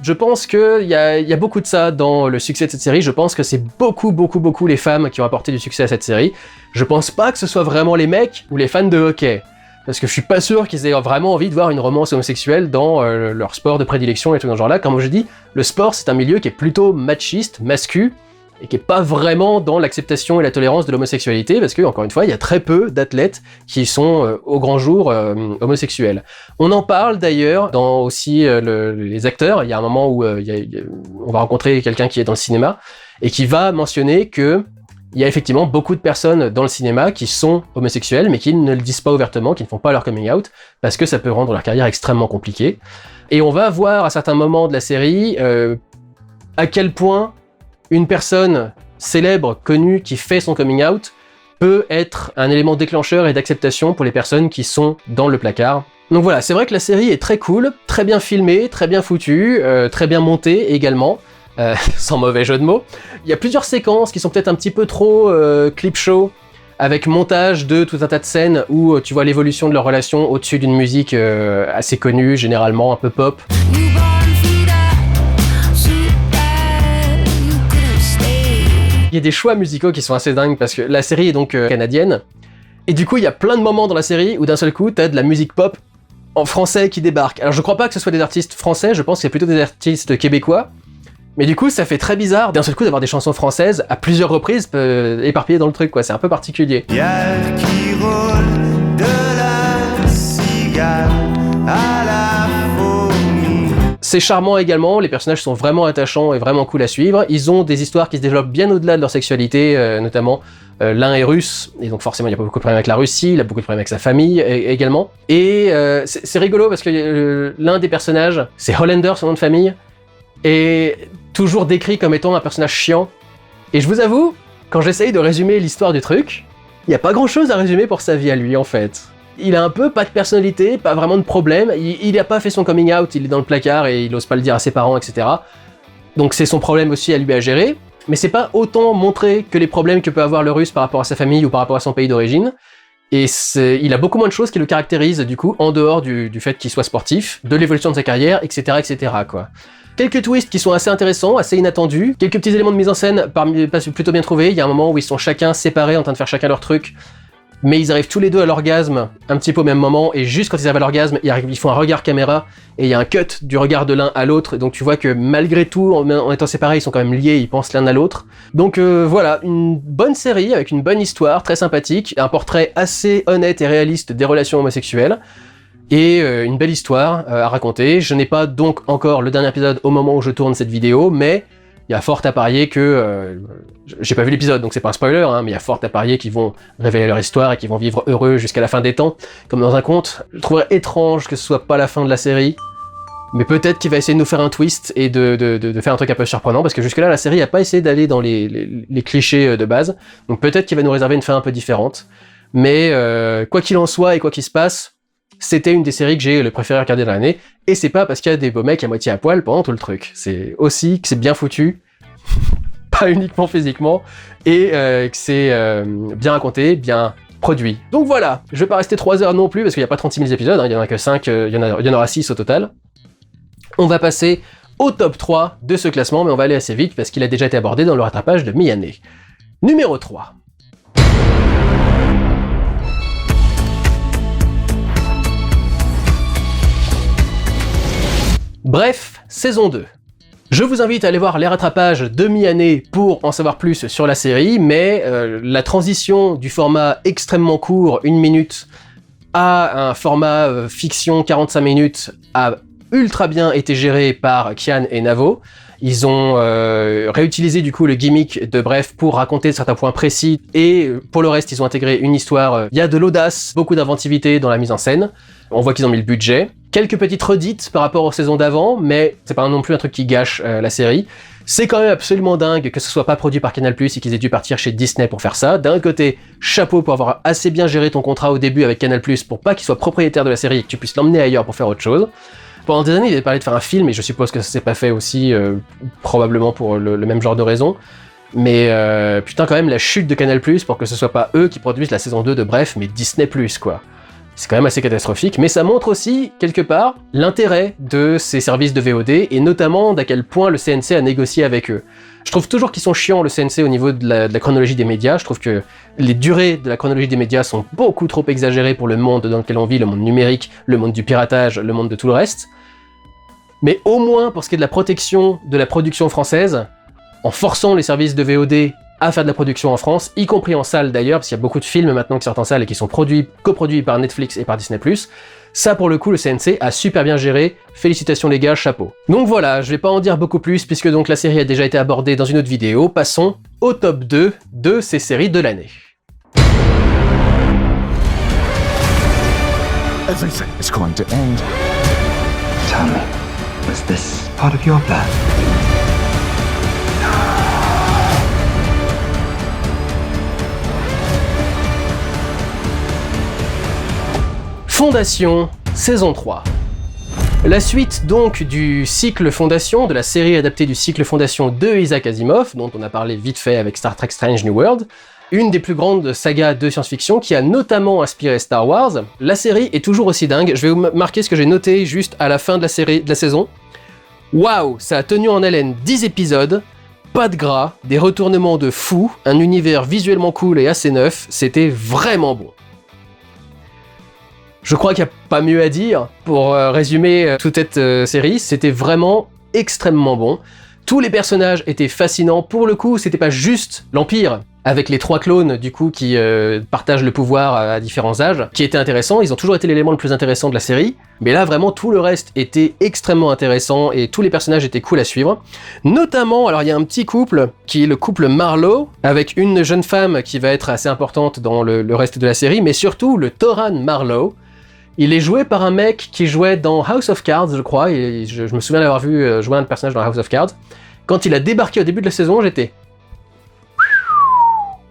Je pense qu'il y a beaucoup de ça dans le succès de cette série. Je pense que c'est beaucoup les femmes qui ont apporté du succès à cette série. Je pense pas que ce soit vraiment les mecs ou les fans de hockey. Parce que je suis pas sûr qu'ils aient vraiment envie de voir une romance homosexuelle dans leur sport de prédilection et tout dans ce genre-là. Comme je dis, le sport, c'est un milieu qui est plutôt machiste, mascu, et qui est pas vraiment dans l'acceptation et la tolérance de l'homosexualité, parce que, encore une fois, il y a très peu d'athlètes qui sont au grand jour homosexuels. On en parle d'ailleurs dans aussi les acteurs. Il y a un moment où on va rencontrer quelqu'un qui est dans le cinéma, et qui va mentionner que il y a effectivement beaucoup de personnes dans le cinéma qui sont homosexuelles, mais qui ne le disent pas ouvertement, qui ne font pas leur coming out, parce que ça peut rendre leur carrière extrêmement compliquée. Et on va voir à certains moments de la série à quel point une personne célèbre, connue, qui fait son coming out, peut être un élément déclencheur et d'acceptation pour les personnes qui sont dans le placard. Donc voilà, c'est vrai que la série est très cool, très bien filmée, très bien foutue, très bien montée également, sans mauvais jeu de mots. Il y a plusieurs séquences qui sont peut-être un petit peu trop clip show, avec montage de tout un tas de scènes où tu vois l'évolution de leur relation au-dessus d'une musique assez connue, généralement un peu pop. Il y a des choix musicaux qui sont assez dingues parce que la série est donc canadienne. Et du coup, il y a plein de moments dans la série où d'un seul coup, t'as de la musique pop en français qui débarque. Alors je crois pas que ce soit des artistes français, je pense que c'est plutôt des artistes québécois. Mais du coup, ça fait très bizarre d'un seul coup d'avoir des chansons françaises à plusieurs reprises éparpillées dans le truc, quoi. C'est un peu particulier. Y'a qui roule de la cigale à la fourmi. C'est charmant également, les personnages sont vraiment attachants et vraiment cool à suivre. Ils ont des histoires qui se développent bien au-delà de leur sexualité, notamment l'un est russe, et donc forcément il y a pas beaucoup de problèmes avec la Russie, il a beaucoup de problèmes avec sa famille également. Et c'est rigolo parce que l'un des personnages, c'est Hollander, son nom de famille, est toujours décrit comme étant un personnage chiant. Et je vous avoue, quand j'essaye de résumer l'histoire du truc, il n'y a pas grand-chose à résumer pour sa vie à lui en fait. Il a un peu pas de personnalité, pas vraiment de problème, il n'a pas fait son coming out, il est dans le placard et il ose pas le dire à ses parents, etc. Donc c'est son problème aussi à lui à gérer, mais c'est pas autant montré que les problèmes que peut avoir le russe par rapport à sa famille ou par rapport à son pays d'origine. Et il a beaucoup moins de choses qui le caractérisent du coup, en dehors du fait qu'il soit sportif, de l'évolution de sa carrière, etc. quoi. Quelques twists qui sont assez intéressants, assez inattendus, quelques petits éléments de mise en scène plutôt bien trouvés. Il y a un moment où ils sont chacun séparés en train de faire chacun leur truc, mais ils arrivent tous les deux à l'orgasme un petit peu au même moment, et juste quand ils arrivent à l'orgasme, ils font un regard caméra, et il y a un cut du regard de l'un à l'autre, donc tu vois que malgré tout, en étant séparés, ils sont quand même liés, ils pensent l'un à l'autre. Donc voilà, une bonne série, avec une bonne histoire, très sympathique, un portrait assez honnête et réaliste des relations homosexuelles, et une belle histoire à raconter. Je n'ai pas donc encore le dernier épisode au moment où je tourne cette vidéo, mais il y a fort à parier que... j'ai pas vu l'épisode, donc c'est pas un spoiler, hein, mais il y a fort à parier qu'ils vont révéler leur histoire et qu'ils vont vivre heureux jusqu'à la fin des temps, comme dans un conte. Je trouverais étrange que ce soit pas la fin de la série, mais peut-être qu'il va essayer de nous faire un twist et de faire un truc un peu surprenant, parce que jusque-là, la série a pas essayé d'aller dans les clichés de base, donc peut-être qu'il va nous réserver une fin un peu différente. Mais quoi qu'il en soit et quoi qu'il se passe, c'était une des séries que j'ai le préféré regarder dans l'année, et c'est pas parce qu'il y a des beaux mecs à moitié à poil pendant tout le truc. C'est aussi que c'est bien foutu, pas uniquement physiquement, et que c'est bien raconté, bien produit. Donc voilà, je vais pas rester 3 heures non plus, parce qu'il n'y a pas 36 000 épisodes, hein, il y en a que 5, il y en aura 6 au total. On va passer au top 3 de ce classement, mais on va aller assez vite, parce qu'il a déjà été abordé dans le rattrapage de mi-année. Numéro 3. Bref, saison 2. Je vous invite à aller voir les rattrapages de mi-année pour en savoir plus sur la série, mais la transition du format extrêmement court, 1 minute, à un format fiction 45 minutes a ultra bien été géré par Kian et Navo. Ils ont réutilisé du coup le gimmick de Bref pour raconter certains points précis, et pour le reste ils ont intégré une histoire. Il y a de l'audace, beaucoup d'inventivité dans la mise en scène, on voit qu'ils ont mis le budget. Quelques petites redites par rapport aux saisons d'avant, mais c'est pas non plus un truc qui gâche la série. C'est quand même absolument dingue que ce soit pas produit par Canal+, et qu'ils aient dû partir chez Disney pour faire ça. D'un côté, chapeau pour avoir assez bien géré ton contrat au début avec Canal+, pour pas qu'il soit propriétaire de la série et que tu puisses l'emmener ailleurs pour faire autre chose. Pendant des années, il avait parlé de faire un film, et je suppose que ça s'est pas fait aussi, probablement pour le même genre de raison. Mais putain, quand même, la chute de Canal+, pour que ce soit pas eux qui produisent la saison 2 de Bref, mais Disney+, quoi. C'est quand même assez catastrophique, mais ça montre aussi, quelque part, l'intérêt de ces services de VOD, et notamment d'à quel point le CNC a négocié avec eux. Je trouve toujours qu'ils sont chiants, le CNC, au niveau de la chronologie des médias. Je trouve que les durées de la chronologie des médias sont beaucoup trop exagérées pour le monde dans lequel on vit, le monde numérique, le monde du piratage, le monde de tout le reste. Mais au moins, pour ce qui est de la protection de la production française, en forçant les services de VOD à faire de la production en France, y compris en salle d'ailleurs, parce qu'il y a beaucoup de films maintenant qui sortent en salle et qui sont coproduits par Netflix et par Disney+. Ça, pour le coup, le CNC a super bien géré. Félicitations les gars, chapeau. Donc voilà, je vais pas en dire beaucoup plus, puisque donc la série a déjà été abordée dans une autre vidéo. Passons au top 2 de ces séries de l'année. Everything is going to end. Tell me, was this part of your plan? Fondation, saison 3. La suite donc du cycle Fondation, de la série adaptée du cycle Fondation de Isaac Asimov, dont on a parlé vite fait avec Star Trek Strange New World, une des plus grandes sagas de science-fiction qui a notamment inspiré Star Wars. La série est toujours aussi dingue, je vais vous marquer ce que j'ai noté juste à la fin de la saison. Waouh, ça a tenu en haleine 10 épisodes, pas de gras, des retournements de fou, un univers visuellement cool et assez neuf, c'était vraiment bon. Je crois qu'il n'y a pas mieux à dire pour résumer toute cette série, c'était vraiment extrêmement bon. Tous les personnages étaient fascinants, pour le coup c'était pas juste l'Empire, avec les 3 clones du coup qui partagent le pouvoir à différents âges, qui étaient intéressants, ils ont toujours été l'élément le plus intéressant de la série, mais là vraiment tout le reste était extrêmement intéressant et tous les personnages étaient cool à suivre. Notamment, alors il y a un petit couple, qui est le couple Marlowe, avec une jeune femme qui va être assez importante dans le reste de la série, mais surtout le Toran Marlowe. Il est joué par un mec qui jouait dans House of Cards, je crois, et je me souviens d'avoir vu jouer un personnage dans House of Cards. Quand il a débarqué au début de la saison, j'étais...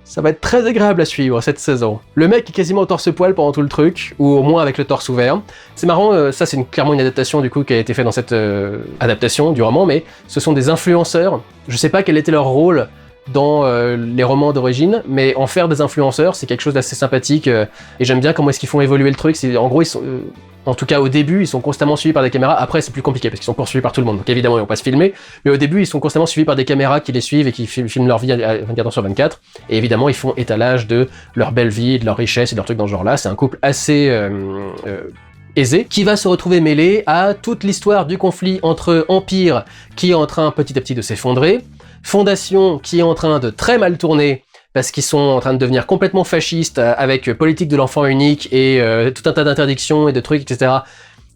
Ça va être très agréable à suivre cette saison. Le mec est quasiment au torse-poil pendant tout le truc, ou au moins avec le torse ouvert. C'est marrant, ça c'est clairement une adaptation du coup qui a été faite dans cette adaptation du roman, mais ce sont des influenceurs. Je sais pas quel était leur rôle dans les romans d'origine, mais en faire des influenceurs, c'est quelque chose d'assez sympathique, et j'aime bien comment est-ce qu'ils font évoluer le truc. En gros, ils sont, en tout cas au début, ils sont constamment suivis par des caméras. Après, c'est plus compliqué parce qu'ils sont poursuivis par tout le monde, donc évidemment, ils vont pas se filmer, mais au début, ils sont constamment suivis par des caméras qui les suivent et qui filment leur vie à 24 heures sur 24, et évidemment, ils font étalage de leur belle vie, de leur richesse et de leur truc dans ce genre-là. C'est un couple assez aisé, qui va se retrouver mêlé à toute l'histoire du conflit entre Empire, qui est en train petit à petit de s'effondrer, Fondation, qui est en train de très mal tourner, parce qu'ils sont en train de devenir complètement fascistes, avec politique de l'enfant unique, et tout un tas d'interdictions et de trucs, etc.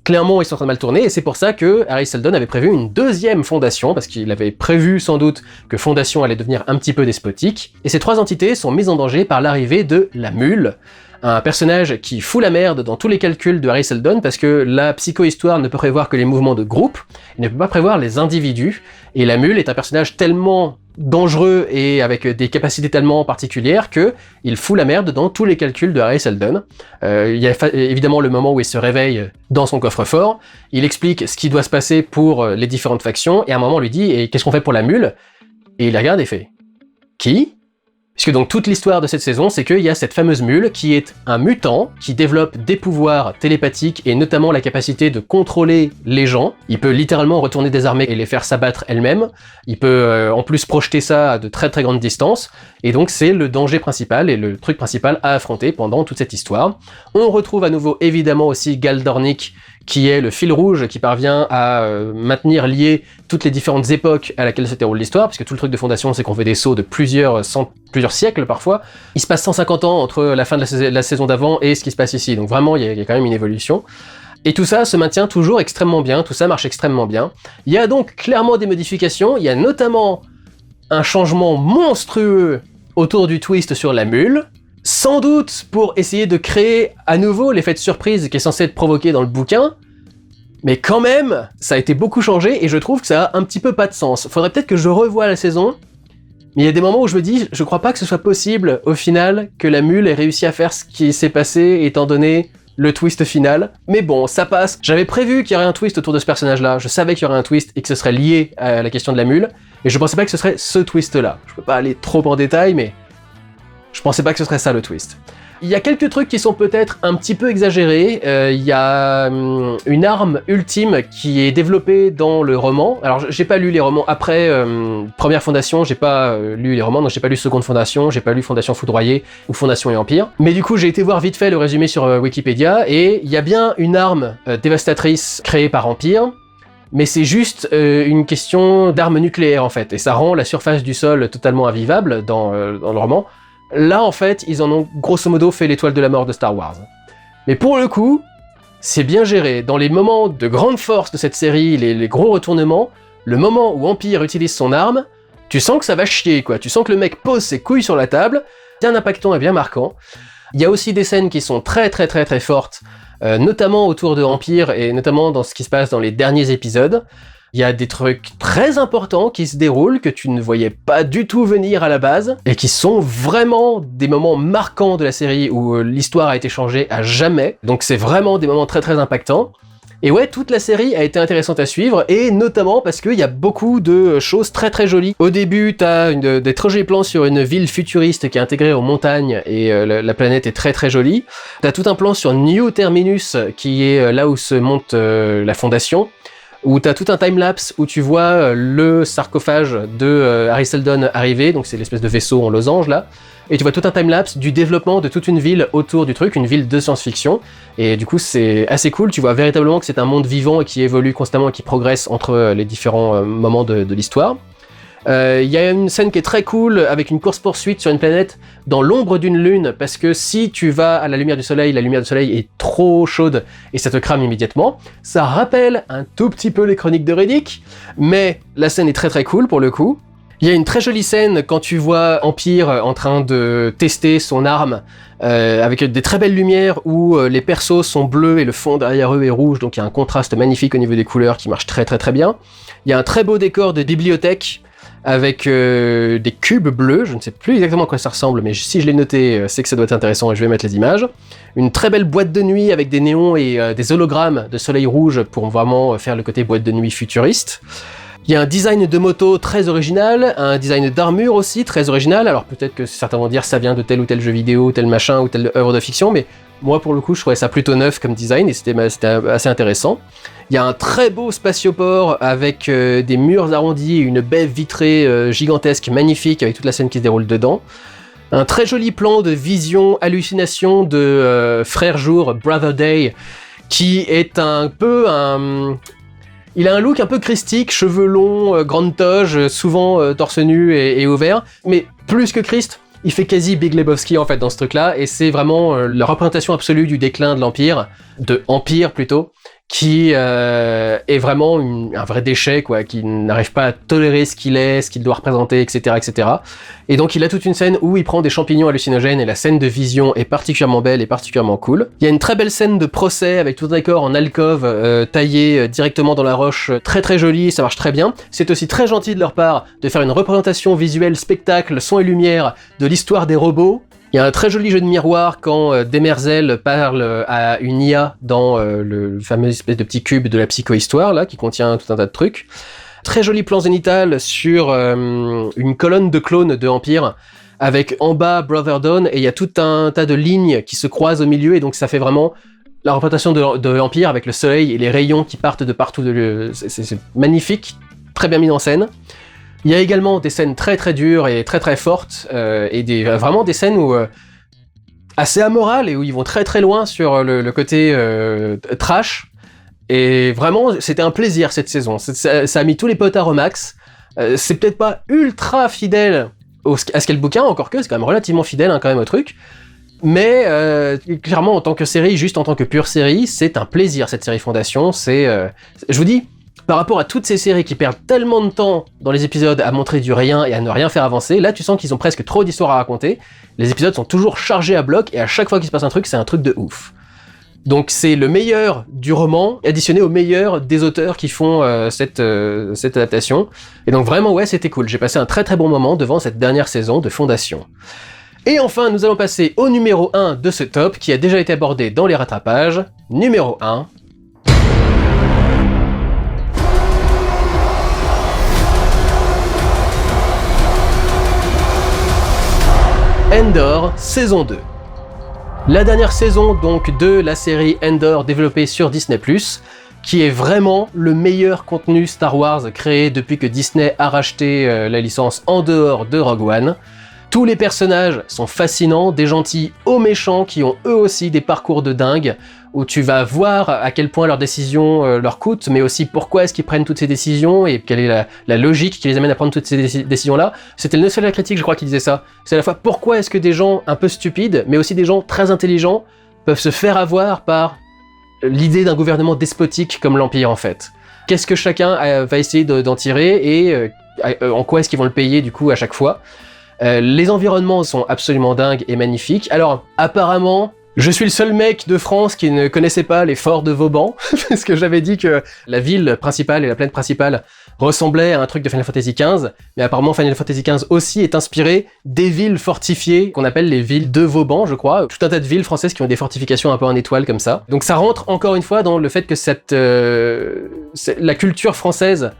Clairement, ils sont en train de mal tourner, et c'est pour ça que Harry Seldon avait prévu une deuxième Fondation, parce qu'il avait prévu sans doute que Fondation allait devenir un petit peu despotique, et ces 3 entités sont mises en danger par l'arrivée de la Mule, un personnage qui fout la merde dans tous les calculs de Harry Seldon, parce que la psychohistoire ne peut prévoir que les mouvements de groupe, il ne peut pas prévoir les individus, et la Mule est un personnage tellement dangereux et avec des capacités tellement particulières que il fout la merde dans tous les calculs de Harry Seldon. Il y a évidemment le moment où il se réveille dans son coffre-fort, il explique ce qui doit se passer pour les différentes factions, et à un moment on lui dit « Et qu'est-ce qu'on fait pour la Mule ?» Et il regarde et fait « Qui ? Puisque donc toute l'histoire de cette saison, c'est qu'il y a cette fameuse mule qui est un mutant qui développe des pouvoirs télépathiques et notamment la capacité de contrôler les gens. Il peut littéralement retourner des armées et les faire s'abattre elle-même. Il peut en plus projeter ça à de très très grandes distances. Et donc c'est le danger principal et le truc principal à affronter pendant toute cette histoire. On retrouve à nouveau évidemment aussi Gal Dornick, qui est le fil rouge qui parvient à maintenir liées toutes les différentes époques à laquelle se déroule l'histoire, puisque tout le truc de Fondation, c'est qu'on fait des sauts de plusieurs siècles parfois. Il se passe 150 ans entre la fin de la saison d'avant et ce qui se passe ici, donc vraiment, il y a quand même une évolution. Et tout ça se maintient toujours extrêmement bien, tout ça marche extrêmement bien. Il y a donc clairement des modifications, il y a notamment un changement monstrueux autour du twist sur la mule, sans doute pour essayer de créer à nouveau l'effet de surprise qui est censé être provoqué dans le bouquin, mais quand même, ça a été beaucoup changé et je trouve que ça a un petit peu pas de sens. Faudrait peut-être que je revoie la saison, mais il y a des moments où je me dis, je crois pas que ce soit possible, au final, que la mule ait réussi à faire ce qui s'est passé étant donné le twist final. Mais bon, ça passe. J'avais prévu qu'il y aurait un twist autour de ce personnage-là, je savais qu'il y aurait un twist et que ce serait lié à la question de la mule, et je pensais pas que ce serait ce twist-là. Je peux pas aller trop en détail, mais je pensais pas que ce serait ça le twist. Il y a quelques trucs qui sont peut-être un petit peu exagérés. Il y a une arme ultime qui est développée dans le roman. Alors j'ai pas lu les romans après Première Fondation, j'ai pas lu les romans, donc j'ai pas lu Seconde Fondation, j'ai pas lu Fondation Foudroyée ou Fondation et Empire. Mais du coup j'ai été voir vite fait le résumé sur Wikipédia et il y a bien une arme dévastatrice créée par Empire. Mais c'est juste une question d'arme nucléaire en fait, et ça rend la surface du sol totalement invivable dans le roman. Là, en fait, ils en ont grosso modo fait l'étoile de la mort de Star Wars. Mais pour le coup, c'est bien géré. Dans les moments de grande force de cette série, les gros retournements, le moment où Empire utilise son arme, tu sens que ça va chier, quoi. Tu sens que le mec pose ses couilles sur la table, bien impactant et bien marquant. Il y a aussi des scènes qui sont très très très très fortes, notamment autour de Empire et notamment dans ce qui se passe dans les derniers épisodes. Il y a des trucs très importants qui se déroulent, que tu ne voyais pas du tout venir à la base, et qui sont vraiment des moments marquants de la série où l'histoire a été changée à jamais. Donc c'est vraiment des moments très très impactants. Et ouais, toute la série a été intéressante à suivre, et notamment parce qu'il y a beaucoup de choses très très jolies. Au début, t'as des très jolis plans sur une ville futuriste qui est intégrée aux montagnes, et la planète est très très jolie. T'as tout un plan sur New Terminus, qui est là où se monte la Fondation, où t'as tout un timelapse où tu vois le sarcophage de Harry Seldon arriver, donc c'est l'espèce de vaisseau en losange là, et tu vois tout un timelapse du développement de toute une ville autour du truc, une ville de science-fiction, et du coup c'est assez cool, tu vois véritablement que c'est un monde vivant et qui évolue constamment et qui progresse entre les différents moments de l'histoire. Il y a une scène qui est très cool avec une course-poursuite sur une planète dans l'ombre d'une lune, parce que si tu vas à la lumière du soleil est trop chaude et ça te crame immédiatement. Ça rappelle un tout petit peu les chroniques de Riddick, mais la scène est très très cool pour le coup. Il y a une très jolie scène quand tu vois Empire en train de tester son arme avec des très belles lumières où les persos sont bleus et le fond derrière eux est rouge, donc il y a un contraste magnifique au niveau des couleurs qui marche très très très bien. Il y a un très beau décor de bibliothèque avec des cubes bleus, je ne sais plus exactement à quoi ça ressemble, mais si je l'ai noté, c'est que ça doit être intéressant et je vais mettre les images. Une très belle boîte de nuit avec des néons et des hologrammes de soleil rouge pour vraiment faire le côté boîte de nuit futuriste. Il y a un design de moto très original, un design d'armure aussi très original, alors peut-être que certains vont dire ça vient de tel ou tel jeu vidéo, tel machin ou telle œuvre de fiction, mais moi pour le coup je trouvais ça plutôt neuf comme design et c'était assez intéressant. Il y a un très beau spatioport avec des murs arrondis et une baie vitrée gigantesque, magnifique, avec toute la scène qui se déroule dedans. Un très joli plan de vision, hallucination de Frère Jour, Brother Day, qui est un peu un... Il a un look un peu christique, cheveux longs, grande toge, souvent torse nu et ouvert, mais plus que Christ, il fait quasi Big Lebowski en fait dans ce truc-là, et c'est vraiment la représentation absolue du déclin de l'Empire, de Empire plutôt, qui est vraiment un vrai déchet, quoi, qui n'arrive pas à tolérer ce qu'il est, ce qu'il doit représenter, etc., etc. Et donc il a toute une scène où il prend des champignons hallucinogènes et la scène de vision est particulièrement belle et particulièrement cool. Il y a une très belle scène de procès avec tout un décor en alcôve taillé directement dans la roche, très très jolie, ça marche très bien. C'est aussi très gentil de leur part de faire une représentation visuelle, spectacle, son et lumière de l'histoire des robots. Il y a un très joli jeu de miroir quand Demerzel parle à une IA dans le fameux espèce de petit cube de la psychohistoire là, qui contient tout un tas de trucs. Très joli plan zénital sur une colonne de clones de Empire, avec en bas Brother Dawn, et il y a tout un tas de lignes qui se croisent au milieu, et donc ça fait vraiment la représentation de l'Empire avec le soleil et les rayons qui partent de partout. C'est magnifique, très bien mis en scène. Il y a également des scènes très très dures et très très fortes, et vraiment des scènes où assez amorales et où ils vont très très loin sur le côté trash. Et vraiment, c'était un plaisir cette saison. Ça a mis tous les potards au max. C'est peut-être pas ultra fidèle à ce qu'est le bouquin, encore que c'est quand même relativement fidèle quand même au truc. Mais clairement, en tant que série, juste en tant que pure série, c'est un plaisir cette série Fondation. Je vous dis, par rapport à toutes ces séries qui perdent tellement de temps dans les épisodes à montrer du rien et à ne rien faire avancer, là tu sens qu'ils ont presque trop d'histoires à raconter. Les épisodes sont toujours chargés à bloc et à chaque fois qu'il se passe un truc, c'est un truc de ouf. Donc c'est le meilleur du roman additionné au meilleur des auteurs qui font cette adaptation. Et donc vraiment ouais, c'était cool. J'ai passé un très très bon moment devant cette dernière saison de Fondation. Et enfin, nous allons passer au numéro 1 de ce top qui a déjà été abordé dans les rattrapages. Numéro 1. Andor, saison 2. La dernière saison donc de la série Andor développée sur Disney+, qui est vraiment le meilleur contenu Star Wars créé depuis que Disney a racheté la licence en dehors de Rogue One. Tous les personnages sont fascinants, des gentils aux méchants qui ont eux aussi des parcours de dingue, où tu vas voir à quel point leurs décisions leur coûtent, mais aussi pourquoi est-ce qu'ils prennent toutes ces décisions et quelle est la logique qui les amène à prendre toutes ces décisions-là. C'était le Nostalgia Critique, je crois, qui disait ça. C'est à la fois pourquoi est-ce que des gens un peu stupides, mais aussi des gens très intelligents, peuvent se faire avoir par l'idée d'un gouvernement despotique comme l'Empire, en fait. Qu'est-ce que chacun va essayer d'en tirer et en quoi est-ce qu'ils vont le payer, du coup, à chaque fois. Les environnements sont absolument dingues et magnifiques. Alors, apparemment, je suis le seul mec de France qui ne connaissait pas les forts de Vauban, parce que j'avais dit que la ville principale et la plaine principale ressemblaient à un truc de Final Fantasy XV, mais apparemment Final Fantasy XV aussi est inspiré des villes fortifiées, qu'on appelle les villes de Vauban, je crois. Tout un tas de villes françaises qui ont des fortifications un peu en étoile comme ça. Donc ça rentre encore une fois dans le fait que la culture française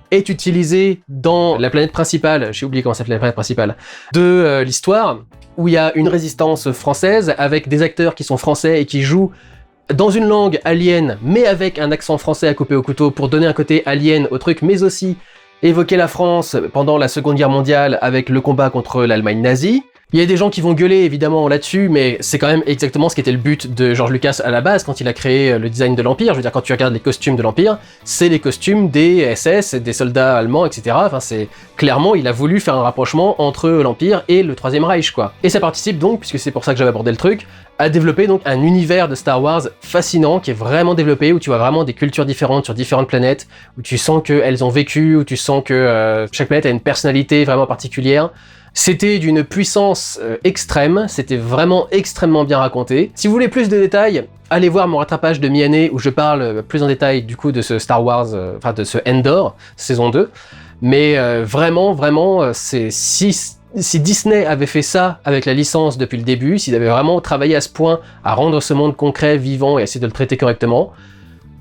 est utilisée dans la planète principale, j'ai oublié comment s'appelle la planète principale, de l'histoire, où il y a une résistance française avec des acteurs qui sont français et qui jouent dans une langue alien, mais avec un accent français à couper au couteau pour donner un côté alien au truc, mais aussi évoquer la France pendant la Seconde Guerre mondiale avec le combat contre l'Allemagne nazie. Il y a des gens qui vont gueuler évidemment là-dessus, mais c'est quand même exactement ce qui était le but de George Lucas à la base quand il a créé le design de l'Empire. Je veux dire, quand tu regardes les costumes de l'Empire, c'est les costumes des SS, des soldats allemands, etc. Enfin, c'est clairement, il a voulu faire un rapprochement entre l'Empire et le Troisième Reich, quoi. Et ça participe donc, puisque c'est pour ça que j'avais abordé le truc, à développer donc un univers de Star Wars fascinant, qui est vraiment développé, où tu vois vraiment des cultures différentes sur différentes planètes, où tu sens qu'elles ont vécu, où tu sens que chaque planète a une personnalité vraiment particulière. C'était d'une puissance extrême, c'était vraiment extrêmement bien raconté. Si vous voulez plus de détails, allez voir mon rattrapage de mi-année où je parle plus en détail du coup de ce Star Wars, de ce Andor, saison 2. Mais vraiment, si Disney avait fait ça avec la licence depuis le début, s'ils avaient vraiment travaillé à ce point à rendre ce monde concret, vivant et essayer de le traiter correctement,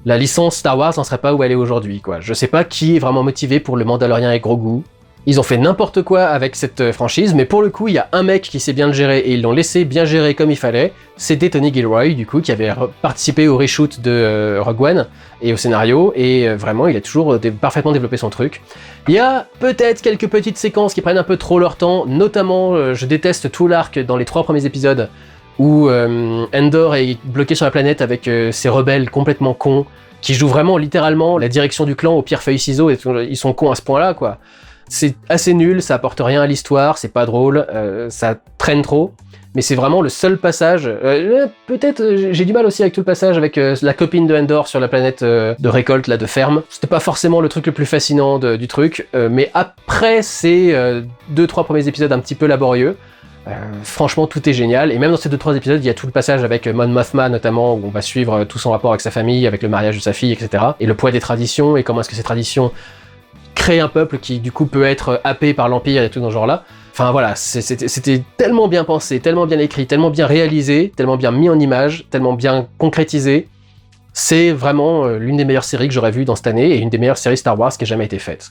la licence Star Wars n'en serait pas où elle est aujourd'hui, quoi. Je sais pas qui est vraiment motivé pour le Mandalorian et Grogu. Ils ont fait n'importe quoi avec cette franchise, mais pour le coup, il y a un mec qui sait bien le gérer et ils l'ont laissé bien gérer comme il fallait. C'était Tony Gilroy, du coup, qui avait participé au reshoot de Rogue One et au scénario, et vraiment, il a toujours parfaitement développé son truc. Il y a peut-être quelques petites séquences qui prennent un peu trop leur temps, notamment, je déteste tout l'arc dans les 3 premiers épisodes, où Andor est bloqué sur la planète avec ses rebelles complètement cons, qui jouent vraiment littéralement la direction du clan au pierre-feuille-ciseaux, et ils sont cons à ce point-là, quoi. C'est assez nul, ça apporte rien à l'histoire, c'est pas drôle, ça traîne trop, mais c'est vraiment le seul passage. Peut-être j'ai du mal aussi avec tout le passage avec la copine de Andor sur la planète de récolte, là, de ferme. C'était pas forcément le truc le plus fascinant du truc, mais après ces 2-3 premiers épisodes un petit peu laborieux, franchement tout est génial, et même dans ces 2-3 épisodes, il y a tout le passage avec Mon Mothma notamment, où on va suivre tout son rapport avec sa famille, avec le mariage de sa fille, etc. Et le poids des traditions, et comment est-ce que ces traditions créer un peuple qui du coup peut être happé par l'Empire et tout dans ce genre-là. Enfin voilà, c'était tellement bien pensé, tellement bien écrit, tellement bien réalisé, tellement bien mis en image, tellement bien concrétisé. C'est vraiment l'une des meilleures séries que j'aurais vues dans cette année, et une des meilleures séries Star Wars qui ait jamais été faite.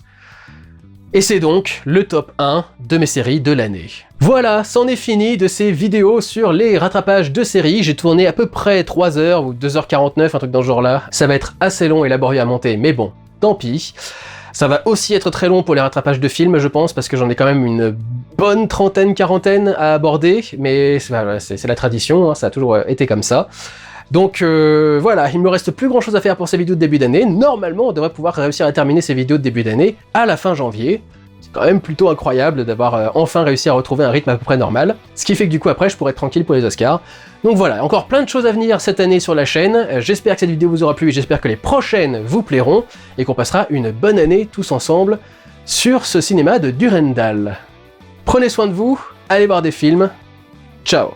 Et c'est donc le top 1 de mes séries de l'année. Voilà, c'en est fini de ces vidéos sur les rattrapages de séries. J'ai tourné à peu près 3 heures ou 2h49, un truc dans ce genre-là. Ça va être assez long et laborieux à monter, mais bon, tant pis. Ça va aussi être très long pour les rattrapages de films, je pense, parce que j'en ai quand même une bonne quarantaine à aborder, mais c'est la tradition, hein, ça a toujours été comme ça. Donc voilà, il me reste plus grand chose à faire pour ces vidéos de début d'année. Normalement, on devrait pouvoir réussir à terminer ces vidéos de début d'année à la fin janvier. C'est quand même plutôt incroyable d'avoir enfin réussi à retrouver un rythme à peu près normal. Ce qui fait que du coup après, je pourrais être tranquille pour les Oscars. Donc voilà, encore plein de choses à venir cette année sur la chaîne. J'espère que cette vidéo vous aura plu et j'espère que les prochaines vous plairont et qu'on passera une bonne année tous ensemble sur ce cinéma de Durandal. Prenez soin de vous, allez voir des films. Ciao.